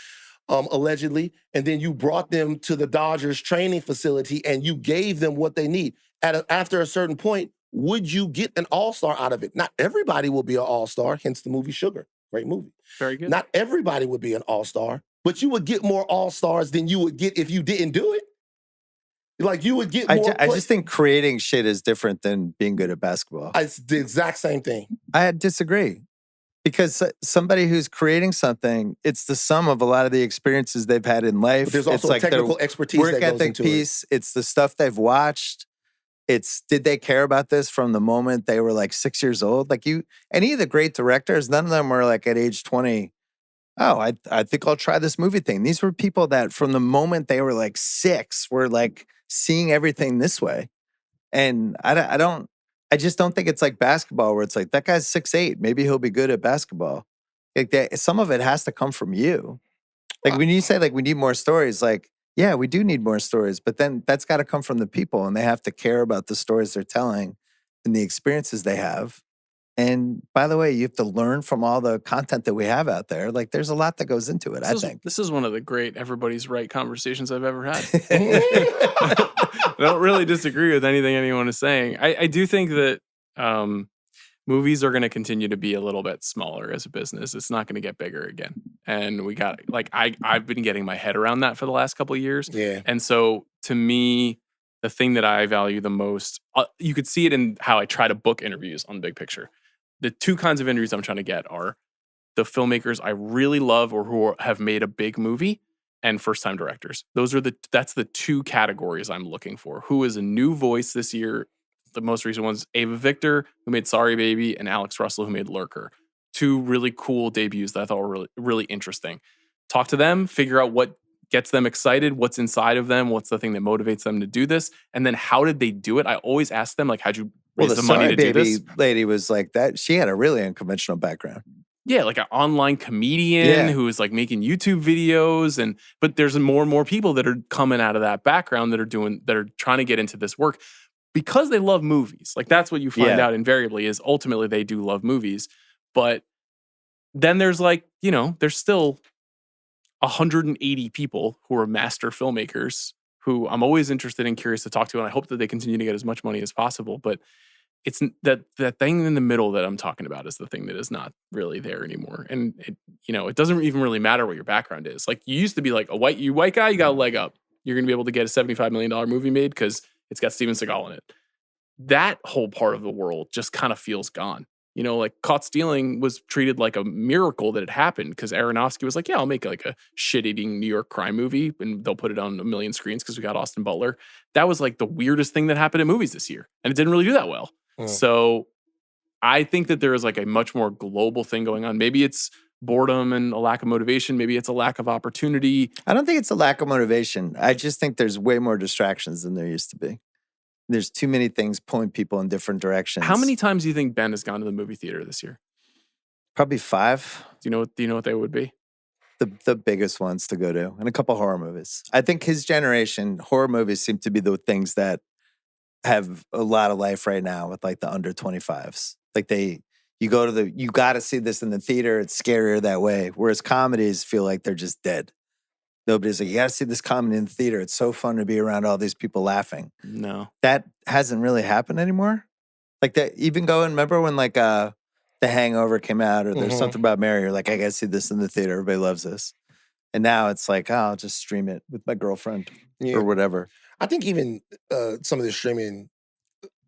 allegedly, and then you brought them to the Dodgers training facility and you gave them what they need? After a certain point, would you get an all-star out of it? Not everybody will be an all-star, hence the movie Sugar. Great movie. Very good. Not everybody would be an all-star, but you would get more all-stars than you would get if you didn't do it. Like you would get more. I just think creating shit is different than being good at basketball. It's the exact same thing. I disagree. Because somebody who's creating something, it's the sum of a lot of the experiences they've had in life. But there's also it's like technical expertise work that goes ethic into piece. It's the stuff they've watched. It's did they care about this from the moment they were like 6 years old? Like any of the great directors, none of them were like at age 20. Oh, I think I'll try this movie thing. These were people that from the moment they were like 6 were like seeing everything this way. And I just don't think it's like basketball where it's like that guy's 6'8". Maybe he'll be good at basketball. Like that, some of it has to come from you. Like when you say like we need more stories, like, yeah, we do need more stories, but then that's got to come from the people and they have to care about the stories they're telling and the experiences they have. And by the way, you have to learn from all the content that we have out there. Like there's a lot that goes into it, I think. This is one of the great everybody's right conversations I've ever had. I don't really disagree with anything anyone is saying. I do think that movies are going to continue to be a little bit smaller as a business. It's not going to get bigger again. And we got like I've been getting my head around that for the last couple of years. Yeah. And so to me, the thing that I value the most, you could see it in how I try to book interviews on the big picture. The two kinds of interviews I'm trying to get are the filmmakers I really love or who have made a big movie and first-time directors. That's the two categories I'm looking for. Who is a new voice this year? The most recent ones, Ava Victor, who made Sorry Baby, and Alex Russell, who made Lurker. Two really cool debuts that I thought were really, really interesting. Talk to them, figure out what gets them excited, what's inside of them, what's the thing that motivates them to do this, and then how did they do it? I always ask them, like, how'd you raise the money to do this? Lady was like that. She had a really unconventional background. Yeah, like an online comedian who is like making YouTube videos, but there's more and more people that are coming out of that background that are trying to get into this work because they love movies. Like that's what you find out invariably is ultimately they do love movies. But then there's like, there's still 180 people who are master filmmakers who I'm always interested and curious to talk to, and I hope that they continue to get as much money as possible. But it's that thing in the middle that I'm talking about is the thing that is not really there anymore. And it doesn't even really matter what your background is. Like you used to be like you white guy, you got a leg up. You're going to be able to get a $75 million movie made because it's got Steven Seagal in it. That whole part of the world just kind of feels gone. Like Caught Stealing was treated like a miracle that it happened because Aronofsky was like, yeah, I'll make like a shit-eating New York crime movie and they'll put it on 1 million screens because we got Austin Butler. That was like the weirdest thing that happened in movies this year. And it didn't really do that well. So I think that there is like a much more global thing going on. Maybe it's boredom and a lack of motivation. Maybe it's a lack of opportunity. I don't think it's a lack of motivation. I just think there's way more distractions than there used to be. There's too many things pulling people in different directions. How many times do you think Ben has gone to the movie theater this year? Probably 5. Do you know what they would be? The biggest ones to go to, and a couple horror movies. I think his generation, horror movies seem to be the things that have a lot of life right now with like the under 25s. Like you got to see this in the theater. It's scarier that way. Whereas comedies feel like they're just dead. Nobody's like, you got to see this comedy in the theater. It's so fun to be around all these people laughing. No. That hasn't really happened anymore. Like that, even remember when like The Hangover came out or there's something about Mary, you're like, I got to see this in the theater. Everybody loves this. And now it's like, oh, I'll just stream it with my girlfriend or whatever. I think even some of the streaming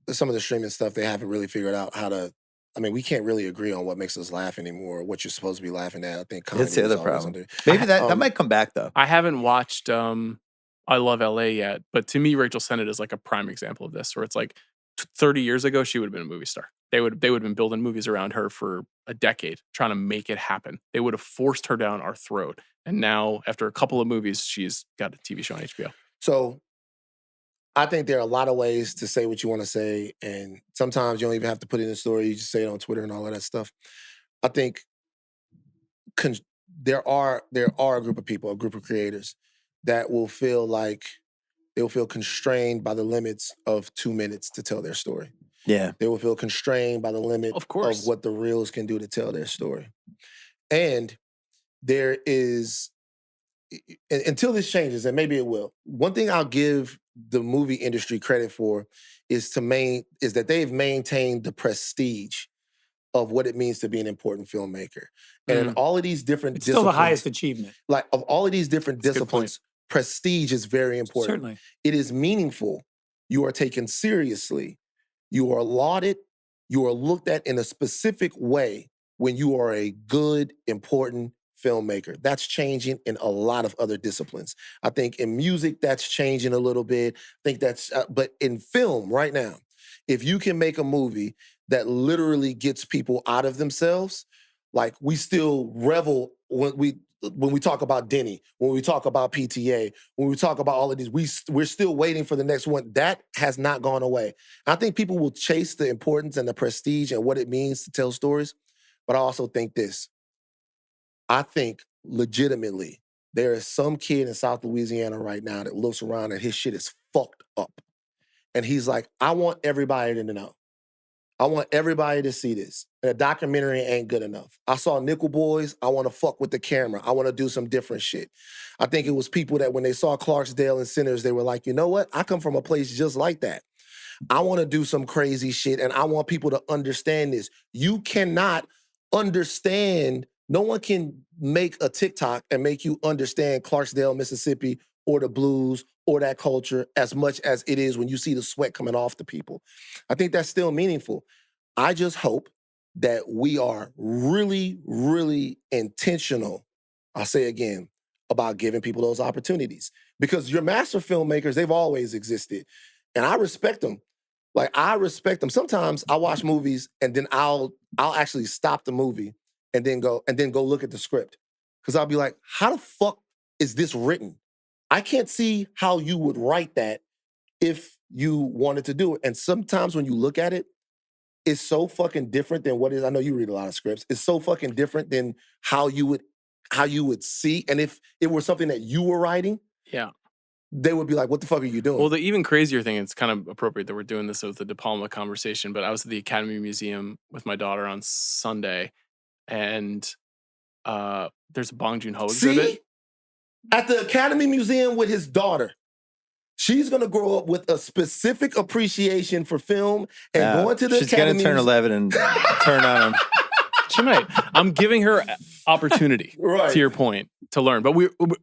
stuff, they haven't really figured out how to. I mean, we can't really agree on what makes us laugh anymore, what you're supposed to be laughing at. I think that's the other problem. Maybe that might come back though. I haven't watched I Love LA yet, but to me, Rachel Sennett is like a prime example of this, where it's like 30 years ago, she would have been a movie star. They would have been building movies around her for a decade, trying to make it happen. They would have forced her down our throat. And now, after a couple of movies, she's got a TV show on HBO. So I think there are a lot of ways to say what you want to say, and sometimes you don't even have to put it in a story. You just say it on Twitter and all of that stuff. I think there are a group of people, a group of creators that will feel like they'll feel constrained by the limits of 2 minutes to tell their story. Yeah. They will feel constrained by the limit of what the reels can do to tell their story. And there is, until this changes, and maybe it will, one thing I'll give the movie industry credit for is that they've maintained the prestige of what it means to be an important filmmaker. And in all of these different disciplines. Still the highest achievement. Like, of all of these different disciplines, prestige is very important. Certainly. It is meaningful. You are taken seriously. You are lauded. You are looked at in a specific way when you are a good, important filmmaker. That's changing in a lot of other disciplines. I think in music, that's changing a little bit. I think that's, but in film right now, if you can make a movie that literally gets people out of themselves, like we still revel when we talk about Denny, when we talk about PTA, when we talk about all of these, we're still waiting for the next one. That has not gone away. I think people will chase the importance and the prestige and what it means to tell stories. But I also think this. I think legitimately there is some kid in South Louisiana right now that looks around and his shit is fucked up. And he's like, I want everybody to know. I want everybody to see this. And a documentary ain't good enough. I saw Nickel Boys. I want to fuck with the camera. I want to do some different shit. I think it was people that when they saw Clarksdale and Sinners, they were like, you know what? I come from a place just like that. I want to do some crazy shit, and I want people to understand this. You cannot understand, no one can make a TikTok and make you understand Clarksdale, Mississippi, or the blues, or that culture as much as it is when you see the sweat coming off the people. I think that's still meaningful. I just hope that we are really, really intentional, I'll say again, about giving people those opportunities. Because your master filmmakers, they've always existed. And I respect them. Like, I respect them. Sometimes I watch movies and then I'll actually stop the movie and then go look at the script. Because I'll be like, how the fuck is this written? I can't see how you would write that if you wanted to do it. And sometimes when you look at it, it's so fucking different than what is. I know you read a lot of scripts. It's so fucking different than how you would see. And if it were something that you were writing, yeah, they would be like, what the fuck are you doing? Well, the even crazier thing, it's kind of appropriate that we're doing this with the De Palma conversation, but I was at the Academy Museum with my daughter on Sunday, and there's a Bong Joon-ho exhibit. See? At the Academy Museum with his daughter. She's going to grow up with a specific appreciation for film and going to the she's Academy. She's going to turn 11 and turn on him. She might. I'm giving her opportunity, right, to your point, to learn. But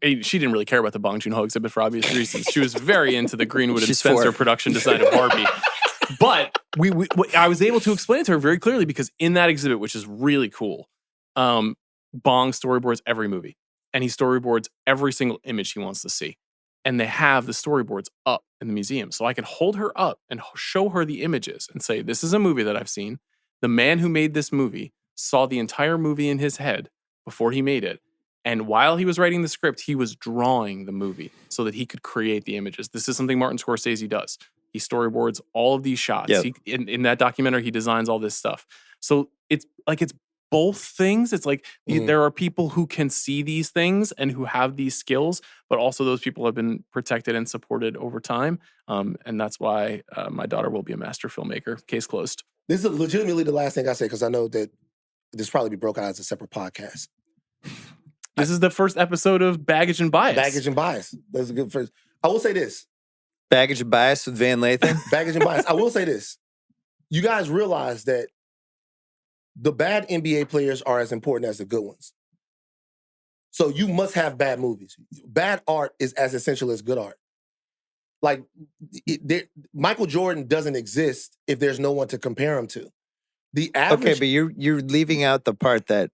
she didn't really care about the Bong Joon-ho exhibit for obvious reasons. She was very into the Greenwood and Spencer production design of Barbie. But I was able to explain it to her very clearly because in that exhibit, which is really cool, Bong storyboards every movie. And he storyboards every single image he wants to see. And they have the storyboards up in the museum. So I can hold her up and show her the images and say, this is a movie that I've seen. The man who made this movie saw the entire movie in his head before he made it. And while he was writing the script, he was drawing the movie so that he could create the images. This is something Martin Scorsese does. He storyboards all of these shots. Yep. In that documentary, he designs all this stuff. So it's both things. It's like there are people who can see these things and who have these skills, but also those people have been protected and supported over time. And that's why my daughter will be a master filmmaker. Case closed. This is legitimately the last thing I say because I know that this probably be broken out as a separate podcast. This is the first episode of Baggage and Bias. Baggage and Bias. That's a good first. I will say this. Baggage and Bias with Van Lathan? Baggage and Bias. I will say this. You guys realize that the bad NBA players are as important as the good ones. So you must have bad movies. Bad art is as essential as good art. Like, Michael Jordan doesn't exist if there's no one to compare him to. The average... Okay, but you're leaving out the part that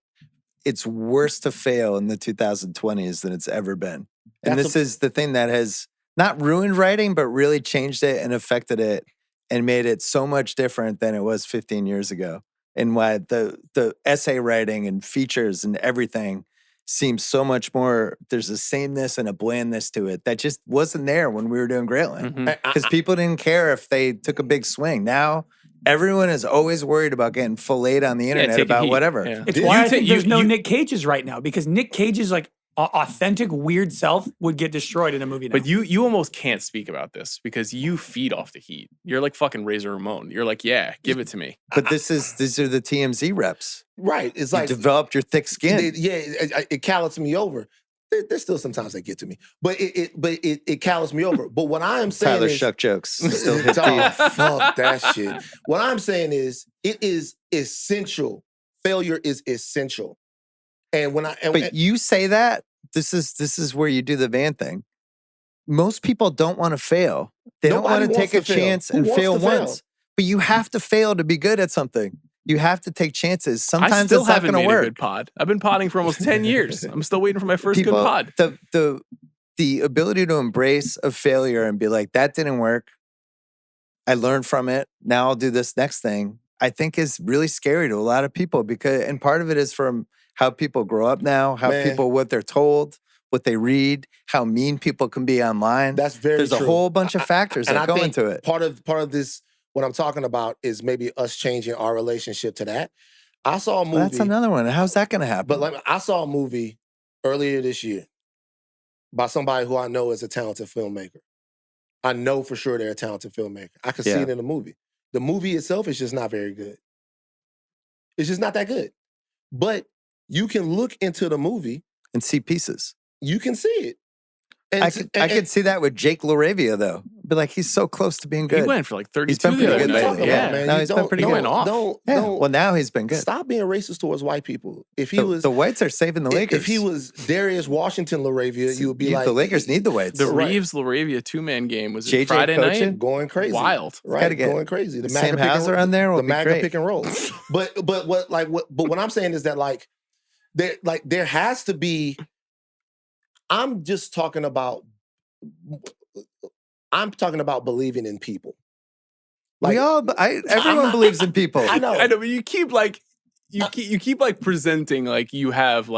it's worse to fail in the 2020s than it's ever been. And this is the thing that has not ruined writing, but really changed it and affected it and made it so much different than it was 15 years ago. And why the essay writing and features and everything seems so much more, there's a sameness and a blandness to it that just wasn't there when we were doing Grantland. Because people didn't care if they took a big swing. Now, everyone is always worried about getting filleted on the internet about whatever. Yeah. It's why I think there's no Nick Cages right now, because Nick Cage's like authentic, weird self would get destroyed in a movie now. But you almost can't speak about this because you feed off the heat. You're like fucking Razor Ramon. You're like, yeah, give it to me. But these are the TMZ reps. Right. It's like... You developed your thick skin. It callops me over. There's still sometimes they get to me. But it callops me over. But what I'm saying Tyler is... Shuck jokes. Still hit fuck that shit. What I'm saying is, it is essential. Failure is essential. And when but you say that, this is where you do the Van thing. Most people don't want to fail. They don't want to take a chance and fail once. But you have to fail to be good at something. You have to take chances. I Sometimes still it's not haven't going to made a work. good pod. I've been podding for almost 10 years. I'm still waiting for my first good pod. The ability to embrace a failure and be like, that didn't work. I learned from it. Now I'll do this next thing. I think is really scary to a lot of people and part of it is from how people grow up now, what they're told, what they read, how mean people can be online. That's very There's true. a whole bunch of factors that go into it. Part of this, what I'm talking about is maybe us changing our relationship to that. I saw a movie. Well, that's another one. How's that going to happen? But I saw a movie earlier this year by somebody who I know is a talented filmmaker. I know for sure they're a talented filmmaker. I could see it in the movie. The movie itself is just not very good. It's just not that good. But you can look into the movie and see pieces. You can see it. And I could see that with Jake LaRavia, though. Be like, he's so close to being good. He went for like 32. He's been pretty good lately. Man. He's been pretty good. Well, now he's been good. Stop being racist towards white people. If he was the whites are saving the Lakers. If he was Darius Washington LaRavia, you would be like, the Lakers need the whites. The Reeves LaRavia 2-man game was JJ Friday night, going crazy, wild, right? Going crazy. The Sam Hauser on there will be great. Pick and roll. but what I'm saying is that there has to be. I'm talking about believing in people. Everyone believes in people. I know, but you keep you keep presenting like you have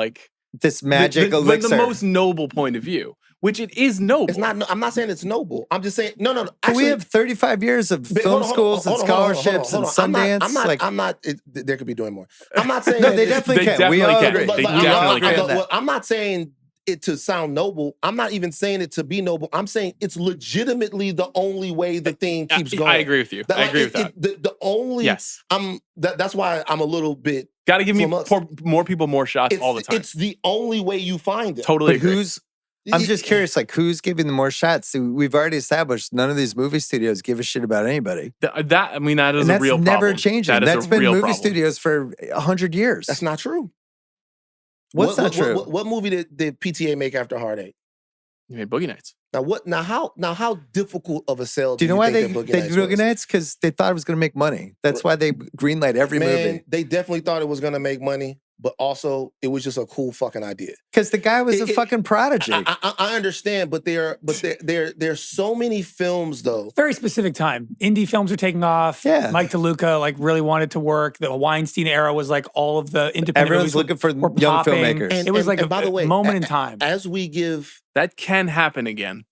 this magic elixir, the most noble point of view, which it is noble. It's not. I'm not saying it's noble. I'm just saying no. Actually, we have 35 years of film schools and scholarships and Sundance. I'm not. They could be doing more. I'm not saying no. They definitely can. We all agree. They definitely can. I'm not saying it to sound noble. I'm not even saying it to be noble. I'm saying it's legitimately the only way the thing keeps going. I agree with you. I agree with that. The only yes. That's why I'm a little bit. Got to give me more people more shots all the time. It's the only way you find it. Totally agree. I'm just curious, who's giving them more shots? We've already established none of these movie studios give a shit about anybody. That is a real problem. That's never changing. That's been movie problem. Studios for 100 years. That's not true. What's not true? What movie did PTA make after Heartache? You made Boogie Nights. How difficult of a sell do you know why they did Boogie Nights? Because they thought it was going to make money. That's why they greenlight every movie. They definitely thought it was going to make money, but also it was just a cool fucking idea. Because the guy was a fucking prodigy. I understand, but there's so many films though. Very specific time. Indie films are taking off. Yeah. Mike DeLuca really wanted to work. The Weinstein era was all of the independent. Everyone's looking for young filmmakers. And it was by the way, moment in time. As we give. That can happen again.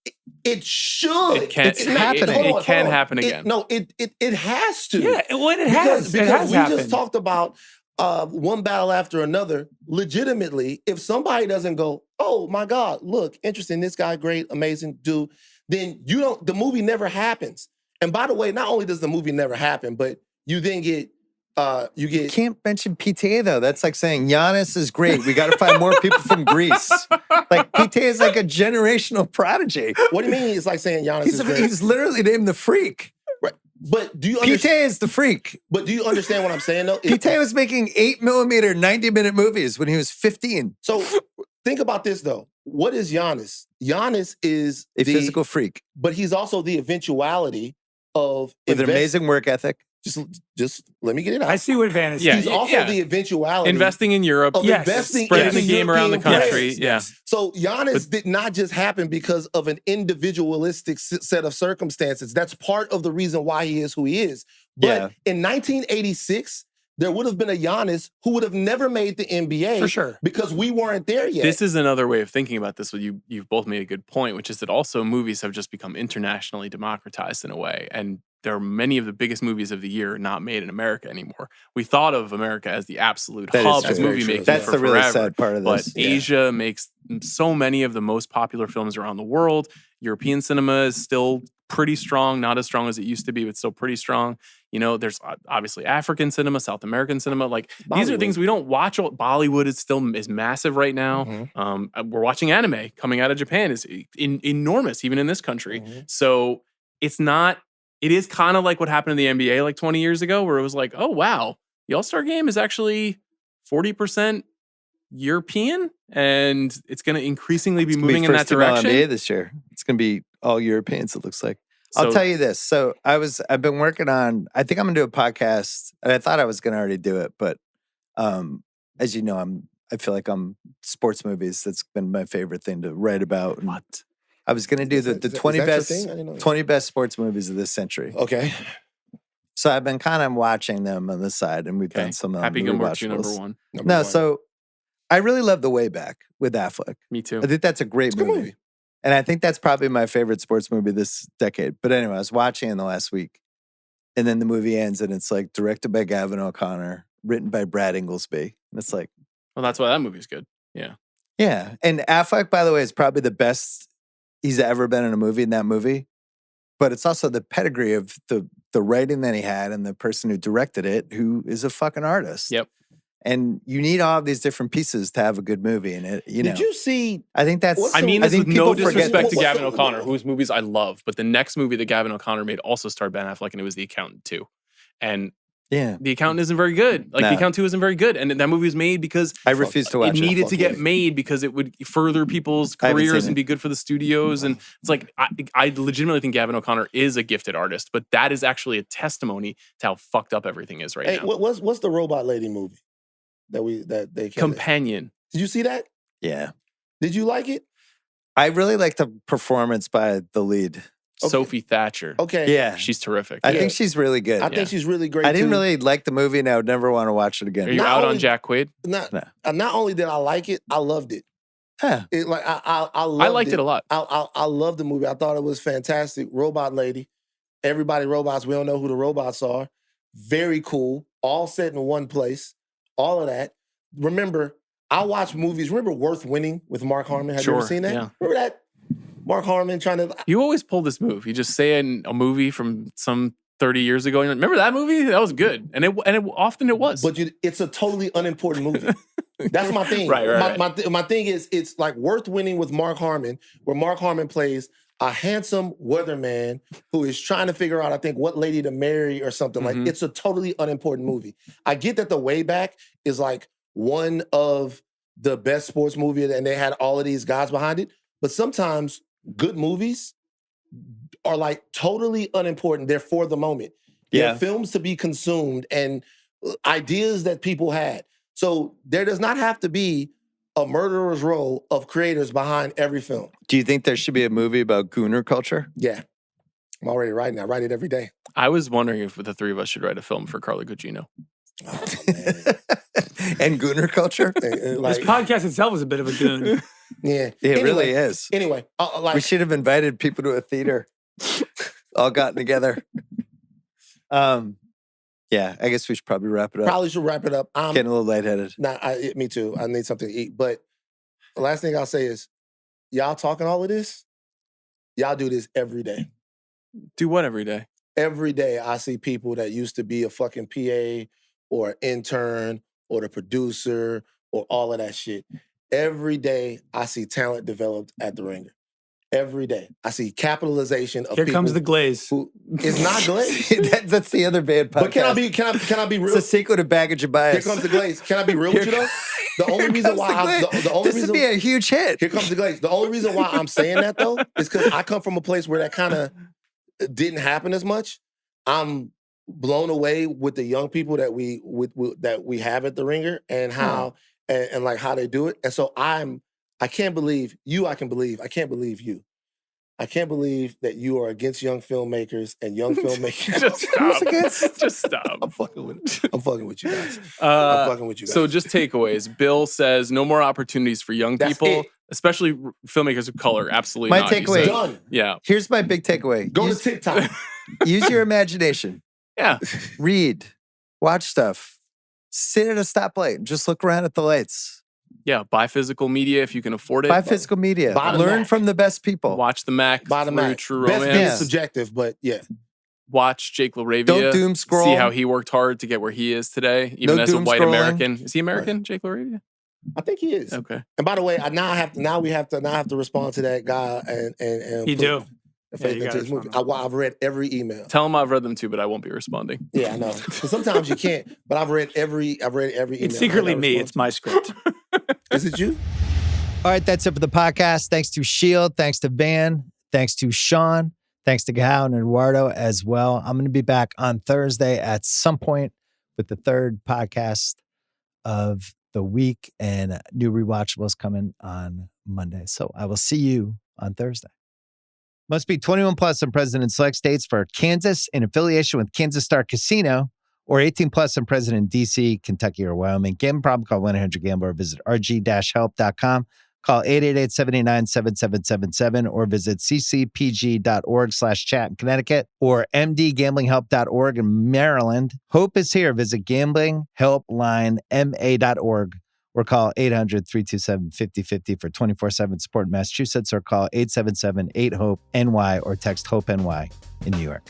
It should. It can. It's happening. It can happen again. It has to. Yeah, it has. Because we just talked about one battle after another. Legitimately, if somebody doesn't go, oh my God, look, interesting, this guy, great, amazing, dude, then the movie never happens. And by the way, not only does the movie never happen, but you then get You can't mention PTA though. That's like saying Giannis is great. We got to find more people from Greece. Like PTA is like a generational prodigy. What do you mean? It's like saying Giannis is great. He's literally named the Freak. Right. But do you PTA is the Freak. But do you understand what I'm saying though? PTA was making 8mm 90-minute movies when he was 15. So think about this though. What is Giannis? Giannis is a physical freak, but he's also the eventuality of with an amazing work ethic. Just let me get it out. I see what Van is. He's also the eventuality. Investing in Europe. Spreading the game around the country. So Giannis did not just happen because of an individualistic set of circumstances. That's part of the reason why he is who he is. But in 1986, there would have been a Giannis who would have never made the NBA. For sure. Because we weren't there yet. This is another way of thinking about this. You've both made a good point, which is that also movies have just become internationally democratized in a way. And there are many of the biggest movies of the year not made in America anymore. We thought of America as the absolute hub of movie making. That's the really sad part of this. But Asia makes so many of the most popular films around the world. European cinema is still pretty strong, not as strong as it used to be, but still pretty strong. You know, there's obviously African cinema, South American cinema. Like these are things we don't watch. Bollywood is massive right now. Mm-hmm. We're watching anime coming out of Japan is enormous, even in this country. Mm-hmm. So it is kind of like what happened in the NBA like 20 years ago, where it was like, oh wow, the All-Star game is actually 40% European, and it's going to increasingly be moving in that direction. NBA this year, it's going to be all Europeans. It looks like. I'll tell you this. So I've been working on, I think I'm going to do a podcast, and I thought I was going to already do it, but as you know, I feel like sports movies. That's been my favorite thing to write about. What? I was going to do the 20 best sports movies of this century. Okay. So I've been kind of watching them on the side, and we've done some Happy Gilmore 2 number one. So I really love The Way Back with Affleck. Me too. I think that's a great movie. And I think that's probably my favorite sports movie this decade. But anyway, I was watching in the last week, and then the movie ends, and it's like directed by Gavin O'Connor, written by Brad Inglesby. And it's like, well, that's why that movie's good. Yeah. Yeah. And Affleck, by the way, is probably the best he's ever been in a movie in that movie. But it's also the pedigree of the writing that he had and the person who directed it, who is a fucking artist. Yep. And you need all of these different pieces to have a good movie. And it, Did you see? I think that's. I mean, this is no disrespect to what's Gavin the- O'Connor, whose movies I love, but the next movie that Gavin O'Connor made also starred Ben Affleck, and it was The Accountant 2. And Yeah. The Accountant isn't very good. Like, No. The Accountant 2 isn't very good. And that movie was made because I refuse to watch it it. needed to Fuck get you. made because it would further people's I haven't careers seen and it. be good for the studios. And it's like, I legitimately think Gavin O'Connor is a gifted artist, but that is actually a testimony to how fucked up everything is right Hey, now. what's the Robot Lady movie that they came? Companion. Did you see that? Yeah. Did you like it? I really like the performance by the lead. Okay. Sophie Thatcher. Okay. Yeah. She's terrific. I Yeah. think she's really good. I think she's really great. I didn't too. really like the movie, and I would never want to watch it again. Are you Not out on only- Jack Quaid? Not No. not only did I like it, I loved it. Yeah. It like I loved I liked it a lot. I loved the movie. I thought it was fantastic. Robot Lady, everybody robots. We don't know who the robots are. Very cool. All set in one place. All of that. Remember, I watch movies. Remember Worth Winning with Mark Harmon? Have you ever Sure, seen that? yeah. Remember that? Mark Harmon trying to. You always pull this move. You just say in a movie from some 30 years ago, and you're like, remember that movie? That was good. And it often it was. But it's a totally unimportant movie. That's my thing. Right. My thing is, it's like Worth Winning with Mark Harmon, where Mark Harmon plays a handsome weatherman who is trying to figure out, I think, what lady to marry or something. Like, it's a totally unimportant movie. I get that The Way Back is like one of the best sports movies, and they had all of these guys behind it. But sometimes good movies are like totally unimportant. They're for the moment. Yeah. They're films to be consumed and ideas that people had. So there does not have to be a murderer's row of creators behind every film. Do you think there should be a movie about gooner culture? Yeah. I'm already writing. I write it every day. I was wondering if the three of us should write a film for Carla Gugino. Oh, man. And gooner culture? And, This podcast itself is a bit of a goon. yeah. It really is. Anyway, We should have invited people to a theater, all gotten together. Yeah, I guess we should probably wrap it up. probably should wrap it up. I'm Getting a little lightheaded. me too. I need something to eat. But the last thing I'll say is, y'all talking all of this, y'all do this every day. Do what every day? Every day I see people that used to be a fucking PA or an intern or the producer or all of that shit. Every day I see talent developed at the Ringer. Every day I see capitalization of Here people. comes the glaze. Who, it's not glaze. That's the other bad podcast. But can I be real? It's a sequel to Baggage of Bias. Here comes the glaze. Can I be real with you though? The only reason why this would be a huge hit. Here comes the glaze. The only reason why I'm saying that though is because I come from a place where that kind of didn't happen as much. I'm blown away with the young people that we have at the Ringer and how and like how they do it. And so I can't believe you. I can't believe you. I can't believe that you are against young filmmakers and young filmmakers. Just stop. I'm fucking with you guys. I'm fucking with you guys. So just takeaways. Bill says no more opportunities for young That's people, it. especially filmmakers of color. Absolutely My not. He takeaway- said. Done. Yeah. Here's my big takeaway. Go to TikTok. Use your imagination. Yeah. Read. Watch stuff. Sit at a stoplight and just look around at the lights. Yeah. Buy physical media if you can afford it. Buy physical media. Buy the Learn Mac. from the best people. Watch the Mac. By the through Mac. True Best Romance. being Yeah. subjective, but yeah. Watch Jake LaRavia. Don't doom scroll. See how he worked hard to get where he is today, even No as a doom white scrolling. American. Is he American, Jake LaRavia? I think he is. Okay. And by the way, now we have to respond to that guy and You put do. faith you into gotta his movie. respond. I've read every email. Tell him I've read them too, but I won't be responding. Yeah, I know. 'Cause sometimes you can't, but I've read every email. It's secretly I gotta me. respond. It's my script. Is it you? All right, that's it for the podcast. Thanks to Sheil. Thanks to Van. Thanks to Sean. Thanks to Gao and Eduardo as well. I'm going to be back on Thursday at some point with the third podcast of the week, and new rewatchables coming on Monday. So I will see you on Thursday. Must be 21 plus and present in select states for Kansas in affiliation with Kansas Star Casino, or 18 plus and present in DC, Kentucky, or Wyoming. Gambling problem? Call 1-800-GAMBLER or visit rg-help.com. Call 888-789-7777 or visit ccpg.org/chat in Connecticut or mdgamblinghelp.org in Maryland. Hope is here. Visit gamblinghelplinema.org or call 800-327-5050 for 24/7 support in Massachusetts, or call 877-8-HOPE-NY or text HOPE-NY in New York.